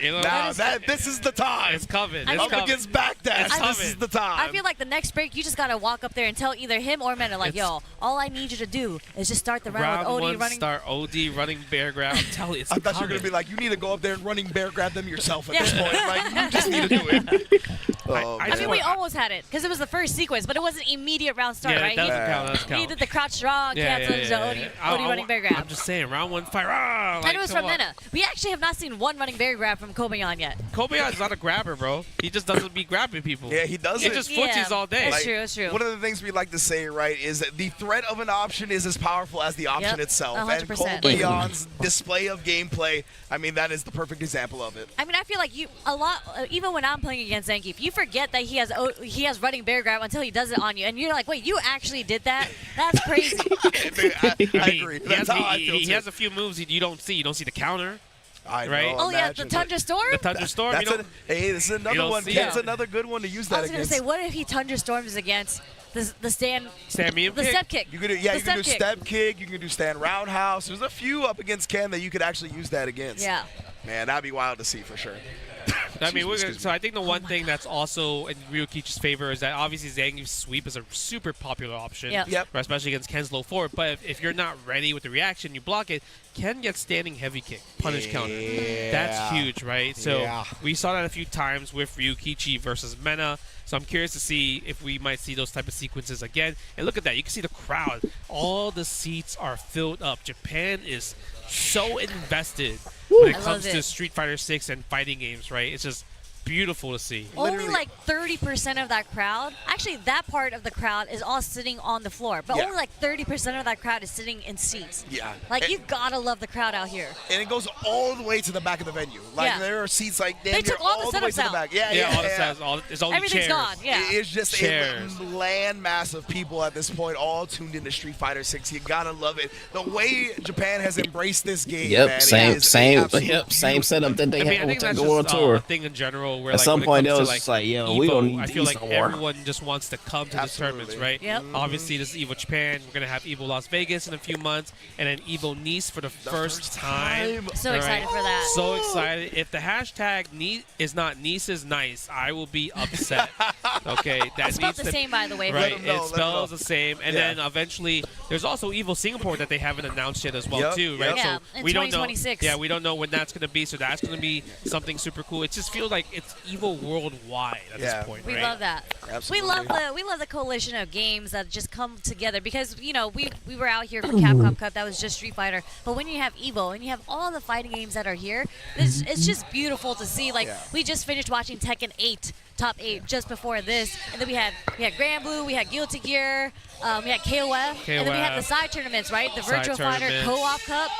You know, Now this is the time. it's coming. I It's Up mean, coming. against backdash. It's This is coming. the time. I feel like the next break, you just gotta walk up there and tell either him or Meta, like, It's- yo, all I need you to do is just start the round Round with OD one, running. start OD running bear grab. I'm telling you, it's I thought you were coming. gonna be like, you need to go up there and running bear grab them yourself at Yeah. this point. Like you just need to do it. Oh, I I mean, man. we almost had it because it was the first sequence, but it wasn't immediate round start, Yeah, right? that doesn't Yeah. count. That doesn't He count. did the crouch strong, Yeah, cancel yeah, into yeah, OD, yeah. OD running bear grab. I'm just saying, round one, fire. Ah, like, And it was come from on. Mena. We actually have not seen one running bear grab from Kobayan yet. Kobayan's not a grabber, bro. He just doesn't be grabbing people. Yeah, he does He it. just footsies all day. It's true, it's true. One of the things we like to say, right, is that the threat of an option is as powerful as the option Yep, itself. 100%. And Kobayan's display of gameplay, I mean, that is the perfect example of it. I mean, I feel like even when I'm playing against Zangief, you forget that he has running bear grab until he does it on you, and you're like, wait, you actually did that? That's crazy. I I mean, agree. He That's has, how I feel he too. has a few moves you don't see. You don't see the counter. I know, right? Oh yeah, the Tundra Storm. The Tundra Storm. Hey, this is another one. Ken's another good one to use that I was against. gonna say, what if he Tundra Storms against the stand medium the kick? step kick? You could do, you can do step kick. You can do stand roundhouse. There's a few up against Ken that you could actually use that against. Yeah. Man, that'd be wild to see for sure. I mean, so I think the one thing that's also in Ryukichi's favor is that obviously Zangief's sweep is a super popular option, Yep. especially against Ken's low forward. But if you're not ready with the reaction, you block it, Ken gets standing heavy kick, punish counter. That's huge, right? So we saw that a few times with Ryukichi versus Mena. So I'm curious to see if we might see those type of sequences again. And look at that. You can see the crowd. All the seats are filled up. Japan is so invested when it comes to Street Fighter 6 and fighting games, right? It's just beautiful to see. Only like 30% of that crowd, actually that part of the crowd is all sitting on the floor, but only like 30% of that crowd is sitting in seats. Yeah. Like, you gotta love the crowd out here. And it goes all the way to the back of the venue. Like, there are seats like they took all the way to the setups back. All the setups, it's only everything's chairs. gone. Yeah. It's just chairs. a land mass of people at this point, all tuned into Street Fighter 6. You gotta love it. The way Japan has embraced this game, man, same setup that they I had think with the that's World just Tour. a thing in general where At some point, it was like like, yo, Evo, we don't need I feel these like no more. everyone just wants to come to these tournaments, right? Yep. Obviously, this is Evo Japan. We're gonna have Evo Las Vegas in a few months, and then Evo Nice for the first time. So excited for that. So excited! If the hashtag is not Nice is nice, I will be upset. Okay, that It's spelled needs the to same, by the way. right. Let 'em know, It spells the same, and Yeah. then eventually there's also Evo Singapore that they haven't announced yet as well too, right? Yeah, So in we don't know. 2026. Yeah, we don't know when that's gonna be. So that's gonna be something super cool. It just feels like it's Evo worldwide at this point. We right? love that. Absolutely. We love the coalition of games that just come together because we were out here for Capcom Cup, that was just Street Fighter, but when you have Evo and you have all the fighting games that are here, it's just beautiful to see. Like we just finished watching Tekken 8 Top 8 just before this, and then we had Grand Blue, we had Guilty Gear, we had KOF, and then we had the side tournaments, right? The Virtual Fighter Co-op Cup.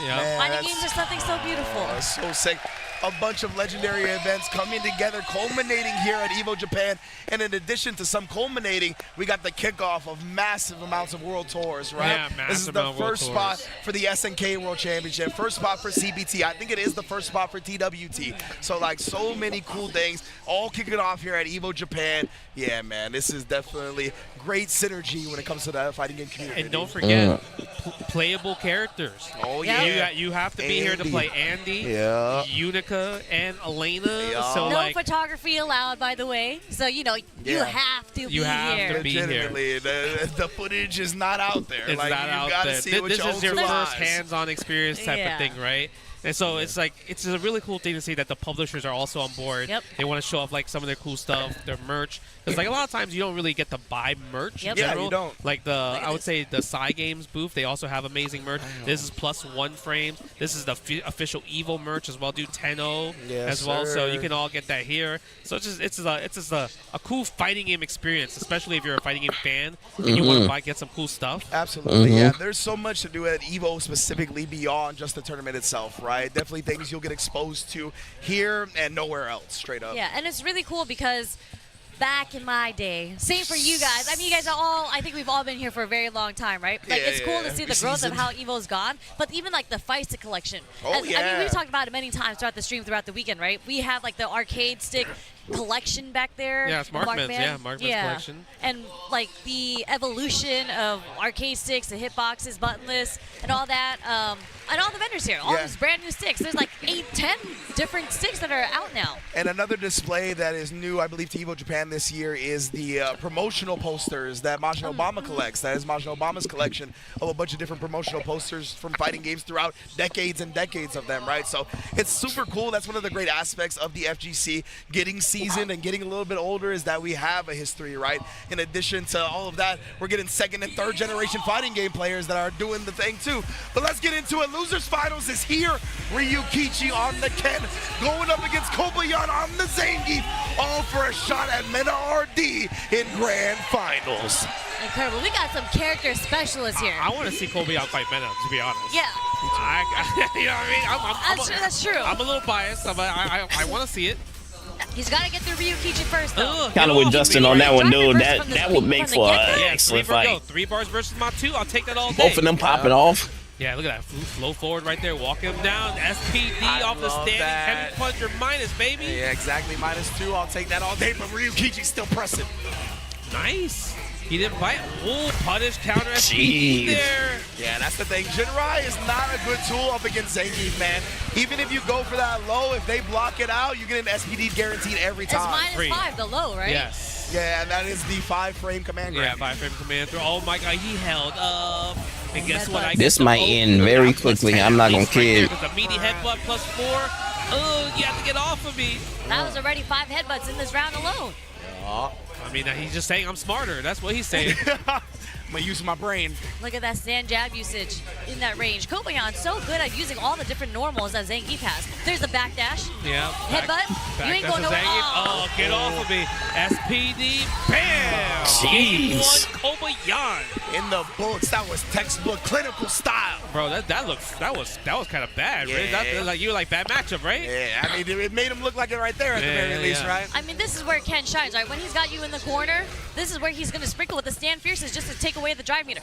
Yeah. Fighting games are something so beautiful. That's so sick. A bunch of legendary events coming together, culminating here at Evo Japan. And in addition to some culminating, we got the kickoff of massive amounts of world tours, right? Yeah, this is massive the amount of world first tours. spot for the SNK World Championship, first spot for CBT. I think it is the first spot for TWT. So, like, so many cool things all kicking off here at Evo Japan. Yeah, man, this is definitely great synergy when it comes to the fighting game community. And don't forget, playable characters. Oh, Yeah. yeah. You have to be here to play Andy, Yeah. Unica, and Elena. Yeah. So No like, photography allowed, by the way. So, you have to You be have here. to be here. Legitimately, the footage is not out there. It's like, not you out gotta there. see it with This your is own your two first eyes. hands-on experience type Yeah. of thing, right? And so it's like it's a really cool thing to see that the publishers are also on board. Yep. They want to show off like some of their cool stuff, their merch. Because like a lot of times you don't really get to buy merch Yep. in Yeah, general. you don't. Like I would say the Psy Games booth, they also have amazing merch. This is +1 frames. This is the official Evo merch as well, dude. 10-0 Yes, as well. So sir. you can all get that here. So it's just a cool fighting game experience, especially if you're a fighting game fan and you want to get some cool stuff. Absolutely, yeah. There's so much to do at Evo specifically beyond just the tournament itself, right? Definitely things you'll get exposed to here and nowhere else, straight up. Yeah, and it's really cool because back in my day, same for you guys. I mean, you guys are all, I think we've all been here for a very long time, right? Like, Yeah, it's cool to yeah. see the growth of how Evo's gone, but even like the Feisty collection. Oh, I mean, yeah. we've talked about it many times throughout the stream, throughout the weekend, right? We have like the arcade stick collection back there. Yeah, it's Markman's, yeah, Markman's collection. And like the evolution of arcade sticks, the hitboxes, buttonless, and all that. And all the vendors here, all these brand new sticks. There's like 8, 10 different sticks that are out now. And another display that is new, I believe, to Evo Japan this year is the promotional posters that Majin Obama collects. That is Majin Obama's collection of a bunch of different promotional posters from fighting games throughout decades and decades of them, right? So it's super cool. That's one of the great aspects of the FGC. Getting seasoned and getting a little bit older is that we have a history, right? In addition to all of that, we're getting second and third generation fighting game players that are doing the thing too. But let's get into it. Losers Finals is here. Ryukichi on the Ken, going up against Kobayan on the Zangief, all for a shot at Mena RD in Grand Finals. Incredible. We got some character specialists here. I want to see Kobe out fight Mena, to be honest. Yeah. You know what I mean? That's true. I'm a little biased. I want to see it. He's got to get through Ryukichi first, though. Kind of with Justin on that one, dude. That would make for an Yeah, excellent 3 fight. 3 bars versus my 2. I'll take that all day. Both of them popping off. Yeah, look at that flow forward right there, walking him down. SPD off the standing, heavy plunger minus, baby. Yeah, exactly, -2. I'll take that all day, but Ryukichi's still pressing. Nice. He didn't bite. Ooh, punish counter SPD there. Yeah, that's the thing. Jinrai is not a good tool up against Zangief, man. Even if you go for that low, if they block it out, you get an SPD guaranteed every time. It's -5, the low, right? Yes. Yeah, and that is the 5-frame command grab. Yeah, 5-frame command throw. Oh my god, he held up. And guess what? This might end very quickly. I'm not gonna kid. There's a meaty headbutt +4. Oh, you have to get off of me. That was already 5 headbutts in this round alone. I mean, he's just saying I'm smarter. That's what he's saying. I'm gonna use my brain. Look at that stand jab usage in that range. Kobayan's so good at using all the different normals that Zangief has. There's the backdash. Yeah. Headbutt. You ain't going nowhere. Oh, get off of me. SPD. Bam. Jeez. Game 1, Kobayan. In the books, that was textbook clinical style. Bro, that was kind of bad, right? Yeah. That, like, you were like bad matchup, right? Yeah, I mean, it made him look like it right there at the very least, right? I mean, this is where Ken shines, right? When he's got you in the corner, this is where he's going to sprinkle with the stand fierces just to take away the drive meter.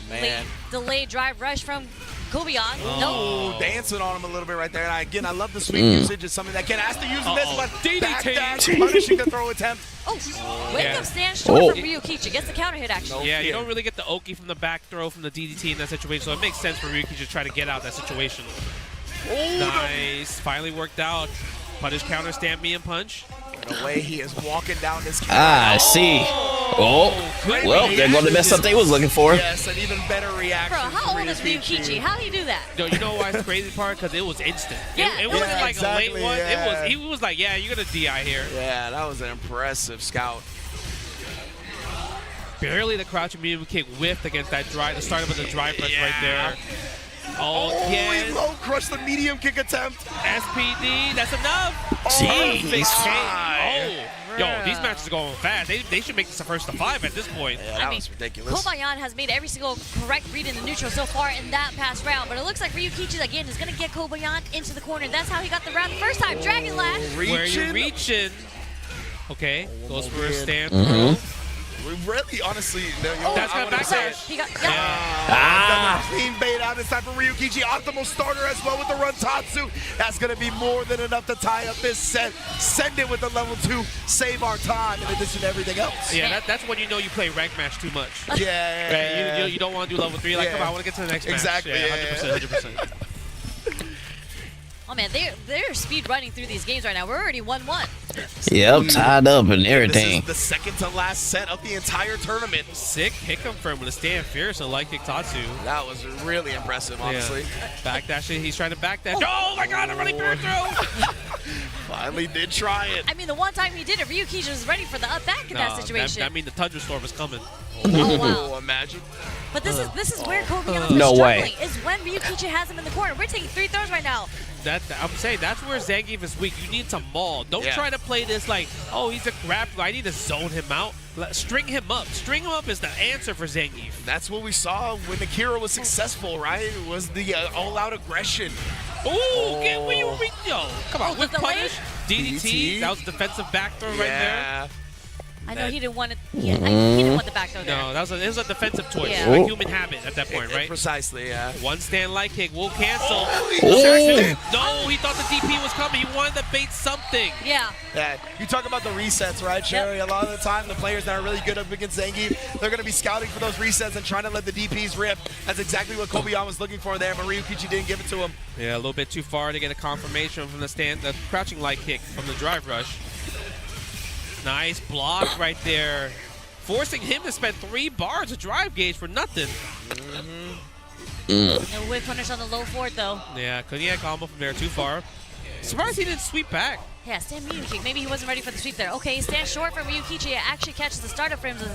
Man. Delayed drive rush from Kobayan. No, dancing on him a little bit right there. And again, I love the sweep usage. It's something that Ken has to use in this, but backdash, punishing the throw attempt. Oh, wake up stand short from Ryukichi. Gets the counter hit, actually. Yeah, you don't really get the Oki from the back throw from the DDT in that situation, so it makes sense for Ryukichi to try to get out that situation. Nice. Finally worked out. Punish counter, stand me and punch. The way he is walking down this counter. I see. Oh, well, they're going to mess up they was looking for. Yes, an even better reaction. Bro, how old is Ryukichi? How do you do that? No, you know why it's the crazy part? Because it was instant. Yeah. It wasn't like exactly, a late one. yeah. He was like, yeah, you're going to DI here. Yeah, that was an impressive scout. Barely the crouching medium kick whiffed against that drive. The start of the drive press right there. He low crushed the medium kick attempt. SPD, that's enough. Jeez. Yo, these matches are going fast. They should make this a first to 5 at this point. Yeah, that was ridiculous. Kobayan has made every single correct read in the neutral so far in that past round, but it looks like Ryukichi again is going to get Kobayan into the corner. That's how he got the round the first time. Dragon Lash. Where you're reaching. Okay, goes for a stand throw. Really, honestly, that's got backdash. He got clean bait out. It's time for Ryukichi. Optimal starter as well with the run Tatsu. That's going to be more than enough to tie up this set. Send it with the level 2. Save our time in addition to everything else. Yeah, that's when you know you play rank match too much. Yeah. Right? You don't want to do level 3. Like, come on, I want to get to the next match. Exactly. Yeah, 100%. Oh man, they're speed running through these games right now. We're already 1-1. Yep, tied up and everything. This is the second to last set of the entire tournament. Sick pick him from with a stand fierce and like Tatsu. That was really impressive, honestly. Backdashing, he's trying to backdash. Oh my god, I'm running through throw! Finally did try it. I mean, the one time he did it, Ryukichi was ready for the up back in that situation. That means the Tundra Storm is coming. Oh wow. Imagine. But this is where Kobayan is No way. struggling. Is when Ryukichi has him in the corner. We're taking 3 throws right now. I'm saying that's where Zangief is weak. You need to maul. Don't try to play this like, oh, he's a grappler. I need to zone him out. String him up. String him up is the answer for Zangief. That's what we saw when Akira was successful, right? It was the all-out aggression. Ooh, get where you reach. Yo, come on. With punish, DDT. That was defensive back throw right there. I know he didn't want it. He didn't want the back throw there. No, it was a defensive choice. Yeah. Like human habit at that point, right? Precisely, yeah. One stand light kick will cancel. Oh. No, he thought the DP was coming. He wanted to bait something. Yeah. Yeah, you talk about the resets, right, Sherry? A lot of the time, the players that are really good up against Zangief, they're going to be scouting for those resets and trying to let the DPs rip. That's exactly what Kobayan was looking for there, but Ryukichi didn't give it to him. Yeah, a little bit too far to get a confirmation from the crouching light kick from the drive rush. Nice block right there, forcing him to spend 3 bars of drive gauge for nothing. No whip punish on the low forward though. Yeah, couldn't get a combo from there too far. Surprised he didn't sweep back. Yeah, stand medium kick. Maybe he wasn't ready for the sweep there. Okay, stand short from Ryukichi. It actually catches the startup frames of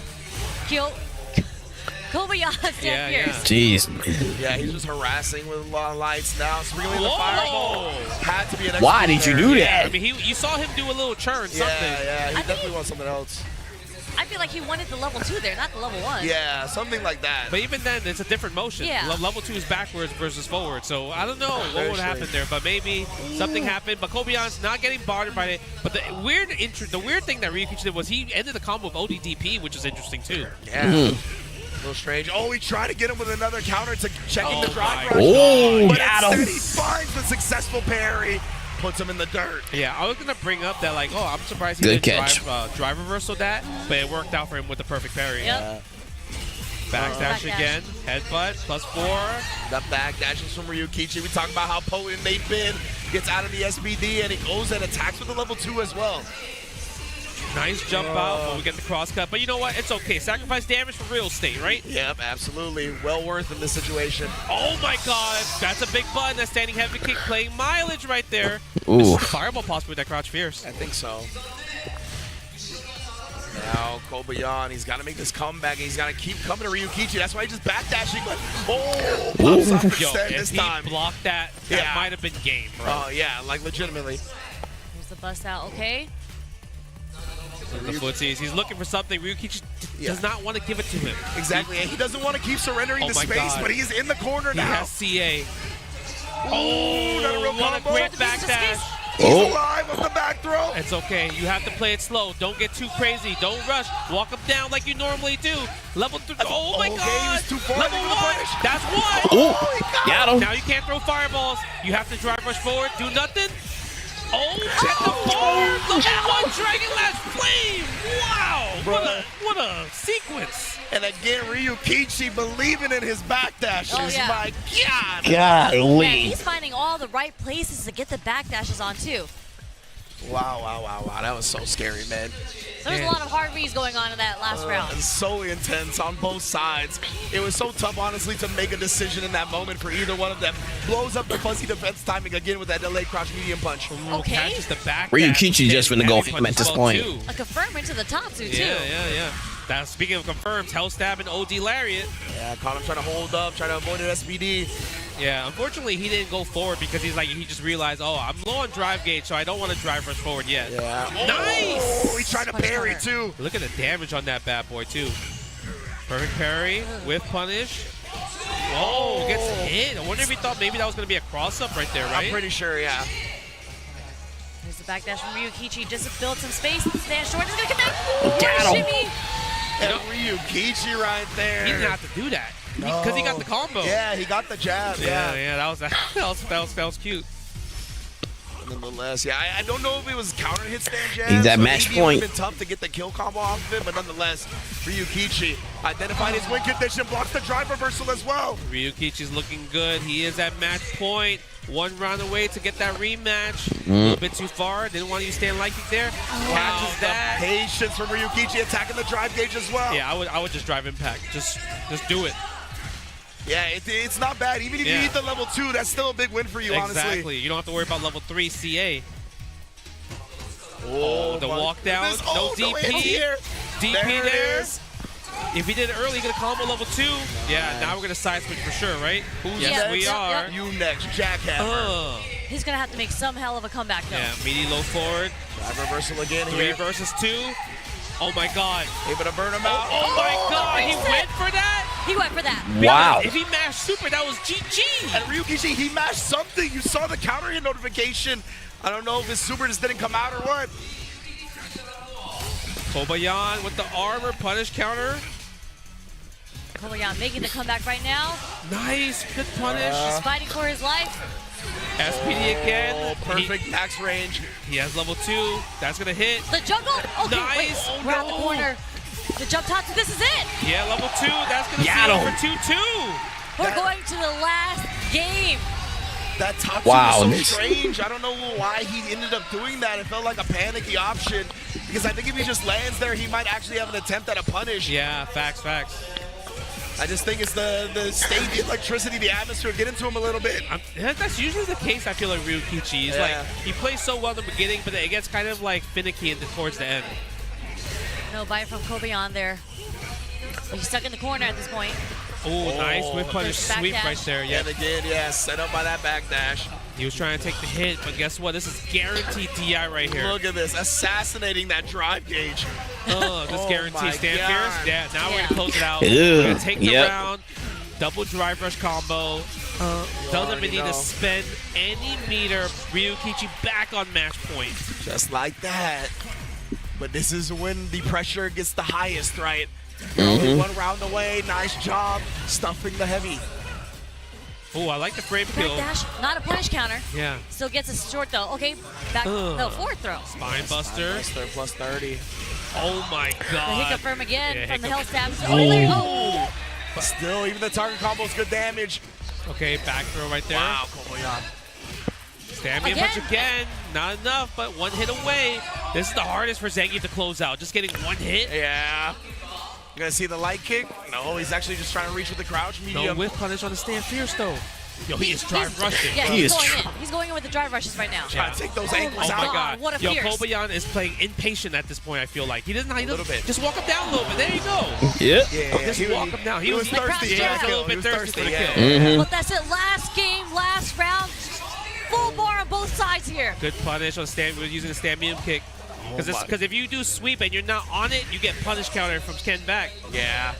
Kobayan stand fierce. Jeez. Yeah, he's just harassing with a lot of lights now. Sprinkling the fireball. Had to be an Why did you do that? Yeah, I mean, you saw him do a little churn, something. Yeah, he definitely wants something else. I feel like he wanted the level 2 there, not the level 1. Yeah, something like that. But even then, it's a different motion. Yeah. Level 2 is backwards versus forward. So I don't know what would happen there, but maybe something happened. But Kobayan's not getting bothered by it. But the weird thing that Ryukichi did was he ended the combo with ODDP, which is interesting too. Yeah. little strange. Oh, he tried to get him with another counter to checking the drive rush. Oh, but got him. instead he finds the successful parry, puts him in the dirt. Yeah, I was going to bring up that, like, oh, I'm surprised he Good didn't catch. drive reversal that, but it worked out for him with the perfect parry. Yep. Backdash again, headbutt, +4. The backdashes from Ryukichi. We talk about how potent they've been. Gets out of the SBD, and he goes and attacks with the level 2 as well. Nice jump out, but we get the cross cut. But you know what? It's okay. Sacrifice damage for real estate, right? Yep, absolutely. Well worth in this situation. Oh my god, that's a big button. That standing heavy kick playing mileage right there. Ooh. This is a fireball possibly with that crouch fierce. I think so. Now, Kobayan, he's got to make this comeback, and he's got to keep coming to Ryukichi. That's why he's just backdashing, but pops off the Yo, extend if this he time. blocked that, that might have been game, bro. Oh, yeah, like legitimately. Here's the bust out, okay? The footsies. He's looking for something. Ryukichi does not want to give it to him. Exactly, and he doesn't want to keep surrendering the my space, God. but he is in the corner He now. has CA. Oh, not a real What a combo. great backdash. He's alive with the back throw. It's okay. You have to play it slow. Don't get too crazy. Don't rush. Walk him down like you normally do. Level 3. Oh my Okay, God. he was too far. Level He 1. was punished. That's 1. Oh, got him. Now you can't throw fireballs. You have to drive rush forward. Do nothing. Oh, check the forward. Level 1 Dragon Lash Flame. Wow. What a sequence. And again, Ryukichi believing in his backdashes. Oh, yeah. My God. Yeah, Golly. he's finding all the right places to get the backdashes on, too. Wow. That was so scary, man. There's a lot of hard reads going on in that last round. So intense on both sides. It was so tough, honestly, to make a decision in that moment for either one of them. Blows up the fuzzy defense timing again with that delayed crouch medium punch. Okay. Catches the back. Ryukichi just finna go for him at this point. A confirm into the Tatsu, too. Yeah. Now, speaking of confirms, Hell Stab and OD Lariat. Yeah, caught him trying to hold up, trying to avoid an SBD. Yeah, unfortunately, he didn't go forward because he just realized, oh, I'm low on drive gauge, so I don't want to drive rush forward yet. Yeah. Nice! Oh, he tried to parry, too. Look at the damage on that bad boy, too. Perfect parry with punish. Whoa, gets hit. I wonder if he thought maybe that was going to be a cross-up right there, right? I'm pretty sure, yeah. Here's the backdash from Ryukichi. Just to build some space. Stand short. He's going to connect. Got him. Shimmy. And Ryukichi right there. He didn't have to do that because he got the combo. Yeah, he got the jab. Yeah, that was cute. Nonetheless, yeah, I don't know if it was counter hit stand jab. He's at so match maybe point. It would have been tough to get the kill combo off of it, but nonetheless, Ryukichi identified his win condition, blocks the drive reversal as well. Ryukichi's looking good. He is at match point. 1 round away to get that rematch. A little bit too far. Didn't want to use stand like there. Catches that. Patience from Ryukichi attacking the drive gauge as well. Yeah, I would just drive impact. Just do it. Yeah, it's not bad. Even if you need the level 2, that's still a big win for you, honestly. Exactly. You don't have to worry about level 3 CA. Oh, The walk down. No DP. Here. DP there. Is. If he did it early, he could have combo level 2. Yeah, now we're going to side switch for sure, right? Yes, we are. You next, jackhammer. He's going to have to make some hell of a comeback, though. Yeah, meaty low forward. Drive reversal again 3 here. versus 2. Oh my God. Able to burn him out. Oh my God. He went for that? He went for that. Wow. If he mashed super, that was GG. And Ryukichi, he mashed something. You saw the counter hit notification. I don't know if his super just didn't come out or what. Kobayan with the armor punish counter. Kobayan making the comeback right now. Nice. Good punish. He's fighting for his life. SPD again. Oh, perfect max range. He has level 2. That's going to hit. The juggle. Okay, Nice. wait. We're out the corner. The jump Tatsu. This is it. Yeah, level 2. That's going to Got seal him. for 2-2. We're going to the last game. That Tatsu Wow, was so strange. I don't know why he ended up doing that. It felt like a panicky option because I think if he just lands there, he might actually have an attempt at a punish. Yeah, facts. I just think it's the state, the electricity, the atmosphere get into him a little bit. That's usually the case, I feel like Ryukichi. He's like, he plays so well in the beginning, but it gets kind of like finicky towards the end. No bite from Kobayan there. He's stuck in the corner at this point. Oh, nice whip punish Back sweep dash. right there. Yeah, And again, yeah, set up by that backdash. he was trying to take the hit, but guess what? This is guaranteed DI right here. Look at this, assassinating that drive gauge. This Oh guaranteed my stand God. fierce. Yeah, now we're Yeah. gonna close it out. Ew. We're gonna take the Yep. round. Double drive rush combo. Doesn't already even need know. to spend any meter. Ryukichi back on match point. Just like that. But this is when the pressure gets the highest, right? Only 1 round away. Nice job stuffing the heavy. Oh, I like the frame kill. Dash, not a punish counter. Yeah. Still gets a short though. Okay, back. No, forward throw. Spine buster. Buster plus 30. Oh my god. The hiccup firm again from the health stab. Oh. But still, even the target combo is good damage. Okay, back throw right there. Wow, Kobayan. Stand me a punch again. Not enough, but 1 hit away. This is the hardest for Zangief to close out. Just getting 1 hit. Yeah. You're going to see the light kick. No, he's actually just trying to reach with the crouch. Medium. No whiff punish on the stand fierce, though. Yo, he is drive rushing. Yeah, he's going in. He's going in with the drive rushes right now. Trying to take those ankles out. Oh my god. What a Yo, fierce. Kobayan is playing impatient at this point, I feel like. He doesn't know. A little bit. Just walk him down a little bit. There you go. Yeah. Just walk him down. He was thirsty. Yeah, Yeah, a little bit thirsty for the kill. Mm-hmm. But that's it. Last game, last round. Full bar on both sides here. Good punish on stand. We're using the stand medium kick. Because if you do sweep and you're not on it, you get punish counter from Ken back. Yeah.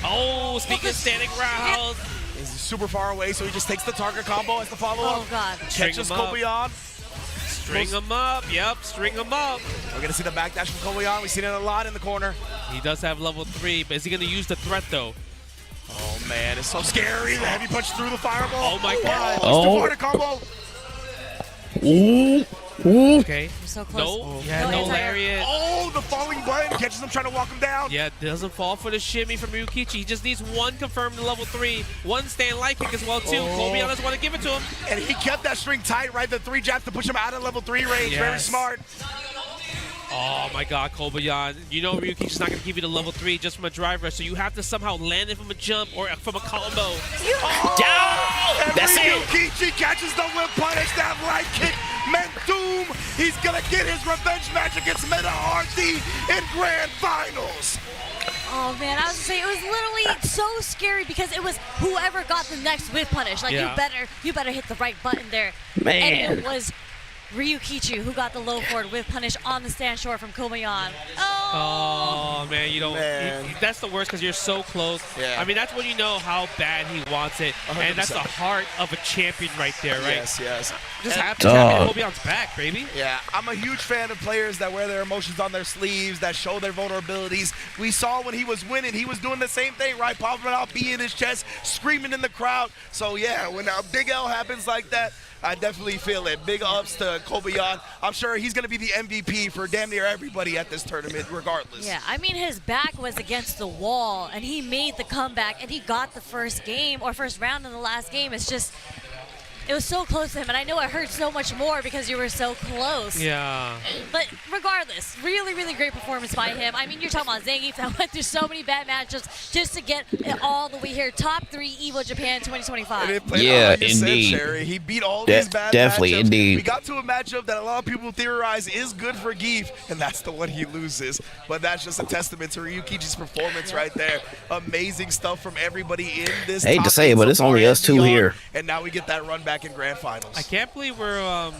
Oh, speaking of standing round. He's super far away, so he just takes the target combo as the follow-up. Oh, God. Catches Kobayan. String him up. Yep, string him up. We're going to see the backdash from Kobayan. We've seen it a lot in the corner. He does have level 3, but is he going to use the threat, though? Oh, man, it's so scary. The heavy punch through the fireball. Oh, my God. Oh, it's the combo. Ooh. Ooh. Okay. You're so close. No, yeah, no lariat. Oh, the falling button catches him trying to walk him down. Yeah, doesn't fall for the shimmy from Ryukichi. He just needs 1 confirmed to level 3, 1 stand light kick as well, too. Kobayan doesn't want to give it to him. And he kept that string tight, right? The 3 jabs to push him out of level 3 range. Yes. Very smart. Oh my god, Kobayan. You know Ryukichi's not going to give you the level 3 just from a drive rush, so you have to somehow land it from a jump or from a combo. And That's it. Ryukichi catches the whip punish, that light kick meant doom. He's going to get his revenge match against Meta RD in Grand Finals. Oh man, I was gonna say it was literally so scary because it was whoever got the next whip punish. Like you better hit the right button there. Man. And it was Ryukichi who got the low forward whip punish on the stand short from Kobayan. Oh man, you don't. Man. That's the worst because you're so close. Yeah. I mean, that's when you know how bad he wants it, 100%. and that's the heart of a champion right there, right? Yes. Just And- happy Kobayan's back, baby. Yeah, I'm a huge fan of players that wear their emotions on their sleeves, that show their vulnerabilities. We saw when he was winning, he was doing the same thing, right? Popping out, beating his chest, screaming in the crowd. So yeah, when a big L happens like that, I definitely feel it. Big ups to Kobayan. I'm sure he's going to be the MVP for damn near everybody at this tournament, regardless. Yeah, I mean his back was against the wall and he made the comeback and he got the first game or first round in the last game. It's just, it was so close to him, and I know it hurt so much more because you were so close. Yeah. But regardless, really, really great performance by him. I mean, you're talking about Zangief that went through so many bad matchups just to get it all the way here. Top 3 EVO Japan 2025. Yeah, indeed. Sherry. He beat all these bad definitely, matchups. indeed. We got to a matchup that a lot of people theorize is good for Geef, and that's the one he loses. But that's just a testament to Ryukichi's performance right there. Amazing stuff from everybody in this. I hate to top say it, eight but so it's far only and us two beyond. here. And now we get that run back in Grand Finals. I can't believe we're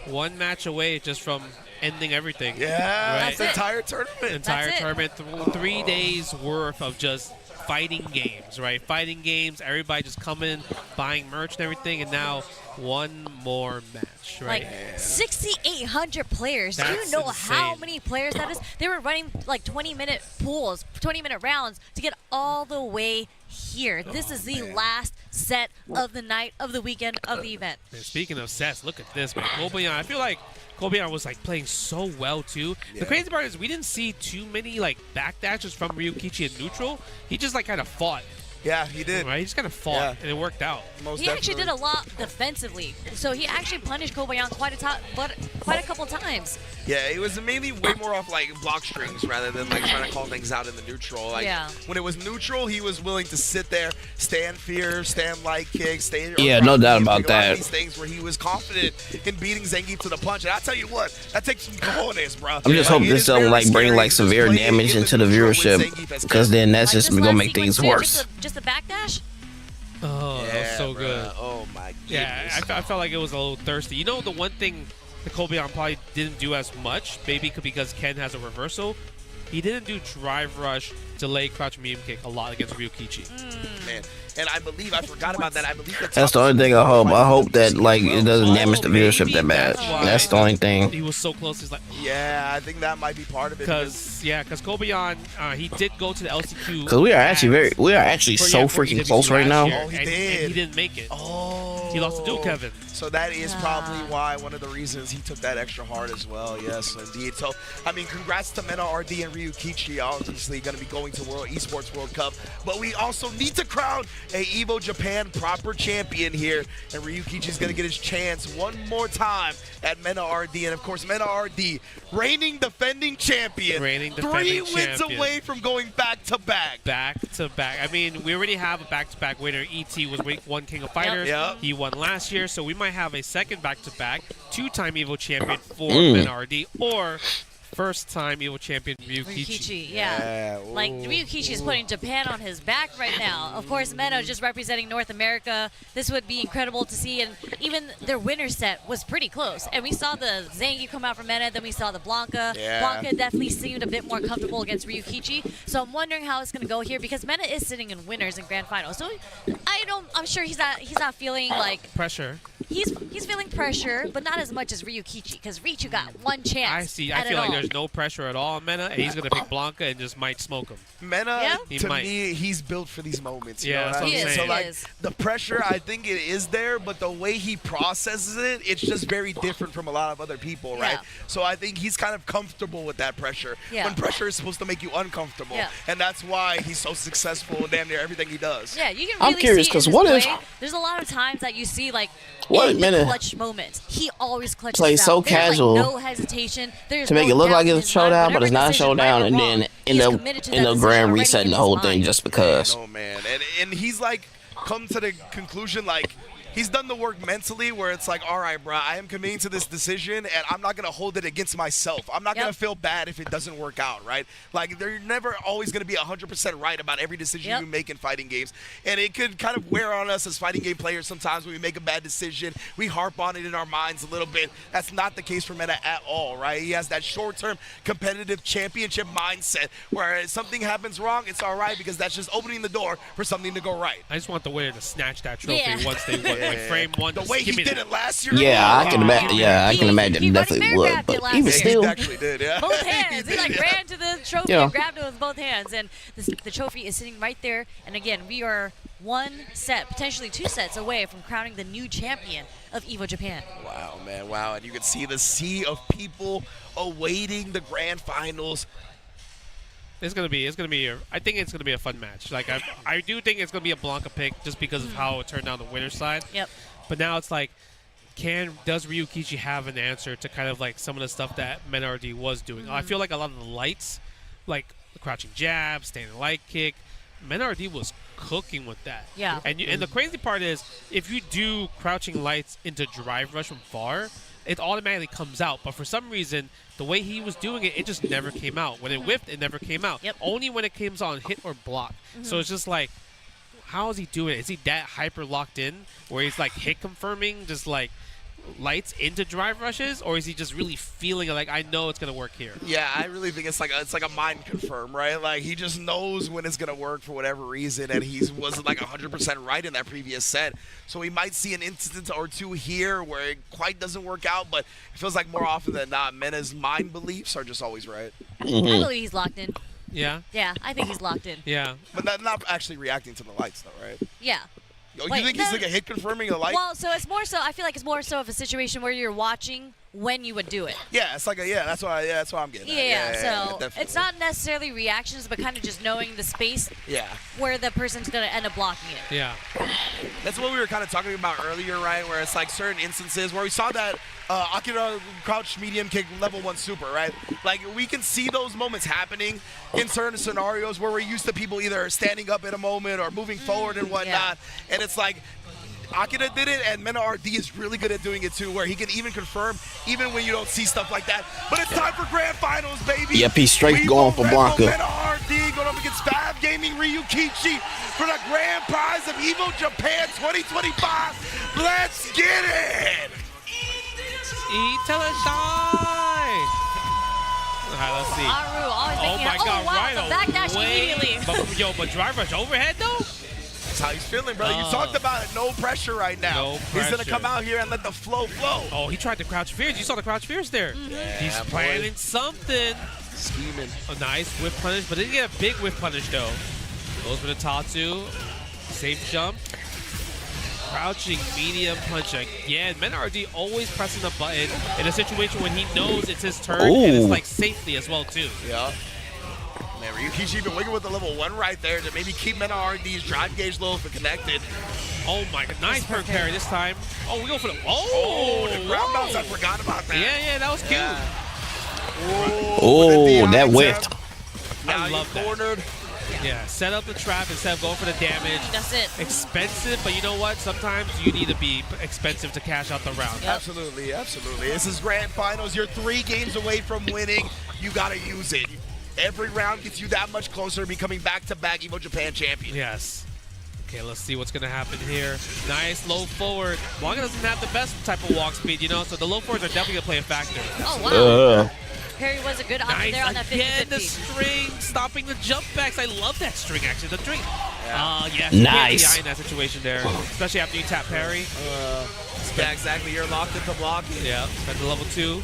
1 match away just from ending everything. Yeah, Right. that's the entire tournament. Entire That's it. tournament, 3 days worth of just fighting games, right? Fighting games, everybody just coming, buying merch and everything, and now 1 more match, right? Like 6,800 players. Do That's you know how insane. many players that is? They were running like 20-minute pools, 20-minute rounds to get all the way here. This is the last set of the night, of the weekend, of the event. And speaking of sets, look at this, man. Kobayan, I feel like Kobayan was like playing so well too. Yeah. The crazy part is we didn't see too many like backdashes from Ryukichi in neutral. He just like kind of fought, Yeah, he did. right? He just kind of fought, Yeah. and it worked out. Most He actually did definitely. a lot defensively, so he actually punished Kobayan quite a couple times. Yeah, it was mainly way more off like block strings rather than like trying to call things out in the neutral. Like Yeah. when it was neutral, he was willing to sit there, stand fear, stand light kick, stand. Yeah, no doubt about a lot of that. These things where he was confident in beating Zangief to the punch, and I tell you what, that takes some cojones, bro. I'm just hoping this don't like bring like severe damage into the viewership, because then that's Like just this gonna last make things sequence there, worse. Just a backdash? Oh, that was so good. Oh my goodness. Yeah, I felt like it was a little thirsty. You know, the one thing the Kobayan probably didn't do as much, maybe because Ken has a reversal, he didn't do drive rush, delay, crouch, medium kick a lot against Ryukichi. Man. And I believe, I forgot about that. I believe that's the only thing I hope. I hope that like it doesn't damage the viewership that bad. That's the only thing. He was so close. He's like, yeah, I think that might be part of it. Because Kobayan, he did go to the LCQ. Because we are actually so freaking close right now. Oh, he did. And he didn't make it. Oh. He lost to Duke Kevin. So that is probably why one of the reasons he took that extra hard as well. Yes, indeed. So, I mean, congrats to Mena RD and Ryukichi. Obviously going to be going to World Esports World Cup. But we also need to crown a EVO Japan proper champion here. And Ryukichi's going to get his chance one more time at Mena RD. And, of course, Mena RD, reigning defending champion. 3 wins away from going back-to-back. Back-to-back. I mean, we already have a back-to-back winner. ET was one King of Fighters. Yep. He won last year, so we might have a second back-to-back, 2-time EVO champion for Mena RD, or first-time EVO champion Ryukichi. Yeah. Like, Ryukichi is putting Japan on his back right now. Of course, Mena just representing North America. This would be incredible to see, and even their winner set was pretty close. And we saw the Zangief come out from Mena, then we saw the Blanca. Yeah. Blanca definitely seemed a bit more comfortable against Ryukichi. So I'm wondering how it's going to go here, because Mena is sitting in winners in grand finals. So I'm sure he's not feeling like pressure. He's feeling pressure, but not as much as Ryukichi, because Richu got one chance. I feel like there's no pressure at all on Mena, and he's going to pick Blanca and just might smoke him. Mena, to me, he's built for these moments. You know what I'm saying? So, like, the pressure, I think it is there, but the way he processes it, it's just very different from a lot of other people, right? So I think he's kind of comfortable with that pressure. When pressure is supposed to make you uncomfortable. And that's why he's so successful in damn near everything he does. Yeah, you can really I'm curious, because what if... There's a lot of times that you see, like, in the clutch moments. He always clutches plays so out. casual. Like no hesitation. There's to make it look like it's a showdown, but it's not a showdown, and then end up grand resetting the whole thing just because. Oh man, and he's like come to the conclusion like he's done the work mentally where it's like, all right, bro, I am committing to this decision, and I'm not going to hold it against myself. I'm not going to feel bad if it doesn't work out, right? Like, they're never always going to be 100% right about every decision you make in fighting games. And it could kind of wear on us as fighting game players sometimes when we make a bad decision. We harp on it in our minds a little bit. That's not the case for Mena at all, right? He has that short-term competitive championship mindset where if something happens wrong, it's all right because that's just opening the door for something to go right. I just want the winner to snatch that trophy once they win. Like frame one. The way he did it last year. Yeah, I can imagine. Yeah, I can imagine he definitely would. But even still, he actually did. Yeah. Both hands. He like ran to the trophy and grabbed it with both hands, and the trophy is sitting right there. And again, we are one set, potentially 2 sets away from crowning the new champion of EVO Japan. Wow, man, wow! And you can see the sea of people awaiting the grand finals. I think it's gonna be a fun match. Like I do think it's gonna be a Blanca pick just because of how it turned out on the winner's side. Yep. But now it's like, does Ryukichi have an answer to kind of like some of the stuff that Mena RD was doing? I feel like a lot of the lights, like the crouching jab, standing light kick, Mena RD was cooking with that. Yeah. And the crazy part is, if you do crouching lights into drive rush from far, it automatically comes out. But for some reason, the way he was doing it, it just never came out. When it whiffed, it never came out. Yep. Only when it comes on hit or block. So it's just like, how is he doing it? Is he that hyper locked in where he's like hit confirming, just like lights into drive rushes, or is he just really feeling like, I know it's gonna work here? Yeah, I really think it's like a mind confirm, right? Like he just knows when it's gonna work for whatever reason, and he wasn't like 100% right in that previous set. So we might see an instance or two here where it quite doesn't work out, but it feels like more often than not, Mena's mind beliefs are just always right. I believe he's locked in. Yeah. Yeah, I think he's locked in. Yeah. But not actually reacting to the lights, though, right? Yeah. You think he's like a hit confirming a light? Well, so it's more so. I feel like it's more so of a situation where you're watching when you would do it. Yeah, it's like that's what I'm getting. So it's not necessarily reactions, but kind of just knowing the space. Yeah. Where the person's gonna end up blocking it. Yeah. That's what we were kind of talking about earlier, right? Where it's like certain instances where we saw that Akira crouch medium kick level 1 super, right? Like we can see those moments happening in certain scenarios where we're used to people either standing up in a moment or moving forward and whatnot, and it's like Akira did it, and Mena RD is really good at doing it too, where he can even confirm even when you don't see stuff like that. But it's time for grand finals, baby. Yep, he's straight going for Blanca. Mena RD going up against Fab Gaming Ryukichi for the grand prize of EVO Japan 2025. Let's get it! Tell us shine! All right, let's see. Aru always Oh making my it. God, Oh, wow, right the backdash away. immediately. But drive rush overhead, though? That's how he's feeling, brother. You talked about it. No pressure right now. No He's going to pressure. come out here and let the flow flow. Oh, he tried to crouch fears. You saw the crouch fears there. Yeah, He's boy. planning something. Scheming. A nice whiff punish, but didn't get a big whiff punish, though. Goes for the Tatsu. Safe jump. Crouching medium punch again. Men-RD always pressing the button in a situation when he knows it's his turn, and it's like safely as well, too. Yeah. Man, Ryukichi even wiggle with the level 1 right there to maybe keep Men-RD's drive gauge low but connected. Oh my god, nice perk parry this time. Oh, we go for the the ground bounce, I forgot about that. Yeah, that was cute. Yeah. Oh, that whiffed. Now I love he's that. cornered. Yeah, set up the trap instead of going for the damage. That's it. Expensive, but you know what? Sometimes you need to be expensive to cash out the round. Yep. Absolutely, absolutely. This is grand finals. You're 3 games away from winning. You got to use it. Every round gets you that much closer to becoming back-to-back Evo Japan champion. Yes. Okay, let's see what's going to happen here. Nice low forward. Blanca doesn't have the best type of walk speed, you know, so the low forwards are definitely going to play a factor. Oh, wow. Perry was a good option there on that 50-50. Again, the string, stopping the jump backs. I love that string, actually. The string. Yeah, Nice. in that situation there, especially after you tap parry. Yeah, exactly. You're locked into blocking. Yeah, spend the level 2.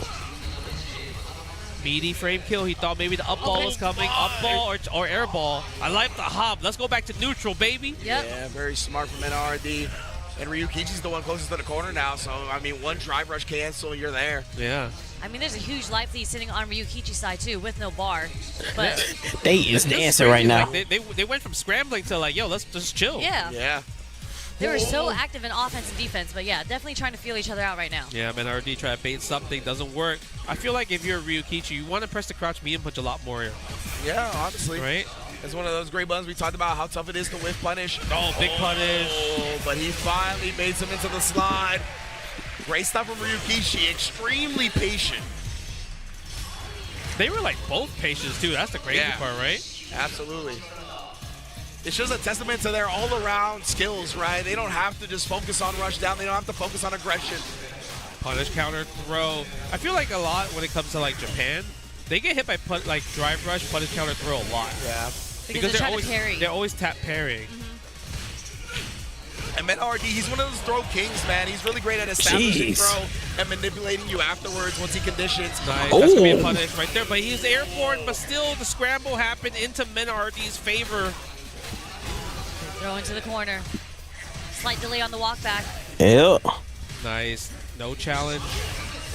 Meaty frame kill. He thought maybe the up ball was coming. Up ball or air ball. I like the hop. Let's go back to neutral, baby. Yep. Yeah, very smart from NRD. And Ryukichi's the one closest to the corner now, so, I mean, one drive rush cancel, you're there. Yeah. I mean, there's a huge life lead sitting on Ryukichi's side, too, with no bar. But They is dancing right now. Like, they went from scrambling to like, yo, let's just chill. yeah, Yeah. they were so active in offense and defense. But yeah, definitely trying to feel each other out right now. Yeah, man, RD try to bait something, doesn't work. I feel like if you're Ryukichi, you want to press the crouch medium punch a lot more, Yeah, honestly. right? It's one of those great buttons we talked about how tough it is to whiff punish. Oh, big punish. Oh, but he finally made some into the slide. Great stuff from Ryukichi. Extremely patient. They were like both patients too. That's the crazy part, right? Absolutely. It shows a testament to their all-around skills, right? They don't have to just focus on rush down. They don't have to focus on aggression. Punish, counter, throw. I feel like a lot when it comes to like Japan, they get hit by like drive rush, punish, counter, throw a lot. Yeah. Because they're always trying to parry. They're always tap parrying. And Men-RD, he's one of those throw kings, man. He's really great at establishing Jeez. throw and manipulating you afterwards once he conditions. Nice. That's gonna be a punish right there. But he's airborne, but still the scramble happened into Men-RD's favor. Throw into the corner. Slight delay on the walk back. Yeah. Nice. No challenge.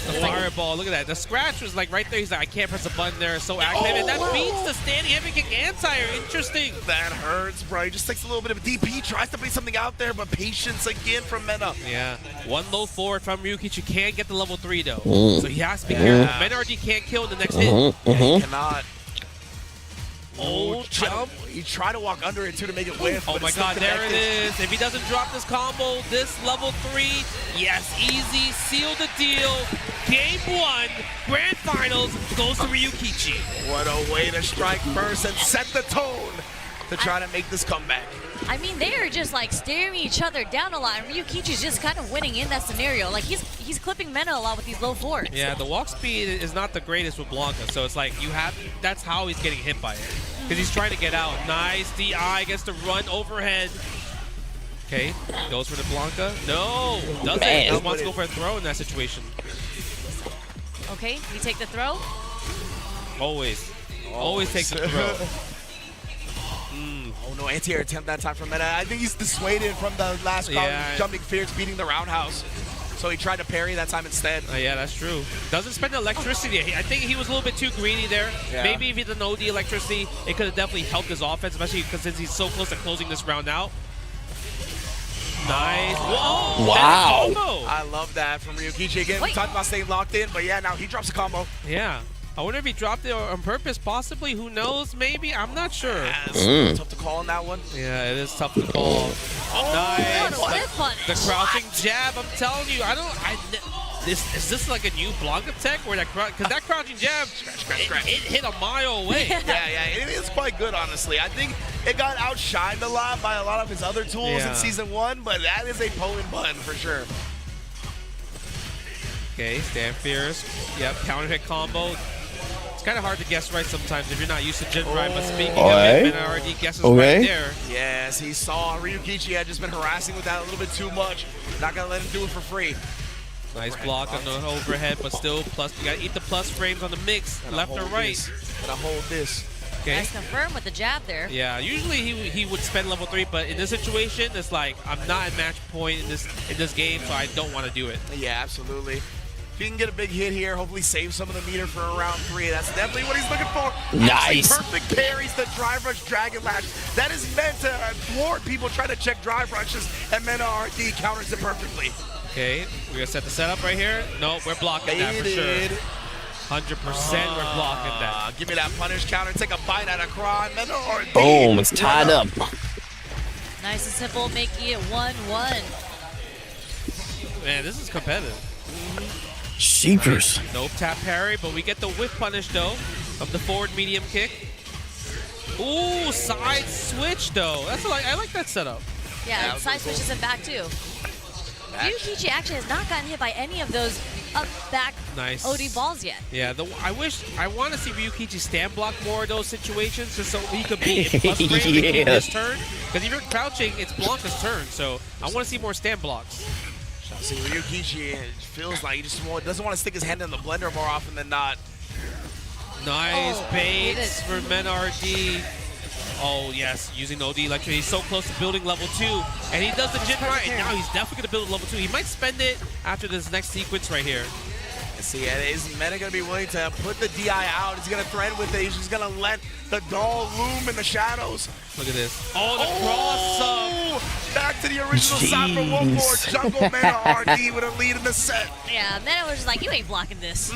The fireball, look at that. The scratch was like right there. He's like, I can't press a button there. It's so active. And that beats the standing heavy kick anti-air. Interesting. That hurts, bro. He just takes a little bit of a DP, tries to play something out there, but patience again from Mena. Yeah. One low forward from Ryukichi. Can't get the level 3, though. So he has to be careful. Men-RD can't kill in the next hit. He cannot. Oh, jump. He tried to walk under it, too, to make it whiff. Oh but my it's still god, there it connected. is. If he doesn't drop this combo, this level 3, yes, easy, seal the deal. Game 1, grand finals, goes to Ryukichi. What a way to strike first and set the tone to try to make this comeback. I mean, they are just like staring each other down a lot, and Ryukichi's just kind of winning in that scenario. Like he's clipping Mena a lot with these low forwards. Yeah, the walk speed is not the greatest with Blanca, so it's like that's how he's getting hit by it. Because he's trying to get out. Nice, DI gets to run overhead. Okay, goes for the Blanca. No, doesn't. Man. He wants to go for a throw in that situation. Okay, you take the throw. Always take the throw. Oh, no anti-air attempt that time from Mena. I think he's dissuaded from the last round, jumping fierce, beating the roundhouse. So he tried to parry that time instead. Yeah, that's true. Doesn't spend the electricity. I think he was a little bit too greedy there. Yeah. Maybe if he didn't know the electricity, it could have definitely helped his offense, especially because since he's so close to closing this round out. Nice. Whoa! Wow. Combo. I love that from Ryukichi. Again, we Wait. talked about staying locked in, but yeah, now he drops a combo. Yeah. I wonder if he dropped it on purpose, possibly. Who knows? Maybe. I'm not sure. It's tough to call on that one. Yeah, it is tough to call. Nice. What a whiff punish. The crouching jab, I'm telling you. Is this like a new Blanca tech where because that crouching jab, Scratch. it hit a mile away. Yeah, it is quite good, honestly. I think it got outshined a lot by a lot of his other tools Yeah. in Season 1, but that is a potent button for sure. Okay, stand fierce. Yep, counter hit combo. It's kind of hard to guess right sometimes if you're not used to Jin Ride. But speaking Okay. of it, already guesses Okay. right there. Yes, he saw Ryukichi had just been harassing with that a little bit too much. Not gonna let him do it for free. Nice block on the overhead, but still plus. You gotta eat the plus frames on the mix, left or right. Gonna hold this. Okay. Nice confirm with the jab there. Yeah, usually he would spend level 3, but in this situation, it's like I'm not at match point in this game, so I don't want to do it. Yeah, absolutely. If he can get a big hit here, hopefully save some of the meter for round 3. That's definitely what he's looking for. Nice. Perfect parries, the drive rush, dragon lash. That is meant to thwart people trying to check drive rushes, and Mena RD counters it perfectly. Okay, we're gonna set the setup right here. No, we're blocking that for sure. 100% we're blocking that. Give me that punish counter, take a bite out of Kron. Mena RD. Boom, it's tied up. Nice and simple, making it 1-1. Man, this is competitive. Sheepers. No tap parry, but we get the whip punish though of the forward medium kick. Ooh, side switch though. I like that setup. Yeah, and side switches him back too. Ryukichi actually has not gotten hit by any of those up back Nice. OD balls yet. Yeah, I want to see Ryukichi stand block more of those situations just so he could be in plus frame in his turn. Because if you're crouching, it's Blanca's turn, so I want to see more stand blocks. See, Ryukichi feels like he just doesn't want to stick his hand in the blender more often than not. Nice Oh, baits for Mena RD. Oh, yes, using OD electric. He's so close to building level 2, and he does the Jin right, and now he's definitely going to build level 2. He might spend it after this next sequence right here. See, is Mena going to be willing to put the DI out? He's going to thread with it. He's just going to let the doll loom in the shadows. Look at this. Oh, the cross-up. Back to the original side for one more. Jungle Mena RD with a lead in the set. Yeah, Mena was just like, you ain't blocking this.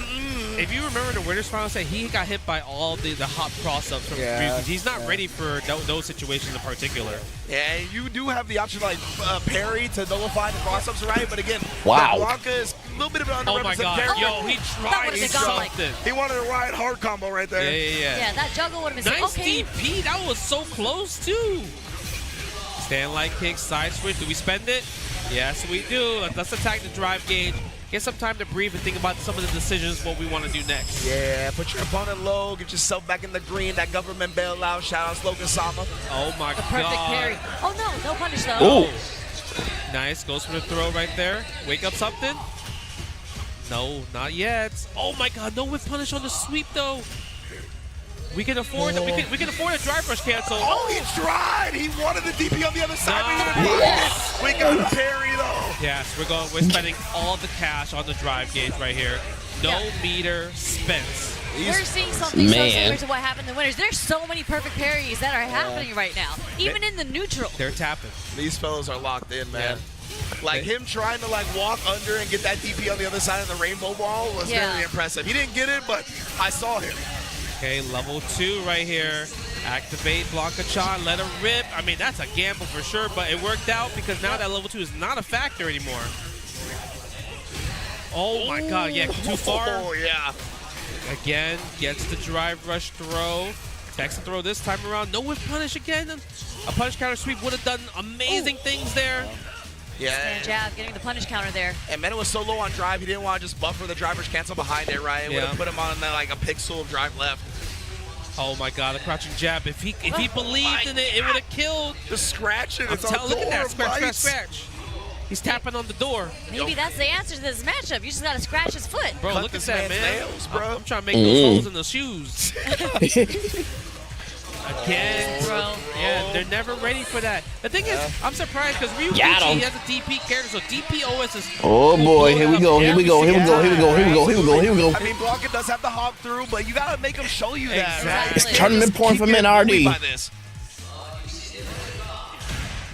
If you remember the winners final set, he got hit by all the hop cross-ups from Ryukichi. He's not ready for those situations in particular. Yeah, you do have the option to like parry to nullify the cross-ups, right? But again, Wow. Blanca is a little bit of an Oh underrepresented my God. character. Yo, he tried would've been gone. something. He wanted a Riot hard combo right there. Yeah. Yeah, that juggle would have been Nice okay. DP. That was so close, too. Stand light kick, side switch. Do we spend it? Yes, we do. Let's attack the drive gauge. Get some time to breathe and think about some of the decisions, what we want to do next. Yeah, put your opponent low, get yourself back in the green. That government bailout. Shout out Slogan Sama. Oh, my The God. perfect parry. Oh no, no punish though. Ooh. Nice. Goes for the throw right there. Wake up something. No, not yet. Oh, my God. No whip punish on the sweep, though. We can afford that. We can afford a drive rush cancel. Oh, he tried. He wanted the DP on the other side. Nice. We got a parry though. Yes, we're spending all the cash on the drive gauge right here. No Yeah. meter spent. We're seeing something so Man. similar to what happened in the winners. There's so many perfect parries that are happening right now, even in the neutral. They're tapping. These fellas are locked in, man. Like him trying to like walk under and get that DP on the other side of the rainbow ball was very impressive. He didn't get it, but I saw him. Okay, level 2 right here. Activate Blanca-chan, let her rip. I mean, that's a gamble for sure, but it worked out because now that level 2 is not a factor anymore. Oh my God, yeah, too far. Oh yeah. Again, gets the drive rush throw. Takes the throw this time around. No whip punish again. A punish counter sweep would have done amazing things there. Yeah. And jab, getting the punish counter there. And Mena was so low on drive, he didn't want to just buffer the driver's cancel behind it, right? It would have put him on like a pixel of drive left. Oh my God, the crouching jab. If he believed in it, it would have killed. The scratching, I'm it's on look at that, scratch. bites. He's tapping on the door. Maybe that's the answer to this matchup. You just gotta scratch his foot. Bro, Cut look at this that, man's man. nails, bro. I'm trying to make those holes in the shoes. Again, Bro. Yeah, they're never ready for that. The thing is, I'm surprised because Got Ryukichi him. has a DP character, so DP OS is. Oh boy, here we go, here we go, here we go, here we go, here we go, here we go, here we go. I mean, Blanca does have the hop through, but you gotta make him show you that, right? Exactly. Tournament point for Keep Mena getting bullied RD. by this.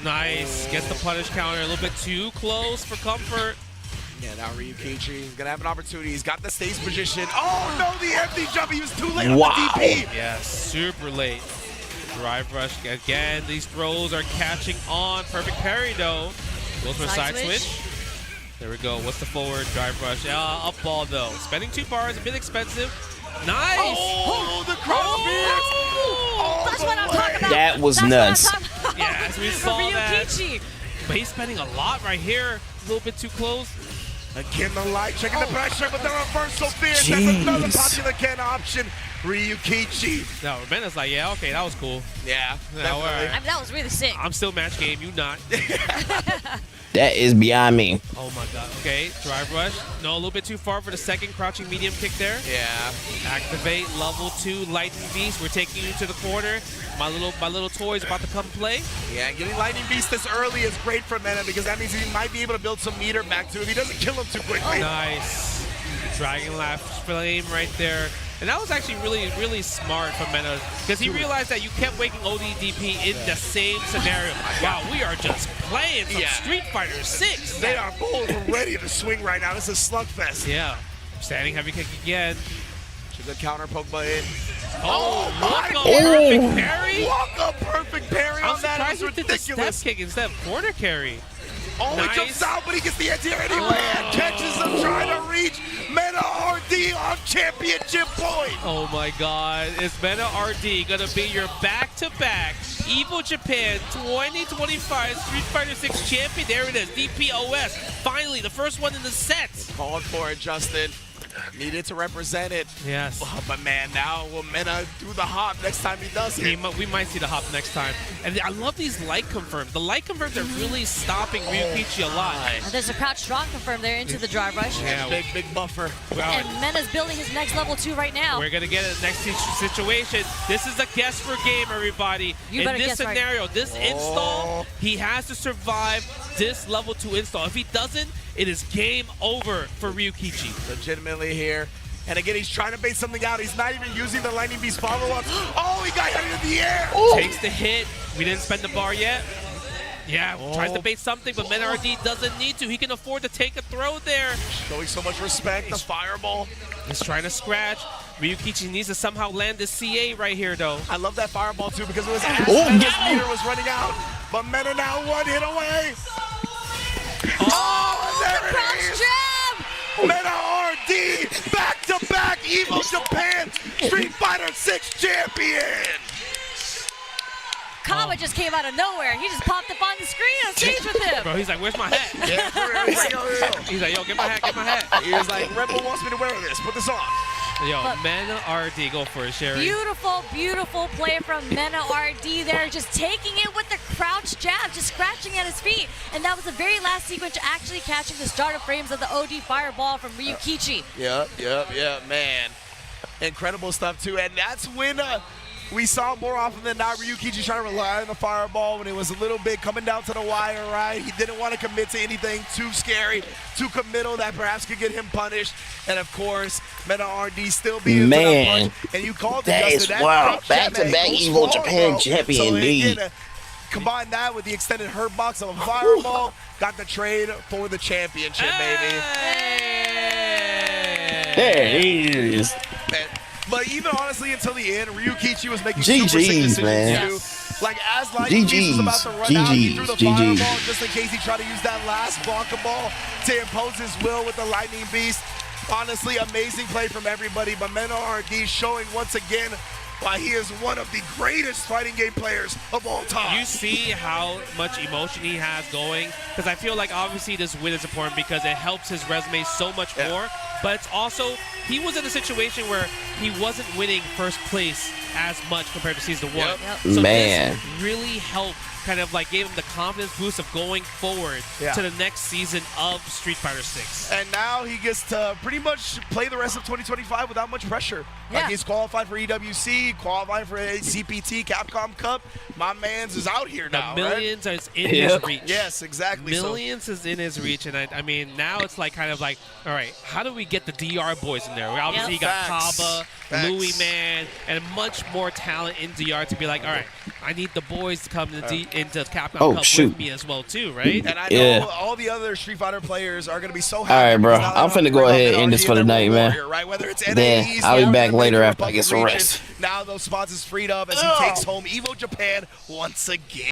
Nice. Gets the punish counter a little bit too close for comfort. Yeah, now Ryukichi is gonna have an opportunity. He's got the stage position. Oh no, the empty jump. He was too late on Wow. the DP. Yeah, super late. Drive rush again. These throws are catching on. Perfect parry though. Goes for a side switch. There we go. What's the forward drive rush? Up ball though. Spending 2 bars, a bit expensive. Nice. Oh, the cross Oh! That's what I'm talking about. That was That's nuts. What I'm talking about. Yes, we For saw that. Ryukichi. But he's spending a lot right here. A little bit too close. Again, the light, checking the pressure, but the reversal fierce. Jeez. That's another popular Ken option. Ryukichi. No, Mena's like, yeah, okay, that was cool. Yeah, No, definitely. all right. I mean, that was really sick. I'm still match game, you not. That is beyond me. Oh my god. Okay, drive rush. No, a little bit too far for the second crouching medium kick there. Yeah. Activate level 2 lightning beast. We're taking you to the corner. My little toy's about to come play. Yeah, and getting lightning beast this early is great for Mena because that means he might be able to build some meter back to him. He doesn't kill him too quickly. Nice. Dragon Lash flame right there. And that was actually really smart from Mena because he realized that you kept waking ODDP in the same scenario. Wow, we are just playing some Street Fighter 6. They are both ready to swing right now. This is slugfest. Yeah. Standing heavy kick again. It's a good counter poke in. Oh, my walk up perfect God. parry. Walk up perfect parry I'm on that. surprised It he was did the step ridiculous. kick instead of corner carry. Oh, he Nice. jumps out, but he gets the anti-air anyway and catches him trying to reach Mena RD on championship point. Oh my god, is Mena RD gonna be your back-to-back Evo Japan 2025 Street Fighter 6 champion? There it is, DPOS. Finally, the first one in the set. Called for it, Justin. Needed to represent it. Yes. Oh, but man, now will Mena do the hop next time he does it? We might see the hop next time. And I love these light confirms. The light confirms are really stopping Ryukichi a lot. And there's a crouch strong confirmed there into the drive rush. Yeah. Big buffer. Wow. And Mena's building his next level 2 right now. We're gonna get it next situation. This is a guess for game, everybody. You in better this guess right. scenario, this install, he has to survive this level 2 install. If he doesn't, it is game over for Ryukichi. Legitimately here. And again, he's trying to bait something out. He's not even using the lightning beast follow-up. Oh, he got hit in the air. Takes the hit. We didn't spend the bar yet. Yeah, tries to bait something, but Mena RD doesn't need to. He can afford to take a throw there. Showing so much respect. The fireball. He's trying to scratch. Ryukichi needs to somehow land the CA right here, though. I love that fireball, too, because it was as Oh, Mena's yeah. meter was running out. But Mena now one hit away. Oh, there it Crouch is. jab! Mena RD, back-to-back Evo Japan Street Fighter 6 champion. Kama just came out of nowhere. He just popped up on the screen on stage with him. Bro, he's like, where's my hat? Yeah, for real. He's like, yo. He's like, yo, get my hat, get my hat. He was like, Red Bull wants me to wear this. Put this on. Yo, But- Mena RD, go for it, Sherry. Beautiful play from Mena RD there, just taking it with the crouch jab, just scratching at his feet. And that was the very last sequence, actually catching the starter frames of the OD fireball from Ryukichi. Yep, man. Incredible stuff, too. And that's when we saw more often than not Ryukichi trying to rely on the fireball when it was a little bit coming down to the wire, right? He didn't want to commit to anything too scary, too committal that perhaps could get him punished. And, of course, Mena RD still being able to Man, punch. And you called it, that Justin. is That wild. crouch jab, man, Back-to-back goes Evo far, Japan bro. champion, So, indeed. again, combine that with the extended hurt box of a fireball, got the trade for the championship, baby. There he is. Man. But even honestly, until the end, Ryukichi was making super sick GG's, decisions man. too. Like as Lightning Beast was about to run out, he threw the GG's. fireball just in case he tried to use that last Blanca ball to impose his will with the Lightning Beast. Honestly, amazing play from everybody, but Mena RD showing once again why he is one of the greatest fighting game players of all time. You see how much emotion he has going? Because I feel like obviously this win is important because it helps his resume so much more. But it's also, he was in a situation where he wasn't winning first place as much compared to season 1. Yep. So Man. this really helped, kind of like gave him the confidence boost of going forward to the next season of Street Fighter 6. And now he gets to pretty much play the rest of 2025 without much pressure. Yeah. Like he's qualified for EWC, qualified for a CPT, Capcom Cup. My man's is out here now, The right? millions is in his reach. Yes, exactly. Millions is in his reach, and I mean, now it's like kind of like, all right, how do we get the DR boys in there? We obviously Yep. got Facts. Kaba, Facts. Louis Man, and much more talent in DR to be like, all right, I need the boys to come into Capcom Oh, Cup shoot. with me as well too, right? And I know Yeah. all the other Street Fighter players are going to be so happy. All right, bro. because now they I'm don't finna go bring up ahead and Mena end this RD for the and night, man. Warrior, right? Whether it's Then NAEs, I'll be the back other later Major after I Republic get some region, rest. Now those spots is freed up as he takes home Evo Japan once again.